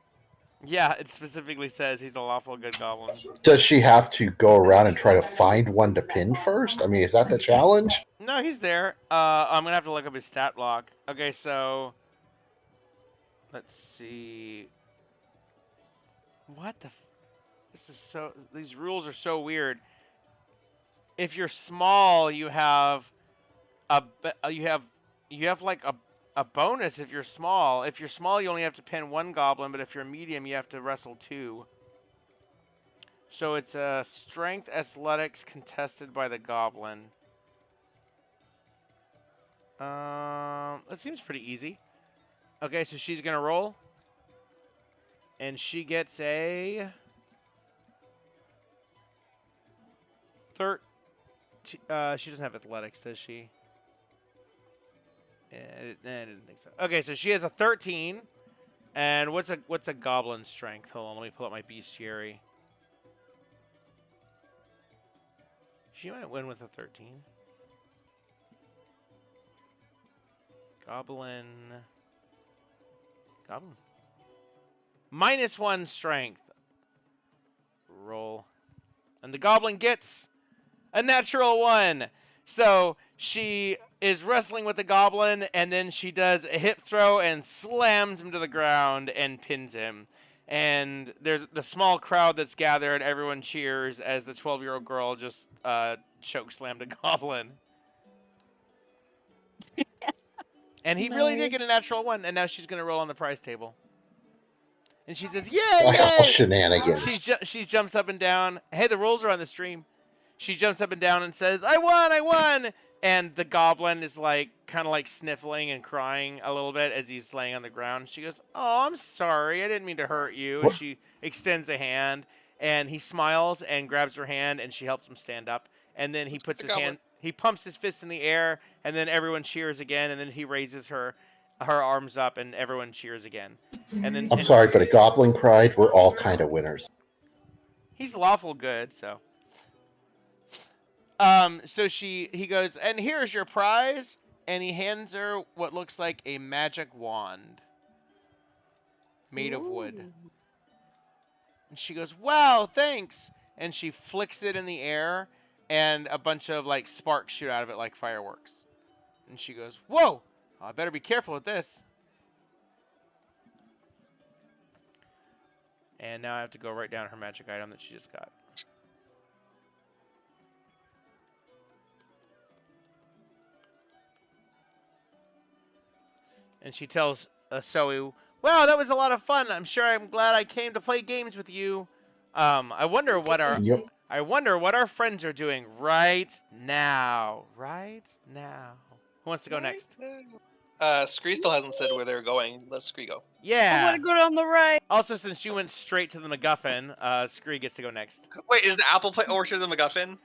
Yeah, it specifically says he's a lawful good goblin. Does she have to go around and try to find one to pin first? I mean, is that the challenge? No, he's there. I'm going to have to look up his stat block. Okay, so let's see. What the... These rules are so weird. If you're small, you have like a bonus if you're small. If you're small, you only have to pin 1 goblin, but if you're medium, you have to wrestle 2. So it's a strength athletics contested by the goblin. That seems pretty easy. Okay, so she's gonna roll, and she gets a 13. She doesn't have athletics, does she? I didn't think so. Okay, so she has a 13. And what's a goblin strength? Hold on, let me pull up my bestiary. She might win with a 13. Goblin. -1 strength. roll. And the goblin gets a natural 1. So she is wrestling with the goblin, and then she does a hip throw and slams him to the ground and pins him. And there's the small crowd that's gathered. Everyone cheers as the 12-year-old girl just choke slammed a goblin. And he really did get a natural 1, and now she's going to roll on the prize table. And she says, yay! All shenanigans. She jumps up and down. Hey, the rolls are on the stream. She jumps up and down and says, I won! And the goblin is like, kind of like sniffling and crying a little bit as he's laying on the ground. She goes, oh, I'm sorry. I didn't mean to hurt you. And she extends a hand, and he smiles and grabs her hand, and she helps him stand up. And then he puts his hand, he pumps his fist in the air, and then everyone cheers again, and then he raises her arms up, and everyone cheers again. And then I'm sorry, but a goblin cried. We're all kind of winners. He's lawful good, so. So he goes, and here's your prize, and he hands her what looks like a magic wand made of wood. And she goes, wow, thanks. And she flicks it in the air, and a bunch of like sparks shoot out of it like fireworks. And she goes, whoa, I better be careful with this. And now I have to go write down her magic item that she just got. And she tells Zoe, wow, that was a lot of fun. I'm glad I came to play games with you. I wonder what our friends are doing right now. Right now. Who wants to go next? Scree still hasn't said where they're going. Let Scree go. Yeah. I want to go down the right. Also, since she went straight to the MacGuffin, Scree gets to go next. Wait, is the apple orchard the MacGuffin?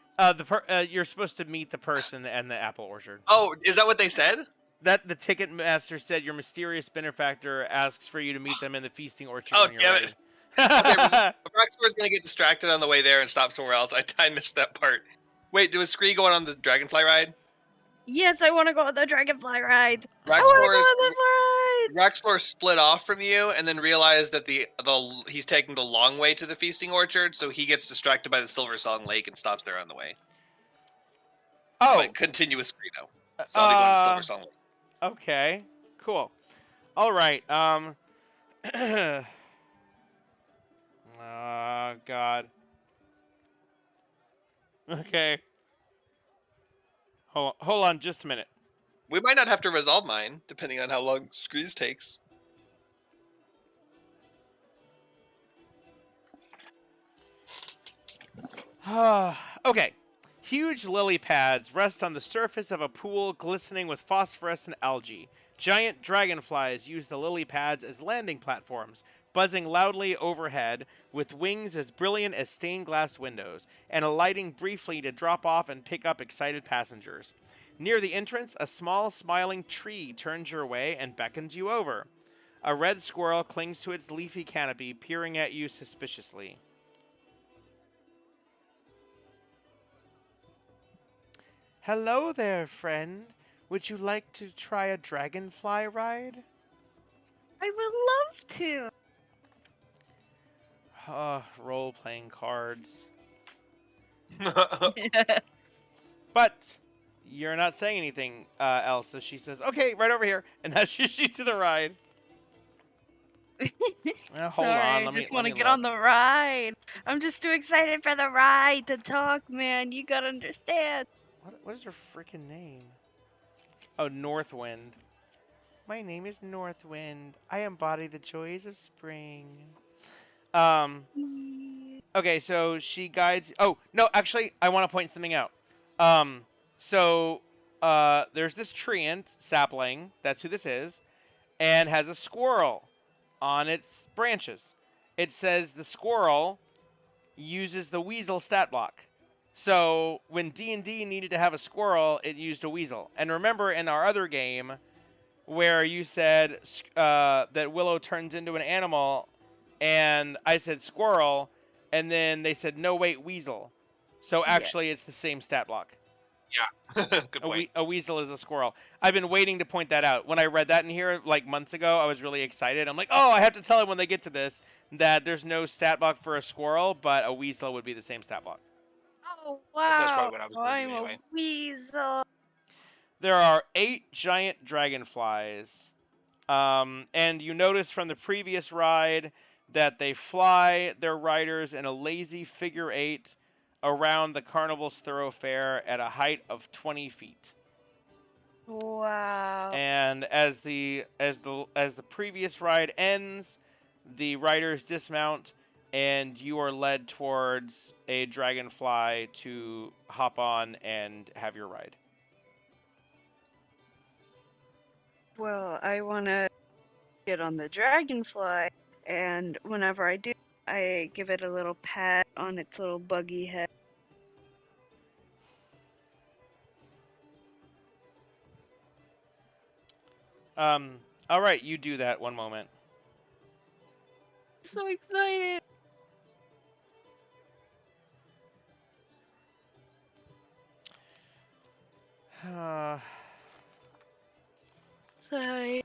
You're supposed to meet the person and the apple orchard. Oh, is that what they said? That the ticket master said your mysterious benefactor asks for you to meet them in the feasting orchard. Oh, when you're damn ready. it. Okay, Roxmore's gonna get distracted on the way there and stop somewhere else. I missed that part. Wait, was Scree going on the dragonfly ride? Yes, I want to go on the dragonfly ride. I want to go on the ride. Roxmore split off from you and then realized that he's taking the long way to the feasting orchard, so he gets distracted by the Silver Song Lake and stops there on the way. Oh, but continue with Scree though. So they go to Silver Song Lake. Okay, cool. All right. Oh God. Okay. Hold on just a minute. We might not have to resolve mine, depending on how long Scree's takes. Okay. Huge lily pads rest on the surface of a pool glistening with phosphorescent algae. Giant dragonflies use the lily pads as landing platforms, buzzing loudly overhead with wings as brilliant as stained glass windows, and alighting briefly to drop off and pick up excited passengers. Near the entrance, a small smiling tree turns your way and beckons you over. A red squirrel clings to its leafy canopy, peering at you suspiciously. Hello there, friend. Would you like to try a dragonfly ride? I would love to. Role-playing cards. But you're not saying anything else, so she says, okay, right over here. And now she shoots to the ride. Hold Sorry, on. I just want to get on the ride. I'm just too excited for the ride to talk, man. You gotta understand. What is her freaking name? Oh, Northwind. My name is Northwind. I embody the joys of spring. Okay, so she guides... Oh, no, actually, I want to point something out. There's this treant, sapling, that's who this is, and has a squirrel on its branches. It says the squirrel uses the weasel stat block. So when D&D needed to have a squirrel, it used a weasel. And remember in our other game where you said that Willow turns into an animal, and I said squirrel, and then they said, no, wait, weasel. So actually it's the same stat block. Yeah. Good point. A weasel is a squirrel. I've been waiting to point that out. When I read that in here like months ago, I was really excited. I'm like, oh, I have to tell him when they get to this that there's no stat block for a squirrel, but a weasel would be the same stat block. Oh That's wow! probably what I was So going to I'm do a anyway. weasel. There are 8 giant dragonflies. And you notice from the previous ride that they fly their riders in a lazy figure 8 around the carnival's thoroughfare at a height of 20 feet. Wow. And as the previous ride ends, the riders dismount and you are led towards a dragonfly to hop on and have your ride. Well, I want to get on the dragonfly, and whenever I do, I give it a little pat on its little buggy head. All right, you do that one moment. So excited! Sigh.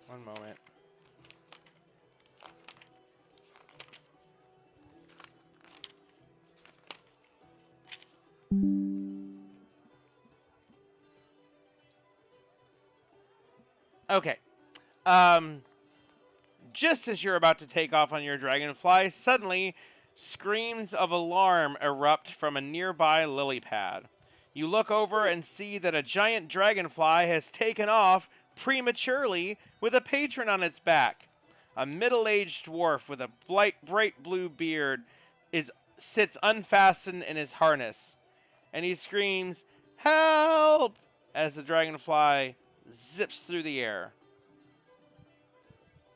One moment. Okay. Just as you're about to take off on your dragonfly, suddenly screams of alarm erupt from a nearby lily pad. You look over and see that a giant dragonfly has taken off prematurely with a patron on its back. A middle-aged dwarf with a bright blue beard sits unfastened in his harness, and he screams, "Help!" as the dragonfly zips through the air.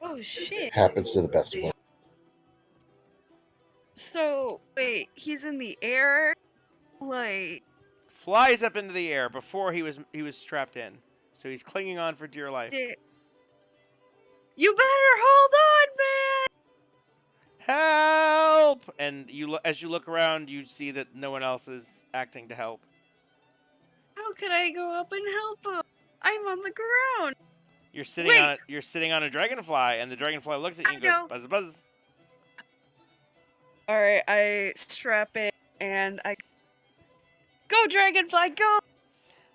Oh shit! Happens to the best of us. So wait, he's in the air, like Flies up into the air before he was strapped in, so he's clinging on for dear life. shit. You better hold on, man! Help! And as you look around, you see that no one else is acting to help. How could I go up and help him? I'm on the ground. You're sitting on a dragonfly, and the dragonfly looks at you and I goes, know. "Buzz, buzz." All right, I strap it and I go dragonfly, go!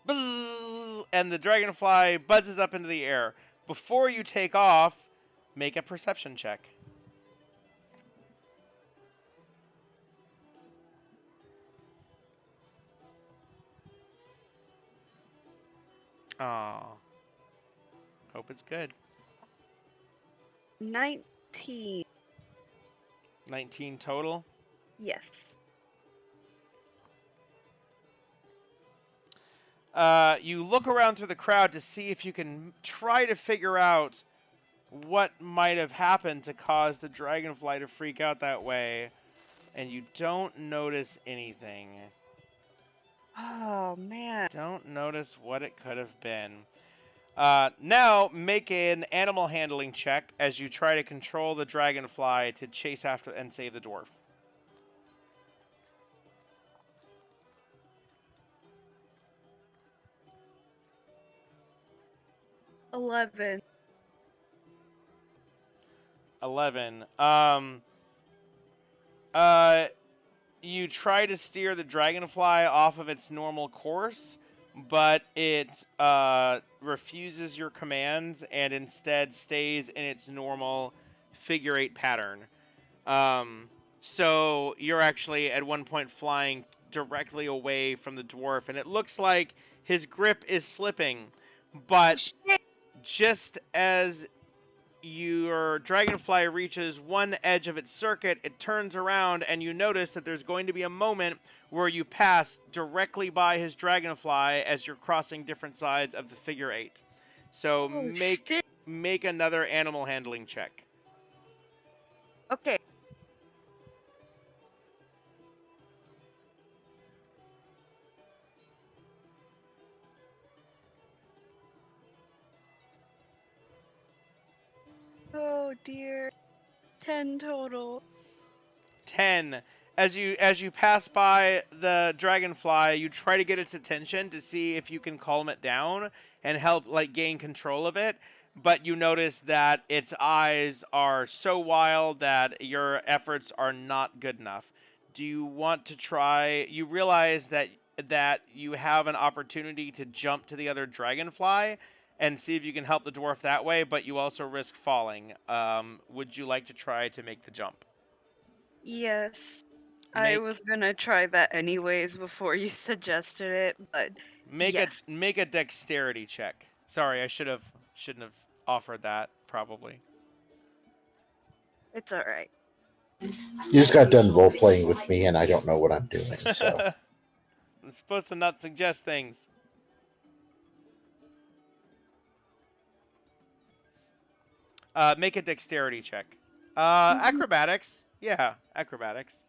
Buzz! And the dragonfly buzzes up into the air. Before you take off, make a perception check. Aw. Hope it's good. 19. 19 total. Yes. You look around through the crowd to see if you can try to figure out what might have happened to cause the dragonfly to freak out that way, and you don't notice anything. Oh man. Don't notice what it could have been. Now, make an animal handling check as you try to control the dragonfly to chase after and save the dwarf. 11. 11. You try to steer the dragonfly off of its normal course, but it refuses your commands and instead stays in its normal figure 8 pattern. So you're actually at one point flying directly away from the dwarf, and it looks like his grip is slipping, but just as your dragonfly reaches one edge of its circuit, it turns around and you notice that there's going to be a moment where you pass directly by his dragonfly as you're crossing different sides of the figure 8. So make another animal handling check. Okay. Oh dear. 10 total. 10. as you pass by the dragonfly, you try to get its attention to see if you can calm it down and help like gain control of it. But you notice that its eyes are so wild that your efforts are not good enough. Do you want to try? You realize that you have an opportunity to jump to the other dragonfly and see if you can help the dwarf that way, but you also risk falling. Would you like to try to make the jump? Yes. I was gonna try that anyways before you suggested it, but yes. Make a dexterity check. Sorry, I shouldn't have offered that probably. It's alright. You just got done role playing with me, and I don't know what I'm doing. So I'm supposed to not suggest things. Make a dexterity check. Acrobatics. Yeah, acrobatics.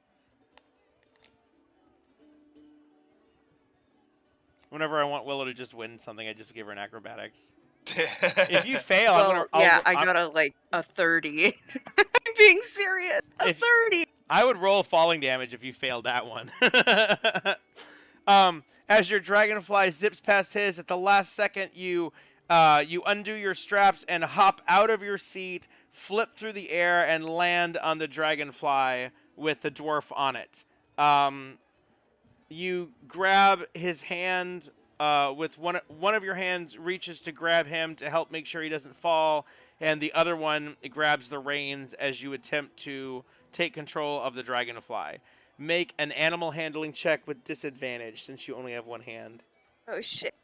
Whenever I want Willow to just win something, I just give her an acrobatics. If you fail, I got a 30. I'm being serious. A 30. I would roll falling damage if you failed that one. As your dragonfly zips past his, at the last second, you undo your straps and hop out of your seat, flip through the air, and land on the dragonfly with the dwarf on it. You grab his hand with one of your hands reaches to grab him to help make sure he doesn't fall, and the other one grabs the reins as you attempt to take control of the dragonfly. Make an animal handling check with disadvantage since you only have one hand. Oh shit.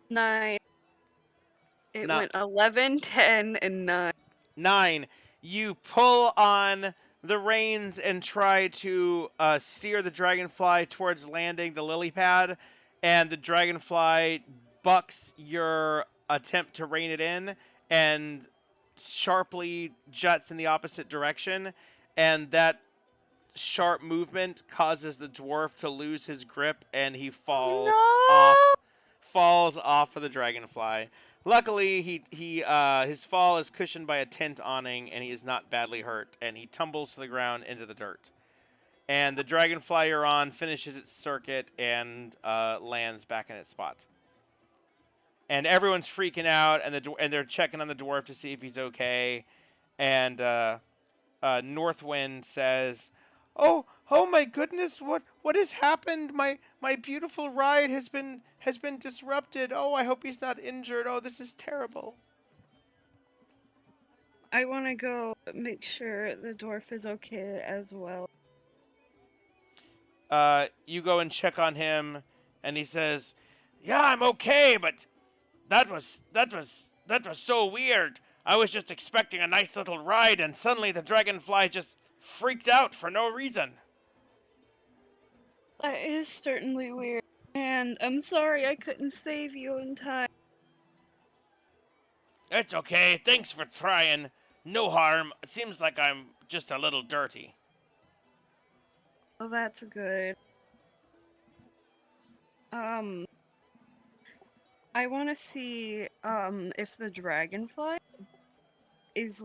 Nine. It went 11, 10, and 9. 9. You pull on the reins and try to steer the dragonfly towards landing the lily pad, and the dragonfly bucks your attempt to rein it in and sharply juts in the opposite direction, and that sharp movement causes the dwarf to lose his grip, and he falls off of the dragonfly. Luckily, his fall is cushioned by a tent awning, and he is not badly hurt, and he tumbles to the ground into the dirt. And the dragonfly you're on finishes its circuit and lands back in its spot. And everyone's freaking out, and they're checking on the dwarf to see if he's okay. And Northwind says, "Oh my goodness! What has happened? My beautiful ride has been disrupted. Oh, I hope he's not injured. Oh, this is terrible." I want to go make sure the dwarf is okay as well. You go and check on him, and he says, "Yeah, I'm okay, but that was so weird. I was just expecting a nice little ride, and suddenly the dragonfly just freaked out for no reason." That is certainly weird, and I'm sorry I couldn't save you in time. It's okay. Thanks for trying. No harm. It seems like I'm just a little dirty. Oh, that's good. I want to see, if the dragonfly is,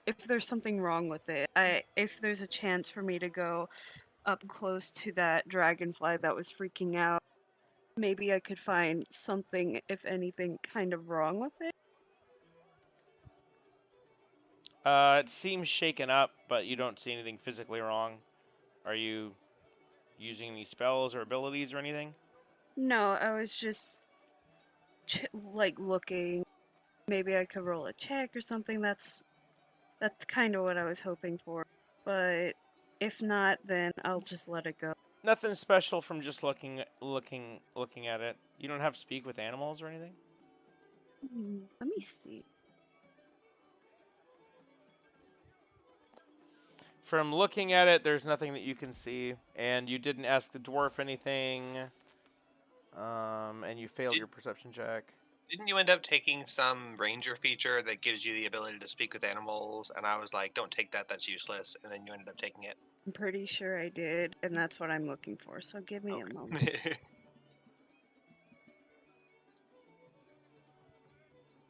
if there's something wrong with it. If there's a chance for me to go up close to that dragonfly that was freaking out, maybe I could find something, if anything, kind of wrong with it. It seems shaken up, but you don't see anything physically wrong. Are you using any spells or abilities or anything? No, I was just looking. Maybe I could roll a check or something. That's kind of what I was hoping for. But if not, then I'll just let it go. Nothing special from just looking at it. You don't have speak with animals or anything? Let me see. From looking at it, there's nothing that you can see, and you didn't ask the dwarf anything, and you failed your perception check. Didn't you end up taking some ranger feature that gives you the ability to speak with animals? And I was like, don't take that, that's useless. And then you ended up taking it. I'm pretty sure I did, and that's what I'm looking for, so give me a moment.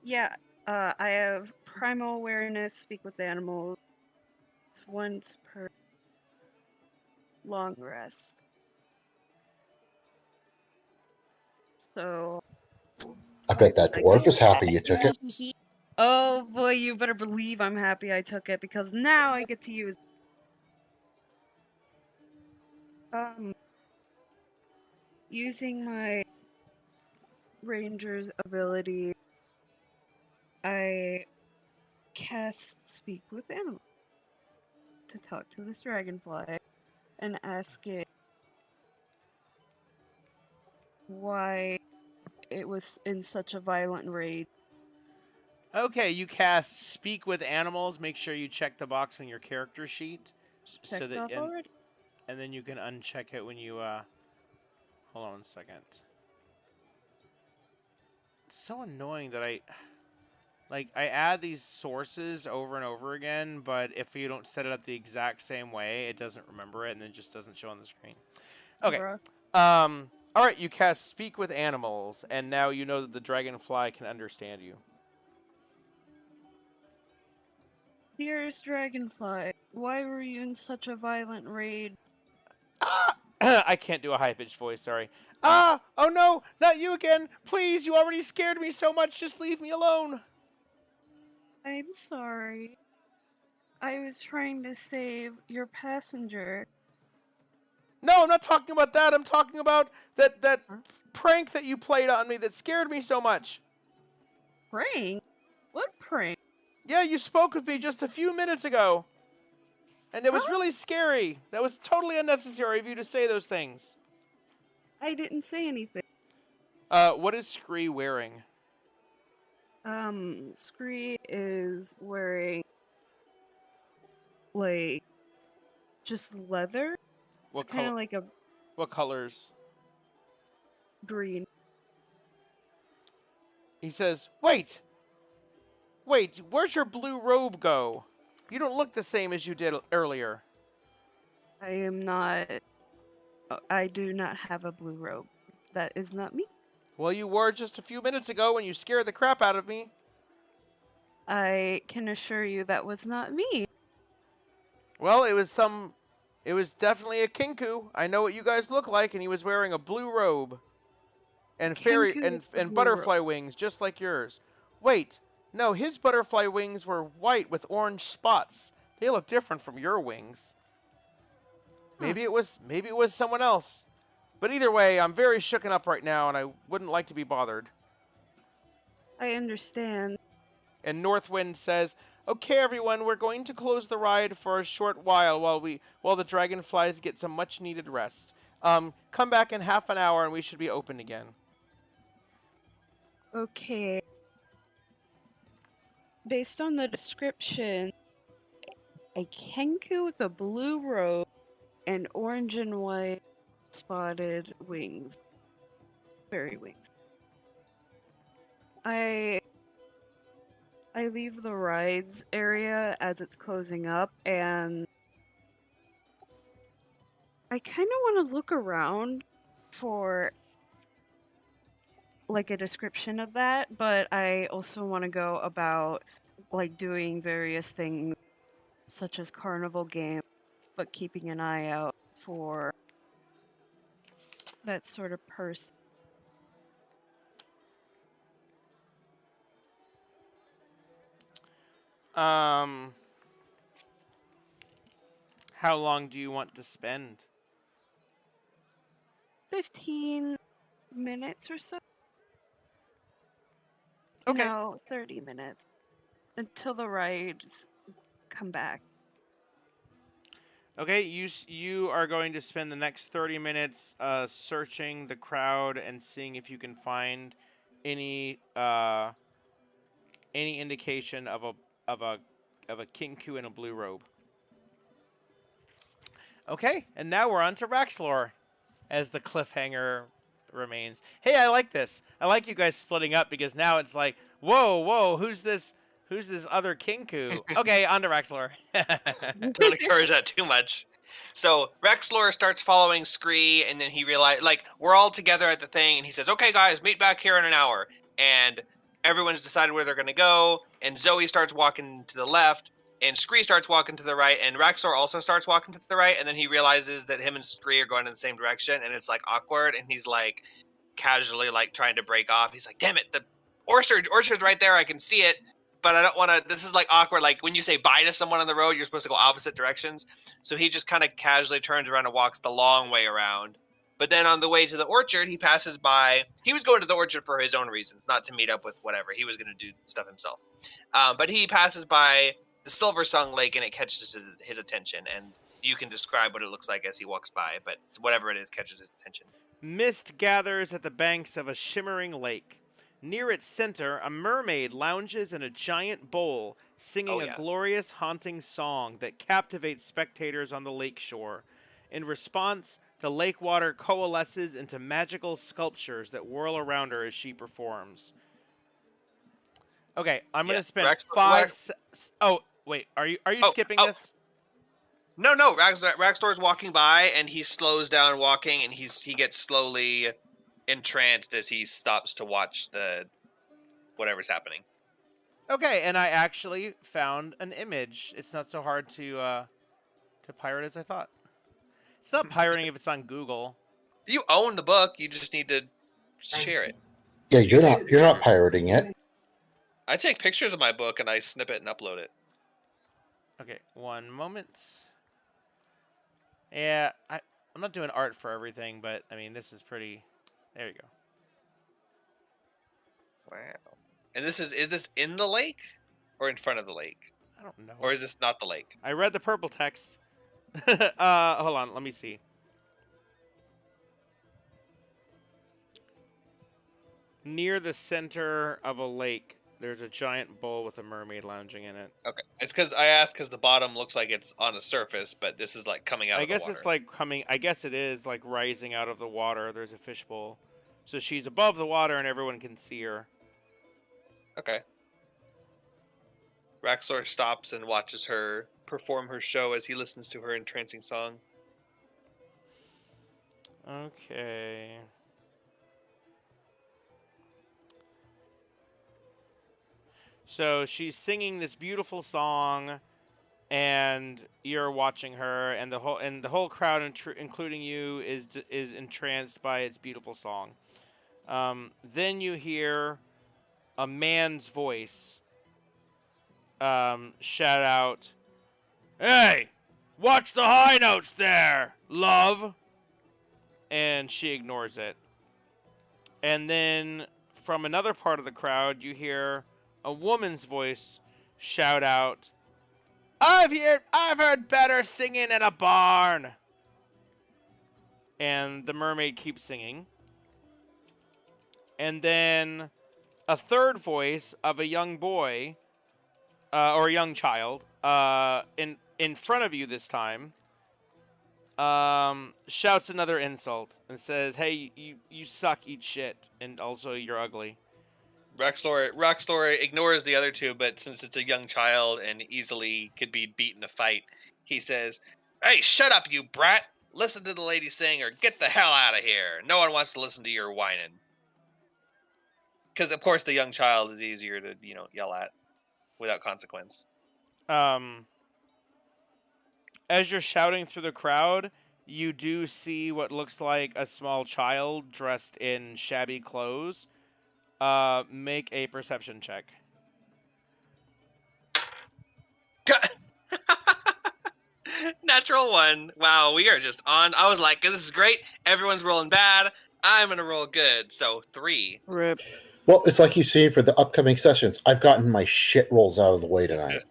Yeah, I have primal awareness, speak with animals. It's once per long rest. So. I bet that dwarf is happy you took it. Oh boy, you better believe I'm happy I took it because now I get to use. Using my ranger's ability, I cast Speak with Animals to talk to this dragonfly and ask it why it was in such a violent rage. Okay, you cast Speak with Animals. Make sure you check the box on your character sheet. Checked off already? And then you can uncheck it when you, hold on 1 second. It's so annoying that I add these sources over and over again, but if you don't set it up the exact same way, it doesn't remember it and then just doesn't show on the screen. Okay. All right, you cast Speak with Animals, and now you know that the dragonfly can understand you. Dearest dragonfly, why were you in such a violent rage? I can't do a high-pitched voice, sorry. Oh no, not you again. Please, you already scared me so much. Just leave me alone. I'm sorry. I was trying to save your passenger. No, I'm not talking about that. I'm talking about that prank that you played on me that scared me so much. Prank? What prank? Yeah, you spoke with me just a few minutes ago. And it was really scary. That was totally unnecessary of you to say those things. I didn't say anything. What is Scree wearing? Scree is wearing, like, just leather. What kind of like a What colors? green. He says, Wait, where'd your blue robe go? You don't look the same as you did earlier. I am not... I do not have a blue robe. That is not me. Well, you were just a few minutes ago when you scared the crap out of me. I can assure you that was not me. Well, it was definitely a kinku. I know what you guys look like, and he was wearing a blue robe. And and butterfly wings, just like yours. Wait, no, his butterfly wings were white with orange spots. They look different from your wings. Maybe it was someone else. But either way, I'm very shooken up right now, and I wouldn't like to be bothered. I understand. And Northwind says, Okay, everyone, we're going to close the ride for a short while while the dragonflies get some much-needed rest. Come back in half an hour, and we should be open again. Okay. Based on the description, a kenku with a blue robe and orange and white spotted wings. Fairy wings. I leave the rides area as it's closing up, and I kind of want to look around for like a description of that, but I also want to go about like doing various things such as carnival games, but keeping an eye out for that sort of person. How long do you want to spend? 15 minutes or so. Okay. No, 30 minutes. Until the rides come back. Okay, you are going to spend the next 30 minutes searching the crowd and seeing if you can find any indication of a kinku in a blue robe. Okay, and now we're on to Raxlor as the cliffhanger remains. Hey, I like this. I like you guys splitting up because now it's like, whoa, who's this other kinku? Okay, on to Raxlor. Don't encourage that too much. So Rexlor starts following Scree, and then he realizes, like, we're all together at the thing, and he says, okay, guys, meet back here in an hour. And everyone's decided where they're going to go, and Zoe starts walking to the left, and Scree starts walking to the right, and Raxor also starts walking to the right, and then he realizes that him and Scree are going in the same direction, and it's like awkward, and he's like casually like trying to break off. He's like, damn it, the orchard's right there, I can see it, but I don't want to, this is like awkward, like when you say bye to someone on the road, you're supposed to go opposite directions. So he just kind of casually turns around and walks the long way around. But then on the way to the orchard, he passes by. He was going to the orchard for his own reasons, not to meet up with whatever. He was going to do stuff himself. But he passes by the Silver Song Lake, and it catches his attention. And you can describe what it looks like as he walks by, but whatever it is catches his attention. Mist gathers at the banks of a shimmering lake. Near its center, a mermaid lounges in a giant bowl, singing a glorious, haunting song that captivates spectators on the lake shore. In response, the lake water coalesces into magical sculptures that whirl around her as she performs. Okay, I'm gonna spend Oh, wait, are you skipping this? No, Raxor's walking by, and he slows down walking, and he gets slowly entranced as he stops to watch the whatever's happening. Okay, and I actually found an image. It's not so hard to pirate as I thought. It's not pirating if it's on Google. You own the book. You just need to share it. Yeah, you're not pirating it. I take pictures of my book and I snip it and upload it. Okay, one moment. Yeah, I'm not doing art for everything, but I mean this is pretty. There you go. Wow. And this is this in the lake or in front of the lake? I don't know. Or is this not the lake? I read the purple text. Hold on, let me see. Near the center of a lake, there's a giant bowl with a mermaid lounging in it. Okay, it's because the bottom looks like it's on a surface, but this is like coming out of the water. I guess it's like coming. I guess it is like rising out of the water. There's a fishbowl, so she's above the water and everyone can see her. Okay. Raxor stops and watches her perform her show as he listens to her entrancing song. Okay. So she's singing this beautiful song, and you're watching her, and the whole crowd, including you, is entranced by its beautiful song. Then you hear a man's voice shout out, "Hey, watch the high notes there, love!" And she ignores it. And then from another part of the crowd, you hear a woman's voice shout out, I've heard better singing in a barn." And the mermaid keeps singing. And then a third voice of a young boy, or a young child, in front of you this time, shouts another insult and says, "Hey, you suck, eat shit, and also you're ugly." Raxor ignores the other two, but since it's a young child and easily could be beat in a fight, he says, "Hey, shut up, you brat! Listen to the lady sing or get the hell out of here. No one wants to listen to your whining." Because, of course, the young child is easier to, yell at without consequence. As you're shouting through the crowd, you do see what looks like a small child dressed in shabby clothes. Make a perception check. Natural 1. Wow, we are just on. I was like, this is great. Everyone's rolling bad. I'm going to roll good. So 3. Rip. Well, it's like you see for the upcoming sessions. I've gotten my shit rolls out of the way tonight.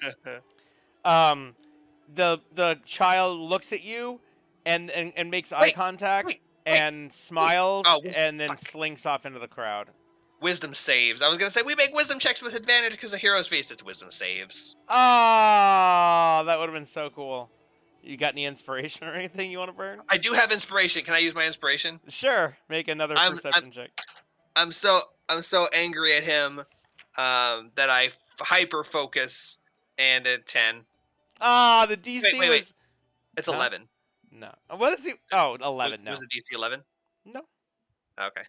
The child looks at you and makes eye contact and smiles and then slinks off into the crowd. Wisdom saves. I was going to say, we make wisdom checks with advantage because of Hero's Feast. It's wisdom saves. Oh, that would have been so cool. You got any inspiration or anything you want to burn? I do have inspiration. Can I use my inspiration? Sure. Make another perception check. I'm so angry at him that I hyper focus and a 10. Ah, the DC wait. It's 11. No. What is he? Oh, 11. No. Was the DC 11? No. Okay.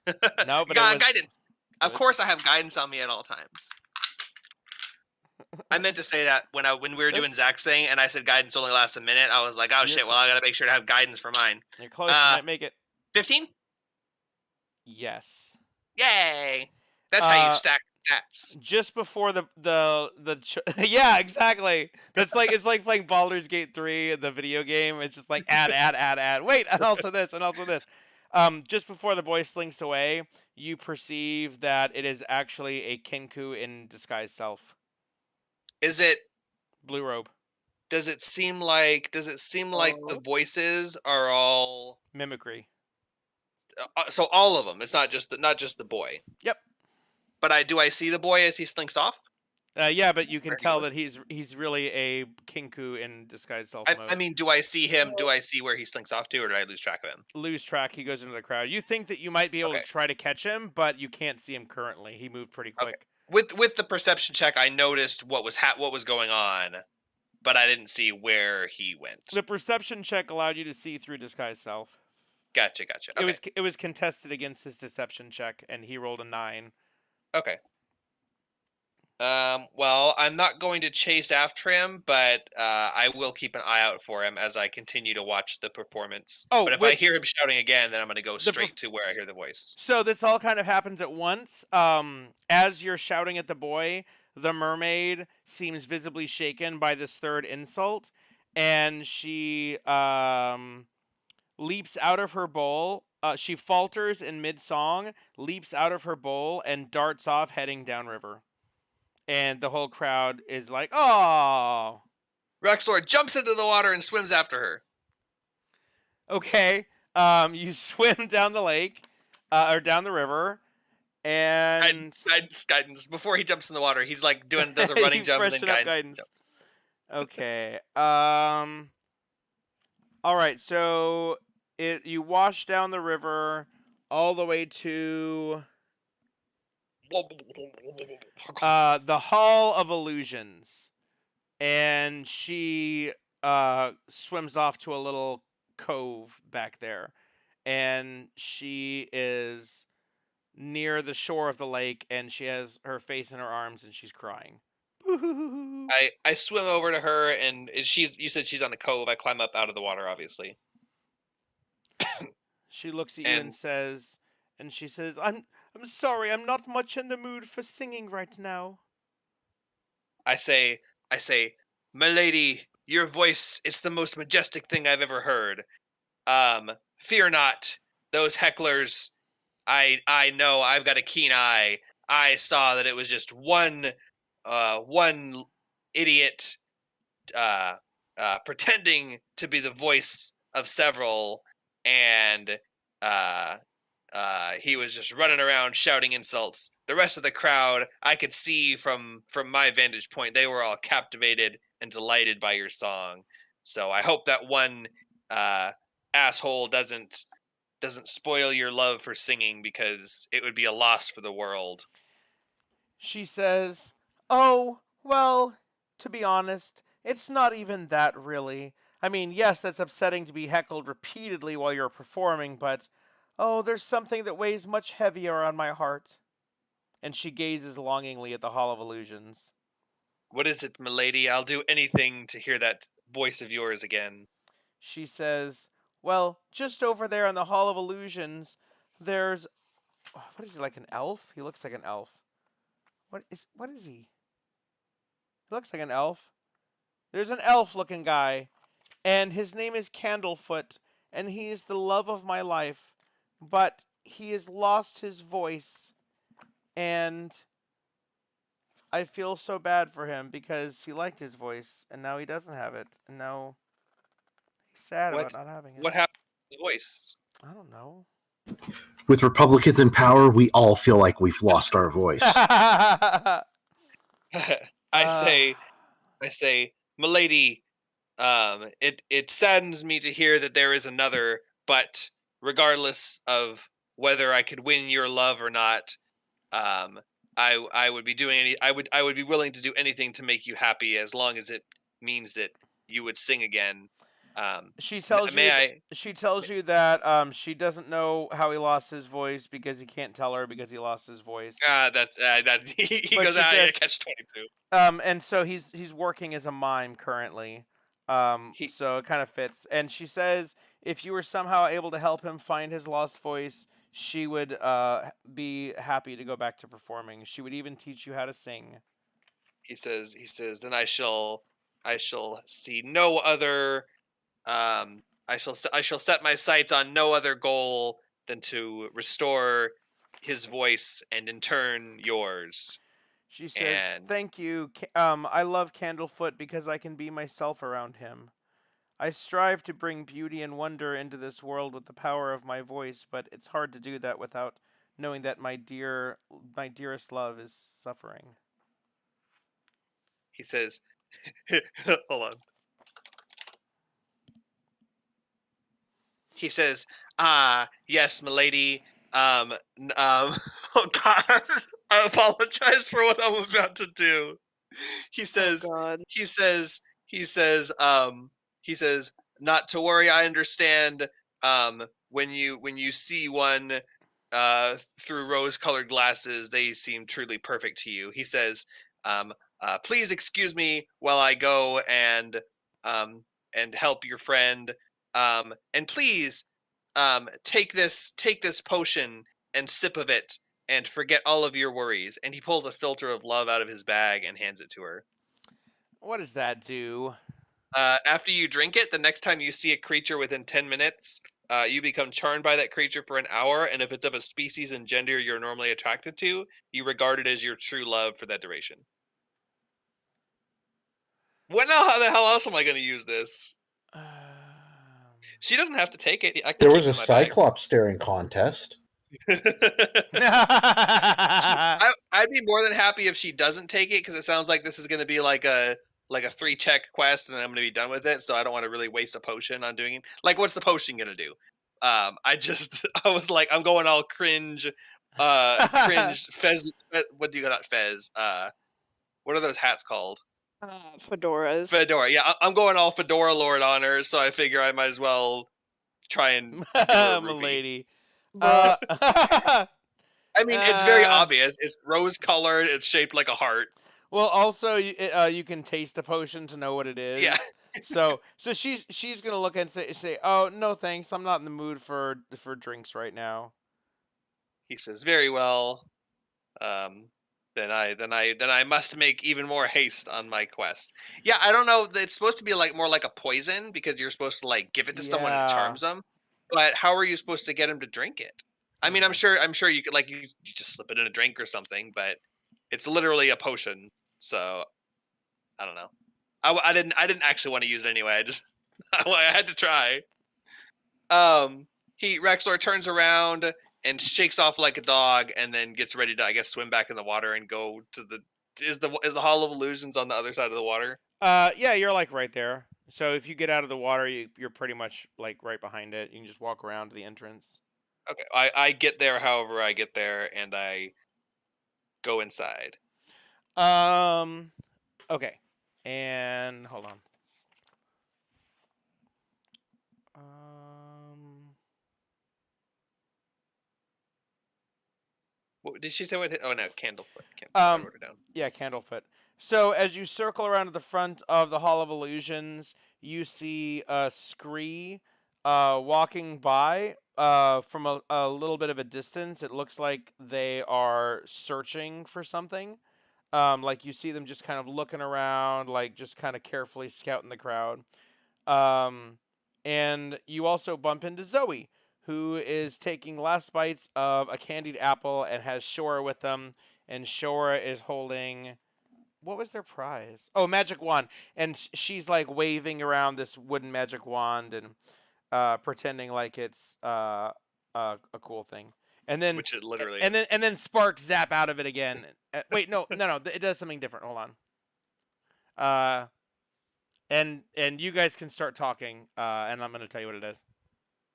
No, but guidance. Of course, I have guidance on me at all times. I meant to say that when we were doing Zach's thing, and I said guidance only lasts a minute. I was like, oh shit! Well, I gotta make sure to have guidance for mine. You're close. You might make it. 15. Yes. Yay! That's how you stack stats. Just before yeah, exactly. That's like it's like playing Baldur's Gate 3, the video game. It's just like add. Wait, and also this, and also this. Just before the boy slinks away, you perceive that it is actually a Kinku in disguised self. Is it blue robe? Does it seem like the voices are all mimicry? So all of them. It's not just the boy. Yep. But do I see the boy as he slinks off? Yeah, but you can tell that he's really a Kinku in disguised self mode. I mean, do I see him? Do I see where he slinks off to, or did I lose track of him? Lose track. He goes into the crowd. You think that you might be able to try to catch him, but you can't see him currently. He moved pretty quick. With the perception check, I noticed what was going on, but I didn't see where he went. The perception check allowed you to see through disguised self. Gotcha. Okay. It was contested against his deception check, and he rolled a 9. Okay. Well, I'm not going to chase after him, but I will keep an eye out for him as I continue to watch the performance. But if I hear him shouting again, then I'm going to go straight to where I hear the voice. So this all kind of happens at once. As you're shouting at the boy, the mermaid seems visibly shaken by this third insult, and she leaps out of her bowl. She falters in mid-song, leaps out of her bowl, and darts off, heading downriver. And the whole crowd is like, "Oh!" Rexor jumps into the water and swims after her. Okay. You swim down the lake, or down the river, and guidance before he jumps in the water. He's like does a running jump and then guidance. Okay. All right. So you wash down the river all the way to the Hall of Illusions, and she swims off to a little cove back there, and she is near the shore of the lake, and she has her face in her arms, and she's crying. I swim over to her, and you said she's on a cove. I climb up out of the water, obviously. She looks at you and says, I'm sorry, I'm not much in the mood for singing right now. I say, "Milady, your voice, it's the most majestic thing I've ever heard. Fear not, those hecklers, I know, I've got a keen eye. I saw that it was just one idiot pretending to be the voice of several, and he was just running around shouting insults. The rest of the crowd, I could see from my vantage point, they were all captivated and delighted by your song. So I hope that one asshole doesn't spoil your love for singing, because it would be a loss for the world." She says, "Oh, well, to be honest, it's not even that, really. I mean, yes, that's upsetting to be heckled repeatedly while you're performing, but oh, there's something that weighs much heavier on my heart." And she gazes longingly at the Hall of Illusions. "What is it, milady? I'll do anything to hear that voice of yours again." She says, "Well, just over there in the Hall of Illusions, there's... what is he, like an elf? He looks like an elf. What is he? He looks like an elf. There's an elf-looking guy, and his name is Candlefoot, and he is the love of my life. But he has lost his voice, and I feel so bad for him because he liked his voice, and now he doesn't have it, and now he's sad about not having it." What happened to his voice? I don't know. With Republicans in power, we all feel like we've lost our voice. I say, "Milady, it saddens me to hear that there is another, but regardless of whether I could win your love or not, I would be I would be willing to do anything to make you happy, as long as it means that you would sing again. She tells you. May I? She tells you that she doesn't know how he lost his voice because he can't tell her because he lost his voice. That's he But goes she out. says- Catch 22. And so he's working as a mime currently. He So it kind of fits. And she says if you were somehow able to help him find his lost voice, she would be happy to go back to performing. She would even teach you how to sing. he says then I shall see no other. I shall set my sights on no other goal than to restore his voice and in turn yours. She says, And "Thank you. I love Candlefoot because I can be myself around him. I strive to bring beauty and wonder into this world with the power of my voice, but it's hard to do that without knowing that my dearest love is suffering." he says, hold on. He says, yes, milady. Oh God, I apologize for what I'm about to do. He says, Oh God. he says, he says, he says, not to worry. I understand. When you see one, through rose-colored glasses, they seem truly perfect to you. He says, please excuse me while I go and help your friend. And please, take this potion and sip of it and forget all of your worries. And he pulls a filter of love out of his bag and hands it to her. What does that do? After you drink it, the next time you see a creature within 10 minutes, you become charmed by that creature for an hour, and if it's of a species and gender you're normally attracted to, you regard it as your true love for that duration. What now? How the hell else am I going to use this? She doesn't have to take it. I can There keep was it a in my bag. Cyclops staring contest. I'd be more than happy if she doesn't take it, because it sounds like this is going to be like a 3-check quest, and I'm going to be done with it. So I don't want to really waste a potion on doing it. Like, what's the potion going to do? I was like, I'm going all cringe, fez. What do you got? Fez. What are those hats called? Fedoras. Fedora. Yeah, I'm going all Fedora Lord on her, so I figure I might as well try and give her a roofie. Milady. But I mean, it's very obvious. It's rose colored. It's shaped like a heart. Well, also you can taste a potion to know what it is. Yeah. so she's gonna look and say, "Oh no, thanks. I'm not in the mood for drinks right now." He says, "Very well. Then I must make even more haste on my quest." Yeah, I don't know. It's supposed to be like more like a poison because you're supposed to like give it to someone and it charms them. But how are you supposed to get him to drink it? I mean, I'm sure you could like you just slip it in a drink or something, but it's literally a potion. So I don't know. I didn't actually want to use it anyway. I just I had to try. Rexlor turns around and shakes off like a dog, and then gets ready to, I guess, swim back in the water and go to the. Is the Hall of Illusions on the other side of the water? Yeah, you're like right there. So if you get out of the water, you're pretty much like right behind it. You can just walk around to the entrance. Okay, I get there. However, I get there and I go inside. Okay, and hold on. What did she say? What? Oh no, Candlefoot. I wrote it down. Yeah, Candlefoot. So as you circle around to the front of the Hall of Illusions, you see Scree walking by from a little bit of a distance. It looks like they are searching for something. Like you see them just kind of looking around, like just kind of carefully scouting the crowd. And you also bump into Zoe, who is taking last bites of a candied apple and has Shora with them. And Shora is holding, what was their prize? Oh, magic wand. And she's like waving around this wooden magic wand and pretending like it's a cool thing. And then, which it literally. And then sparks zap out of it again. Wait, no, it does something different. Hold on. And you guys can start talking, and I'm gonna tell you what it is.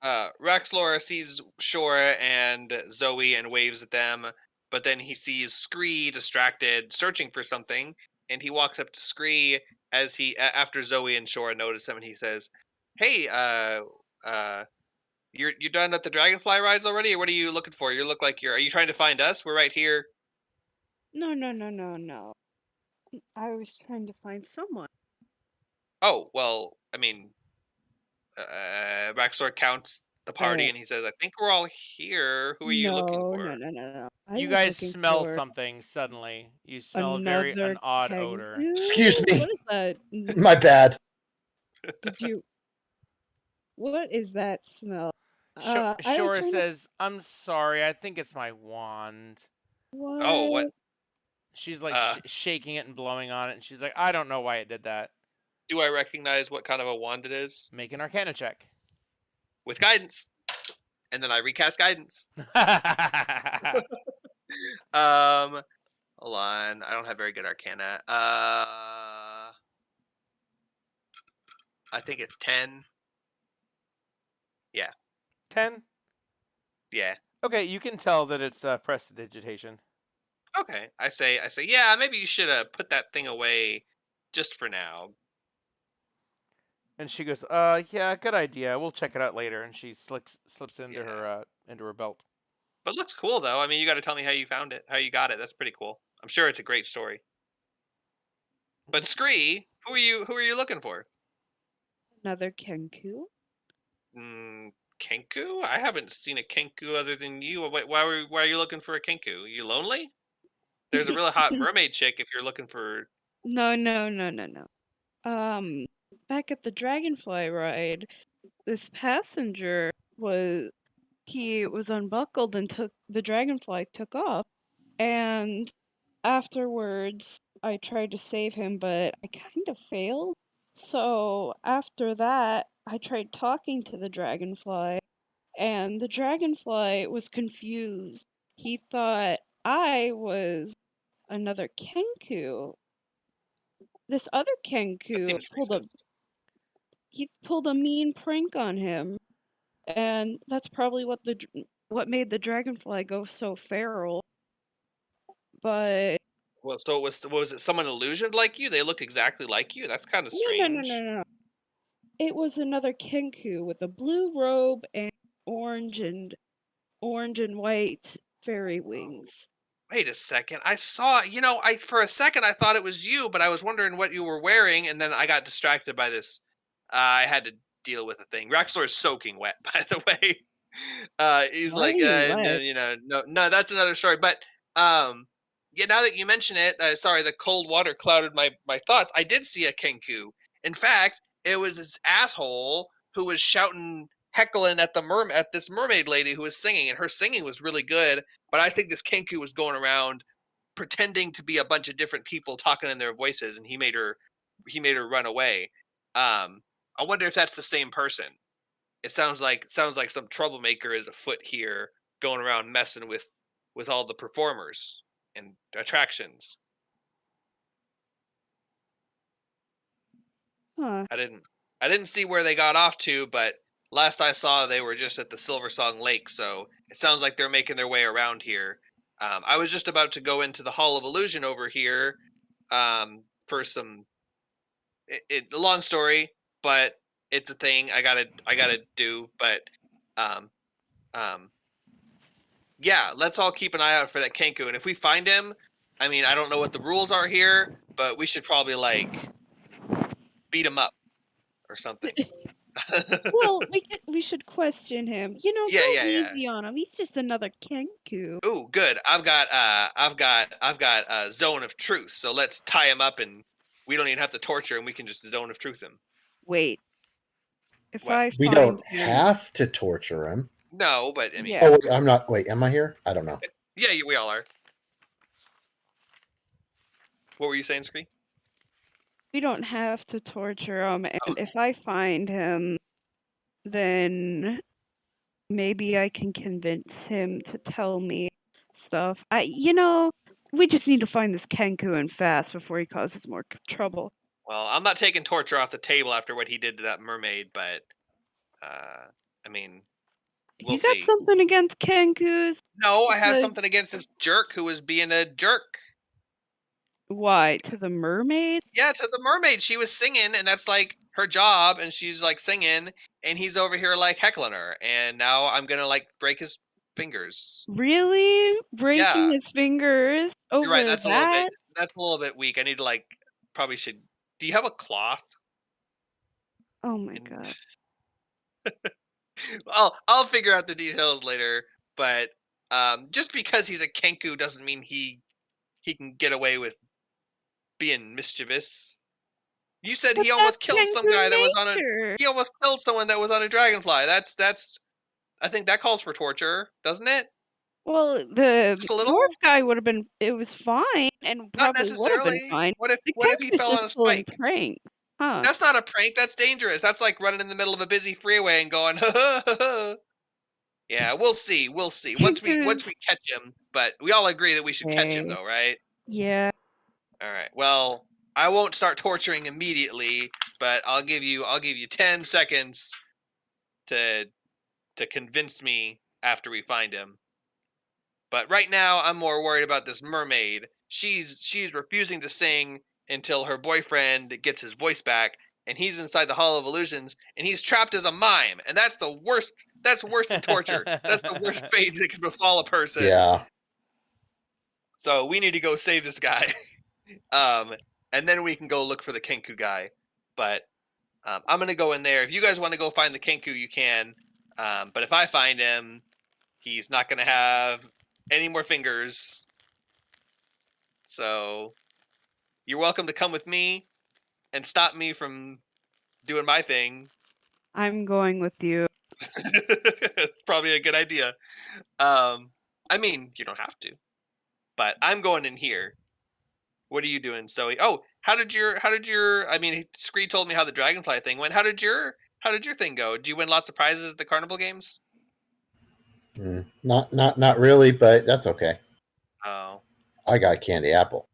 Rexlor sees Shora and Zoe and waves at them, but then he sees Scree distracted, searching for something, and he walks up to Scree after Zoe and Shora notice him, and he says, Hey, you're done at the dragonfly rides already, or what are you looking for? You look like are you trying to find us? We're right here. No, no, no, no, no. I was trying to find someone. Oh, well, I mean, Raxor counts the party and he says, I think we're all here. Who are you looking No, for? no, no, no, no. I You was guys looking smell for something suddenly. You smell an another odd odor. kangaroo? Excuse me. What is that? My bad. Did you? What is that smell? I was Shora trying to. says, "I'm sorry. I think it's my wand." Oh, what? What? She's like Uh, shaking it and blowing on it, and she's like, "I don't know why it did that." do I recognize what kind of a wand it is? Make an Arcana check. With guidance. And then I recast guidance. Hold on. I don't have very good arcana. I think it's 10. Yeah. 10. Yeah. Okay, you can tell that it's prestidigitation. Okay. I say, yeah, maybe you should put that thing away just for now. And she goes, yeah, good idea. We'll check it out later." And she slips into her belt. But it looks cool though. I mean, you got to tell me how you found it, how you got it. That's pretty cool. I'm sure it's a great story. But Scree, who are you looking for? Another kenku? Kenku? I haven't seen a Kenku other than you. Why are you looking for a Kenku? You lonely? There's a really hot mermaid chick if you're looking for. No, no, no, no, no. Back at the dragonfly ride, this passenger was unbuckled and the dragonfly took off, and afterwards I tried to save him, but I kind of failed. So after that, I tried talking to the dragonfly, and the dragonfly was confused. He thought I was another kenku. This other That kenku seems racist. pulled a mean prank on him, and that's probably what made the dragonfly go so feral. But Well, so was it someone illusioned like you? They looked exactly like you. That's kind of no, no, no, strange. no, no. It was another kenku with a blue robe and orange and white fairy wings. Wait a second. I saw. I for a second I thought it was you, but I was wondering what you were wearing, and then I got distracted by this. I had to deal with a thing. Raxor is soaking wet, by the way. He's Why are like, you no, wet? no, that's another story. But yeah, now that you mention it, sorry, the cold water clouded my thoughts. I did see a Kenku. In fact, it was this asshole who was shouting, heckling at this mermaid lady who was singing, and her singing was really good. But I think this Kenku was going around pretending to be a bunch of different people talking in their voices, and he made her run away. I wonder if that's the same person. It sounds like some troublemaker is afoot here, going around messing with all the performers and attractions. Huh. I didn't see where they got off to, but last I saw they were just at the Silver Song Lake, so it sounds like they're making their way around here. I was just about to go into the Hall of Illusion over here for some. Long story, but it's a thing I gotta do. But um, um, yeah, let's all keep an eye out for that Kenku, and if we find him, I mean, I don't know what the rules are here, but we should probably like beat him up or something. Well, we should question him. Yeah, Go yeah, yeah. easy on him. He's just another kenku. Ooh, good. I've got a zone of truth. So let's tie him up, and we don't even have to torture him. We can just zone of truth him. Wait. If What? I We find don't him, have to torture him. No, but I mean, Yeah. Oh, wait, I'm not. Wait, am I here? I don't know. yeah, we all are. What were you saying, Scree? we don't have to torture him, and Oh. if I find him, then maybe I can convince him to tell me stuff. We just need to find this Kenku and fast before he causes more trouble. Well, I'm not taking torture off the table after what he did to that mermaid, but I mean, we'll You got see. something against Kenkus? No, I have Because- something against this jerk who was being a jerk. Why? To the mermaid? Yeah, to the mermaid. She was singing, and that's like her job, and she's like singing, and he's over here like heckling her, and now I'm gonna like break his fingers. Really? Breaking Yeah. his fingers You're right. over that? That's a little bit weak. I need to like probably should. Do you have a cloth? Oh my And- god. I'll figure out the details later. But just because he's a Kenku doesn't mean he can get away with being mischievous. You said But he almost that's killed some Kenku guy that was on a. nature. He almost killed someone that was on a dragonfly. That's. I think that calls for torture, doesn't it? Well, the Just a little. dwarf guy would have been. It was fine, and Not probably would have been necessarily. fine. What The if he Kenku's fell on just a pulling spike? pranks, huh? That's not a prank. That's dangerous. That's like running in the middle of a busy freeway and going, ha ha ha ha. Yeah, we'll see. We'll see. Once we Kenku's catch him, but we all agree that we should catch him okay. though, right? Yeah. All right. Well, I won't start torturing immediately, but I'll give you 10 seconds to convince me after we find him. But right now I'm more worried about this mermaid. She's refusing to sing until her boyfriend gets his voice back, and he's inside the Hall of Illusions, and he's trapped as a mime, and that's the worst. That's worse than torture. That's the worst fate that can befall a person. Yeah. So we need to go save this guy, and then we can go look for the Kenku guy. But I'm gonna go in there. If you guys want to go find the Kenku, you can. But if I find him, he's not gonna have any more fingers. So you're welcome to come with me and stop me from doing my thing. I'm going with you. It's probably a good idea. I mean, you don't have to, but I'm going in here. What are you doing, Zoe? Oh, how did your? I mean, Scree told me how the dragonfly thing went. How did your thing go? Do you win lots of prizes at the carnival games? Not really, but that's okay. Oh, I got a candy apple.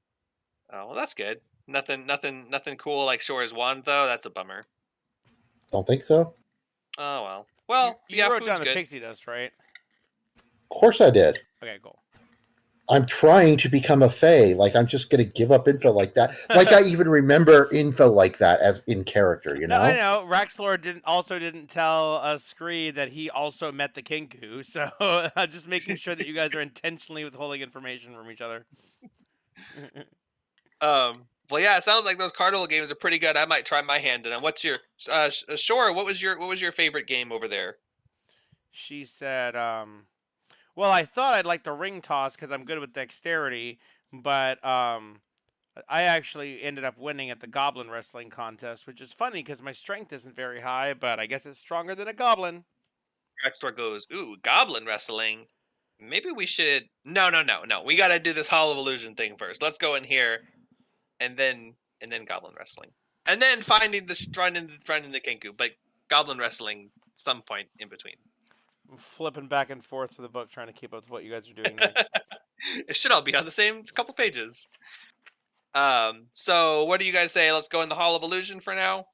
oh, well, that's good. Nothing cool like Shore's wand though. That's a bummer. Don't think so? Oh well. Well, you yeah, wrote food's down the good. pixie dust, right? Of course I did. Okay, cool. I'm trying to become a fae. Like, I'm just going to give up info like that. Like, I even remember info like that as in character, you know? No, I know. Raxlor didn't tell Scree that he also met the Kinku, so I'm just making sure that you guys are intentionally withholding information from each other. Well, yeah, it sounds like those carnival games are pretty good. I might try my hand in them. What's your Shore? What was your favorite game over there? She said, well, I thought I'd like the ring toss because I'm good with dexterity, but I actually ended up winning at the goblin wrestling contest, which is funny because my strength isn't very high, but I guess it's stronger than a goblin. Rextor goes, ooh, goblin wrestling. Maybe we should. No. We got to do this Hall of Illusion thing first. Let's go in here, and then goblin wrestling, and then finding the Kenku, but goblin wrestling some point in between. I'm flipping back and forth to the book trying to keep up with what you guys are doing next. It should all be on the same couple pages. So what do you guys say? Let's go in the Hall of Illusion for now.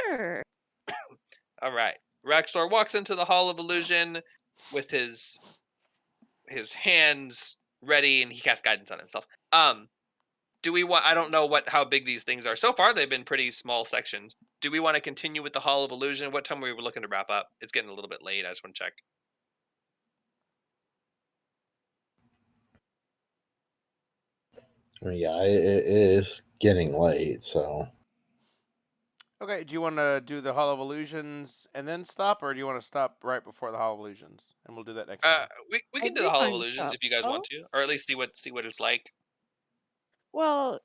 Sure. All right. Raxor walks into the Hall of Illusion with his hands ready, and he casts guidance on himself. Do we want? I don't know how big these things are. So far, they've been pretty small sections. Do we want to continue with the Hall of Illusion? What time are we looking to wrap up? It's getting a little bit late. I just want to check. Yeah, it is getting late, so. Okay, do you want to do the Hall of Illusions and then stop, or do you want to stop right before the Hall of Illusions? And we'll do that next time. We can do the Hall of Illusions if you guys want to, or at least see what it's like. Well,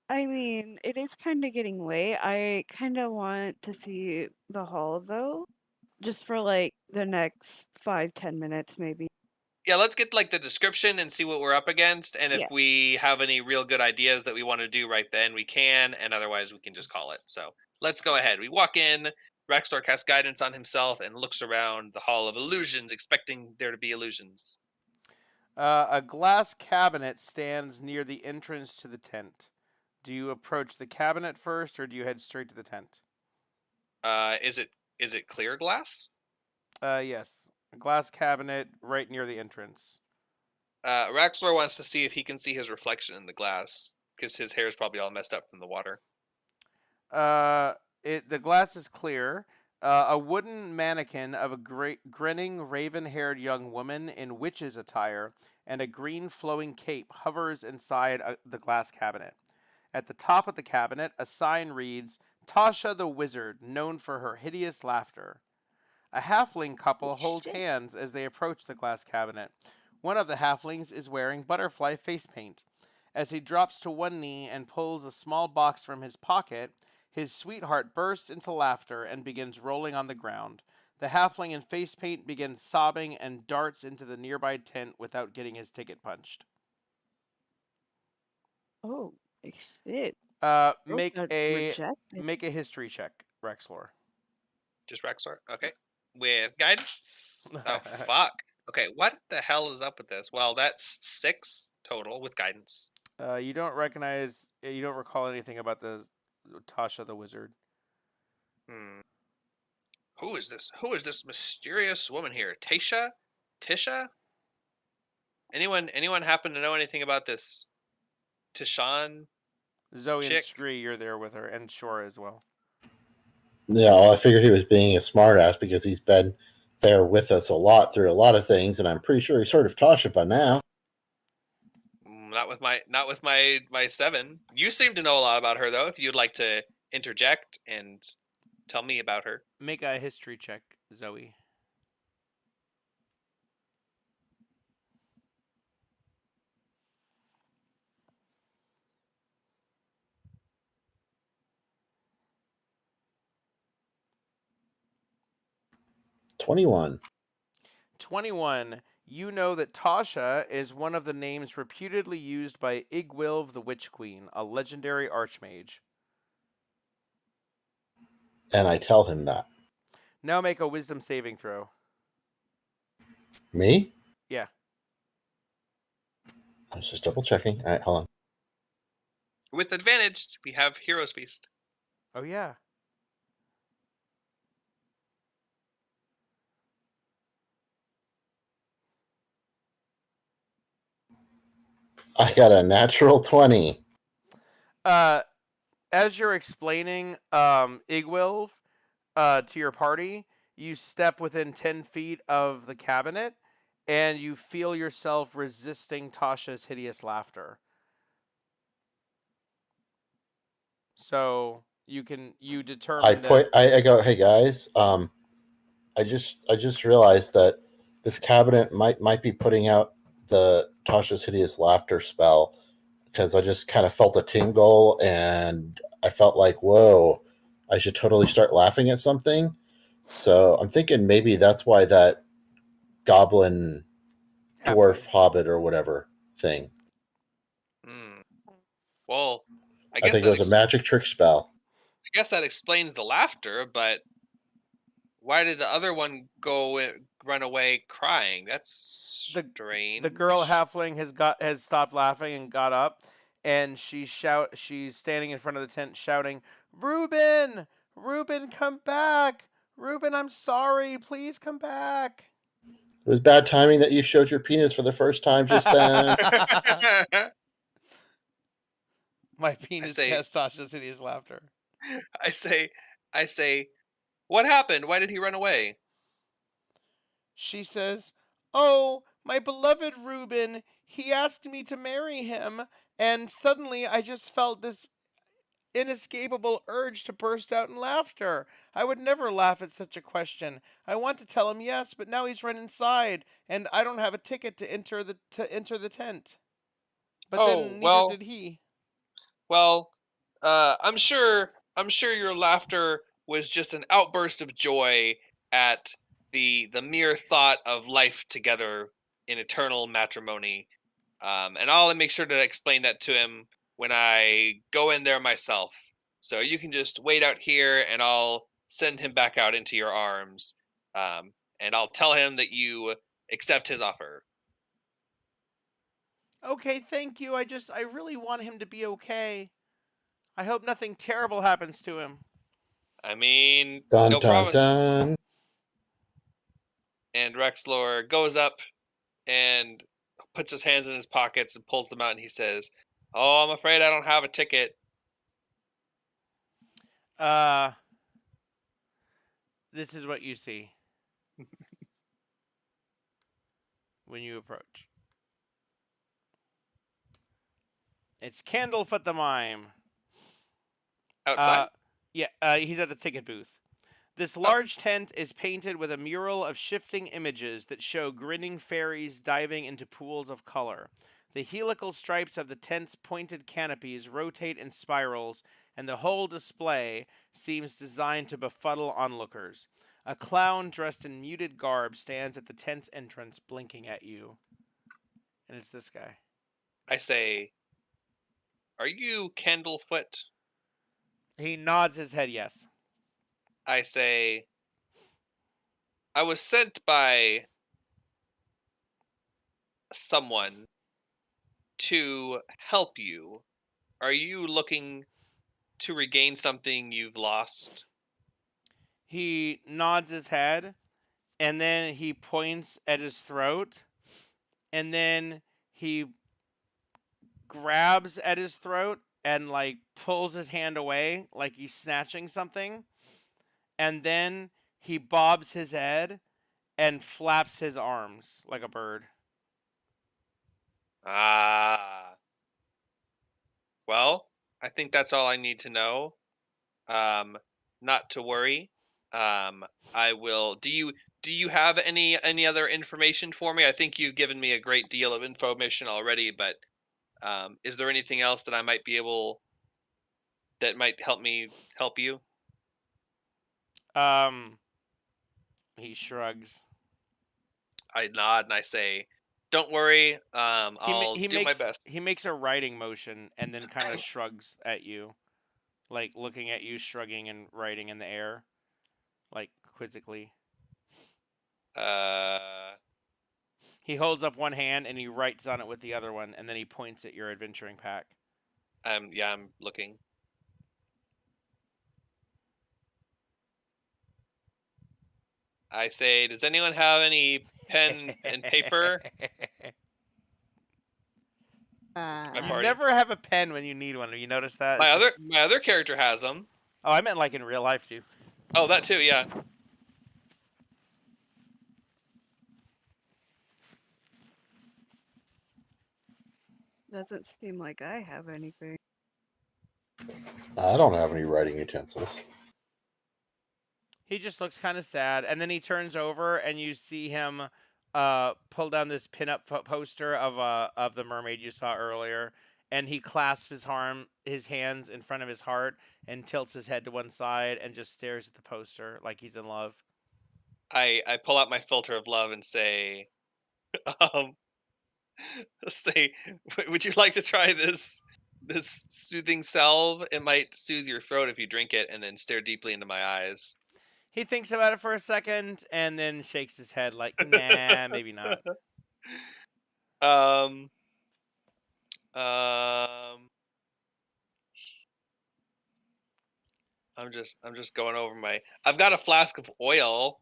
I mean, it is kind of getting late. I kind of want to see the hall, though, just for like the next 5-10 minutes, maybe. Yeah, let's get like the description and see what we're up against, and if we have any real good ideas that we want to do right then, we can, and otherwise we can just call it. So let's go ahead. We walk in. Raxtor casts guidance on himself and looks around the Hall of Illusions, expecting there to be illusions. A glass cabinet stands near the entrance to the tent. Do you approach the cabinet first, or do you head straight to the tent? Is it clear glass? Yes. A glass cabinet right near the entrance. Raxor wants to see if he can see his reflection in the glass, because his hair is probably all messed up from the water. The glass is clear. A wooden mannequin of a grinning, raven-haired young woman in witch's attire and a green flowing cape hovers inside the glass cabinet. At the top of the cabinet, a sign reads, Tasha the Wizard, known for her hideous laughter. A halfling couple hold hands as they approach the glass cabinet. One of the halflings is wearing butterfly face paint. As he drops to one knee and pulls a small box from his pocket, his sweetheart bursts into laughter and begins rolling on the ground. The halfling in face paint begins sobbing and darts into the nearby tent without getting his ticket punched. Oh, shit. Make got a rejected. history check, Rexlor. Just Rexor. Okay. With guidance. Oh, fuck. Okay, what the hell is up with this? Well, that's 6 total with guidance. You don't recall anything about the Tasha the Wizard. Who is this? Who is this mysterious woman here? Tisha? Anyone happen to know anything about this Tishan? Zoe and Chick? Scree, you're there with her, and Shora as well. Yeah, well, I figured he was being a smartass because he's been there with us a lot through a lot of things, and I'm pretty sure he's heard of Tasha by now. Not with my 7. You seem to know a lot about her though. If you'd like to interject and tell me about her. Make a history check, Zoe. $21. 21. You know that Tasha is one of the names reputedly used by Igwilv the Witch Queen, a legendary archmage. And I tell him that. Now make a wisdom saving throw. Me? Yeah. I was just double checking. All right, hold on. With advantage, we have Heroes Feast. Oh, yeah. I got a natural 20. As you're explaining Igwilv to your party, you step within 10 feet of the cabinet, and you feel yourself resisting Tasha's hideous laughter. So you determine I go, hey guys, I just realized that this cabinet might be putting out the Tasha's hideous laughter spell, because I just kind of felt a tingle and I felt like, whoa, I should totally start laughing at something. So I'm thinking maybe that's why that goblin dwarf hobbit or whatever thing. Well, I think it was a magic trick spell. I guess that explains the laughter, but why did the other one run away crying? That's strange. The girl halfling has stopped laughing and got up, and she's standing in front of the tent shouting, "Reuben! Reuben, come back! Reuben, I'm sorry. Please come back." It was bad timing that you showed your penis for the first time just then. My penis has Tasha's hideous laughter. I say, what happened? Why did he run away? She says, "Oh, my beloved Reuben, he asked me to marry him, and suddenly I just felt this inescapable urge to burst out in laughter. I would never laugh at such a question. I want to tell him yes, but now he's run inside, and I don't have a ticket to enter the tent." But then neither did he. Well, I'm sure your laughter was just an outburst of joy at the mere thought of life together in eternal matrimony. And I'll make sure to explain that to him when I go in there myself. So you can just wait out here, and I'll send him back out into your arms. And I'll tell him that you accept his offer. Okay, thank you. I really want him to be okay. I hope nothing terrible happens to him. I mean, dun, no dun, promises. Dun. And Rexlor goes up and puts his hands in his pockets and pulls them out, and he says, "Oh, I'm afraid I don't have a ticket." This is what you see when you approach. It's Candlefoot the Mime. Outside? He's at the ticket booth. This Oh. large tent is painted with a mural of shifting images that show grinning fairies diving into pools of color. The helical stripes of the tent's pointed canopies rotate in spirals, and the whole display seems designed to befuddle onlookers. A clown dressed in muted garb stands at the tent's entrance, blinking at you. And it's this guy. I say, "Are you Candlefoot?" He nods his head yes. I say, "I was sent by someone to help you. Are you looking to regain something you've lost?" He nods his head, and then he points at his throat, and then he grabs at his throat and like pulls his hand away like he's snatching something, and then he bobs his head and flaps his arms like a bird. Ah. Well, I think that's all I need to know. Not to worry. I will. Do you have any other information for me? I think you've given me a great deal of information already, but is there anything else that I might be able that might help me help you? He shrugs. I nod and I say, "Don't worry. I'll do my best." He makes a writing motion and then kind of shrugs at you, like looking at you, shrugging and writing in the air, like quizzically. He holds up one hand and he writes on it with the other one, and then he points at your adventuring pack. I'm looking. I say, "Does anyone have any pen and paper?" My You party. never have a pen when you need one. Have you noticed that? My other character has them. Oh, I meant like in real life too. Oh, that too, yeah. Doesn't seem like I have anything. I don't have any writing utensils. He just looks kind of sad, and then he turns over, and you see him pull down this pinup poster of the mermaid you saw earlier, and he clasps his hands in front of his heart, and tilts his head to one side, and just stares at the poster like he's in love. I pull out my filter of love and say, um, say, "Would you like to try this soothing salve? It might soothe your throat if you drink it," and then stare deeply into my eyes. He thinks about it for a second, and then shakes his head like, nah, maybe not. Um, I'm just going over my. I've got a flask of oil.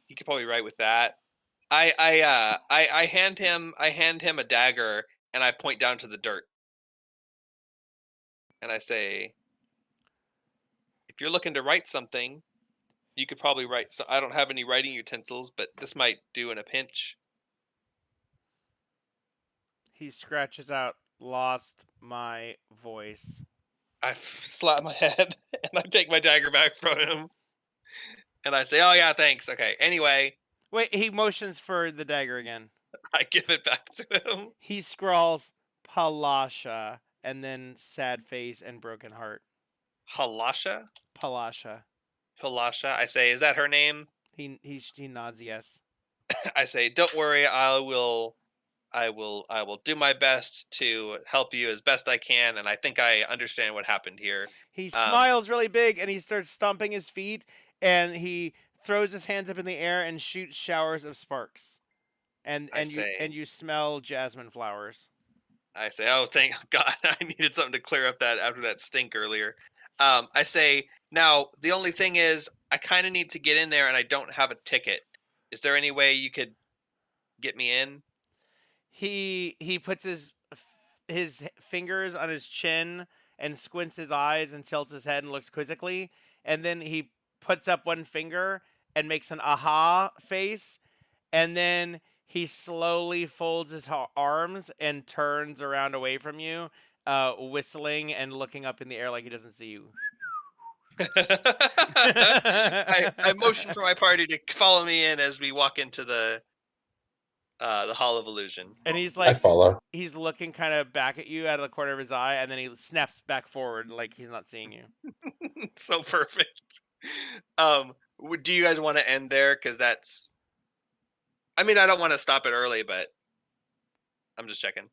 You could probably write with that. I hand him a dagger and I point down to the dirt. And I say, "If you're looking to write something, you could probably write. So I don't have any writing utensils, but this might do in a pinch." He scratches out, "Lost my voice." I slap my head and I take my dagger back from him. And I say, "Oh yeah, thanks. Okay. Anyway." Wait, he motions for the dagger again. I give it back to him. He scrawls Palasha, and then sad face and broken heart. Halasha? Palasha. Palasha. I say, "Is that her name?" He nods yes. I say, "Don't worry. I will do my best to help you as best I can, and I think I understand what happened here." He smiles really big, and he starts stomping his feet, and he throws his hands up in the air and shoots showers of sparks. And you smell jasmine flowers. I say, "Oh, thank God! I needed something to clear up that after that stink earlier." I say, "Now the only thing is, I kind of need to get in there, and I don't have a ticket. Is there any way you could get me in?" He puts his fingers on his chin and squints his eyes and tilts his head and looks quizzically, and then he puts up one finger and makes an aha face, and then he slowly folds his arms and turns around away from you, whistling and looking up in the air like he doesn't see you. I motion for my party to follow me in as we walk into the Hall of Illusion. And he's I like, follow. he's looking kind of back at you out of the corner of his eye, and then he snaps back forward like he's not seeing you. So perfect. Do you guys want to end there? Because that's... I mean, I don't want to stop it early, but I'm just checking.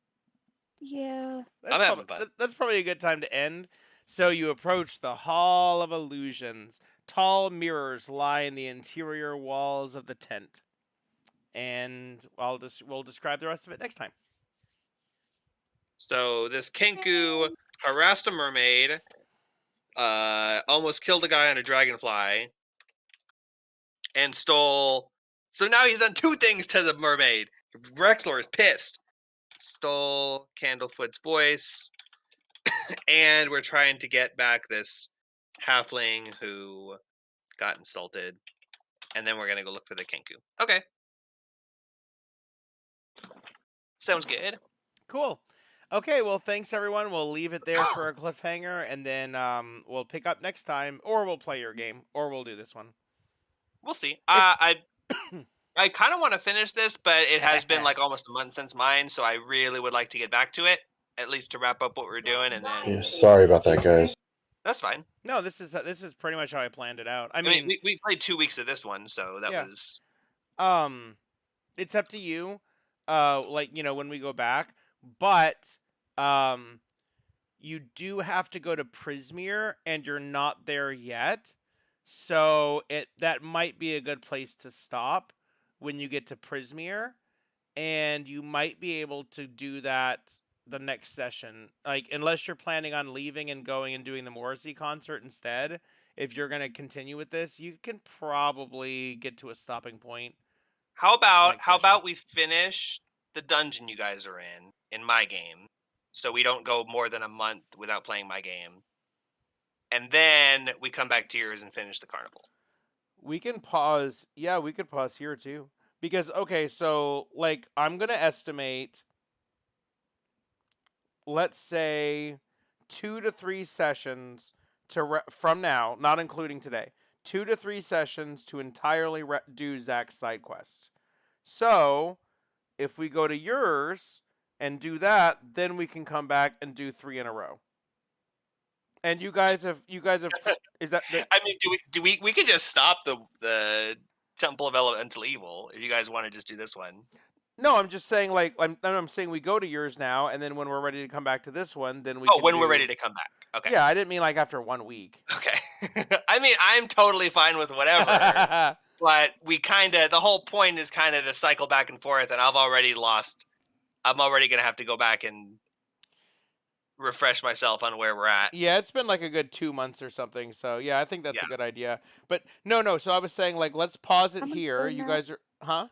Yeah. I'm having fun. That's probably a good time to end. So you approach the Hall of Illusions. Tall mirrors lie in the interior walls of the tent. And we'll describe the rest of it next time. So this Kenku harassed a mermaid, almost killed a guy on a dragonfly, and stole... So now he's done 2 things to the mermaid. Rexlor is pissed. Stole Candlefoot's voice, and we're trying to get back this halfling who got insulted, and then we're gonna go look for the Kenku. Okay. Sounds good. Cool. Okay, well, thanks everyone. We'll leave it there for a cliffhanger, and then we'll pick up next time, or we'll play your game, or we'll do this one. We'll see. I kind of want to finish this, but it has been like almost a month since mine, so I really would like to get back to it, at least to wrap up what we're doing, and then... Yeah, sorry about that, guys. That's fine. No, this is pretty much how I planned it out. I mean mean we played 2 weeks of this one, so that was... It's up to you, like, you know, when we go back, but you do have to go to Prismere, and you're not there yet, so that might be a good place to stop when you get to Prismere, and you might be able to do that the next session, like, unless you're planning on leaving and going and doing the Morrissey concert instead. If you're going to continue with this, you can probably get to a stopping point. How about we finish the dungeon you guys are in my game, so we don't go more than a month without playing my game, and then we come back to yours and finish the carnival. We can pause. Yeah, we could pause here too. Because, okay, so, like, I'm going to estimate, let's say, 2 to 3 sessions from now, not including today. 2 to 3 sessions to entirely do Zach's side quest. So, if we go to yours and do that, then we can come back and do 3 in a row. And you guys have is that I mean, we could just stop the Temple of Elemental Evil if you guys want to just do this one. No, I'm just saying, like, I'm saying we go to yours now, and then when we're ready to come back to this one, then we. Oh, when we're ready to come back. Okay. Yeah, I didn't mean like after 1 week. Okay. I mean, I'm totally fine with whatever. But the whole point is kind of to cycle back and forth, and I'm already going to have to go back and refresh myself on where we're at. Yeah, it's been like a good 2 months or something, so yeah, I think that's a good idea. But no, so I was saying, like, let's pause it here. You guys are... Huh?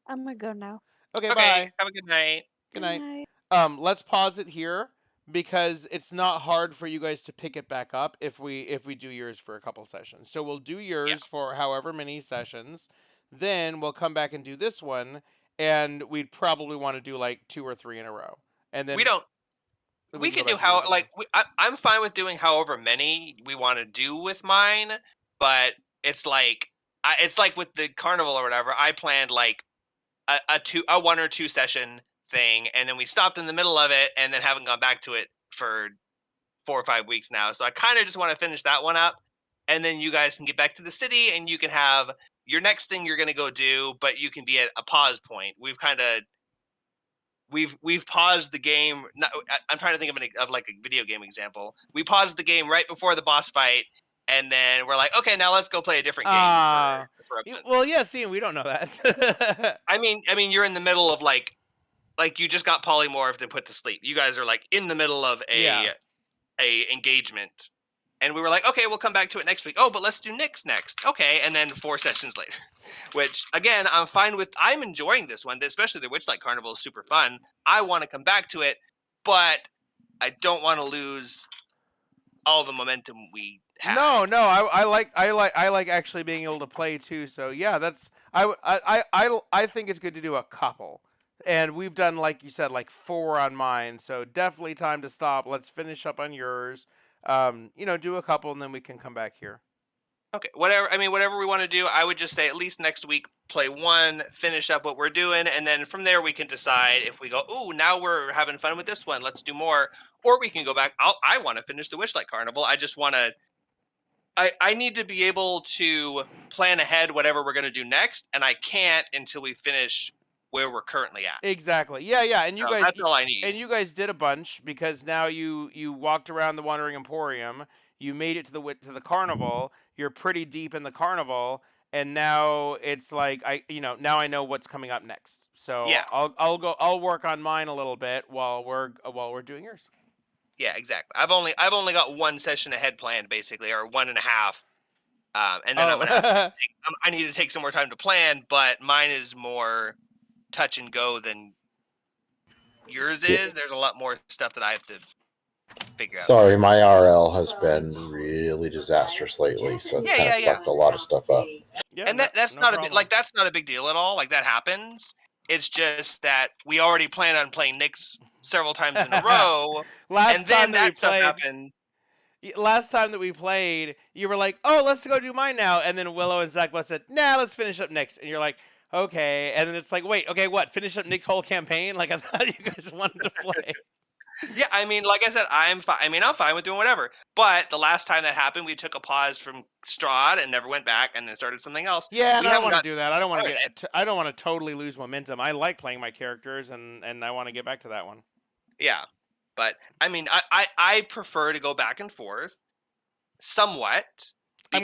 I'm gonna go now. Okay, bye. Have a good night. Good night. Let's pause it here, because it's not hard for you guys to pick it back up if we do yours for a couple sessions. So we'll do yours for however many sessions, then we'll come back and do this one, and we'd probably want to do like 2 or 3 in a row. And then we can do I'm fine with doing however many we want to do with mine, but it's like with the carnival or whatever, I planned like a 1 or 2 session thing, and then we stopped in the middle of it and then haven't gone back to it for 4 or 5 weeks now. So I kind of just want to finish that one up, and then you guys can get back to the city and you can have your next thing you're going to go do, but you can be at a pause point. We've paused the game. I'm trying to think of like a video game example. We paused the game right before the boss fight, and then we're like, okay, now let's go play a different game. Well, yeah, see, we don't know that. I mean, you're in the middle of like you just got polymorphed and put to sleep. You guys are like in the middle of a engagement, and we were like, okay, we'll come back to it next week. Oh, but let's do Nyx next. Okay, and then 4 sessions later, which again, I'm fine with. I'm enjoying this one, especially the Witchlight Carnival is super fun. I want to come back to it, but I don't want to lose all the momentum we had. No, I like actually being able to play too. So yeah, that's I think it's good to do a couple. And we've done, like you said, like 4 on mine. So definitely time to stop. Let's finish up on yours. Do a couple and then we can come back here. Okay, whatever we want to do, I would just say at least next week play 1, finish up what we're doing, and then from there we can decide if we go, ooh, now we're having fun with this one, let's do more, or we can go back. I want to finish the Wishlight Carnival. I just want to. I need to be able to plan ahead whatever we're going to do next, and I can't until we finish where we're currently at. Exactly. Yeah. And you So guys, that's all I need. And you guys did a bunch because now you walked around the Wandering Emporium. You made it to the carnival. You're pretty deep in the carnival, and now it's like now I know what's coming up next. So Yeah. I'll work on mine a little bit while we're doing yours. Yeah, exactly. I've only got 1 session ahead planned, basically, or 1.5. And then I'm gonna I need to take some more time to plan, but mine is more touch and go than yours is. There's a lot more stuff that I have to figure out. Sorry, my RL has been really disastrous lately, so it's kind of fucked a lot of stuff up. Yeah, and that's not that's not a big deal at all. Like, that happens. It's just that we already plan on playing Nyx several times in a row, and then that stuff happened. Last time that we played, you were like, "Oh, let's go do mine now," and then Willow and Zach said, "Nah, let's finish up Nyx," and you're like, "Okay," and then it's like, "Wait, okay, what? Finish up Nick's whole campaign?" Like, I thought you guys wanted to play. Yeah, I mean, like I said, I'm fine with doing whatever. But the last time that happened, we took a pause from Strahd and never went back, and then started something else. Yeah, I don't want to do that. I don't want to I don't want to totally lose momentum. I like playing my characters, and I want to get back to that one. Yeah, but I mean, I prefer to go back and forth somewhat,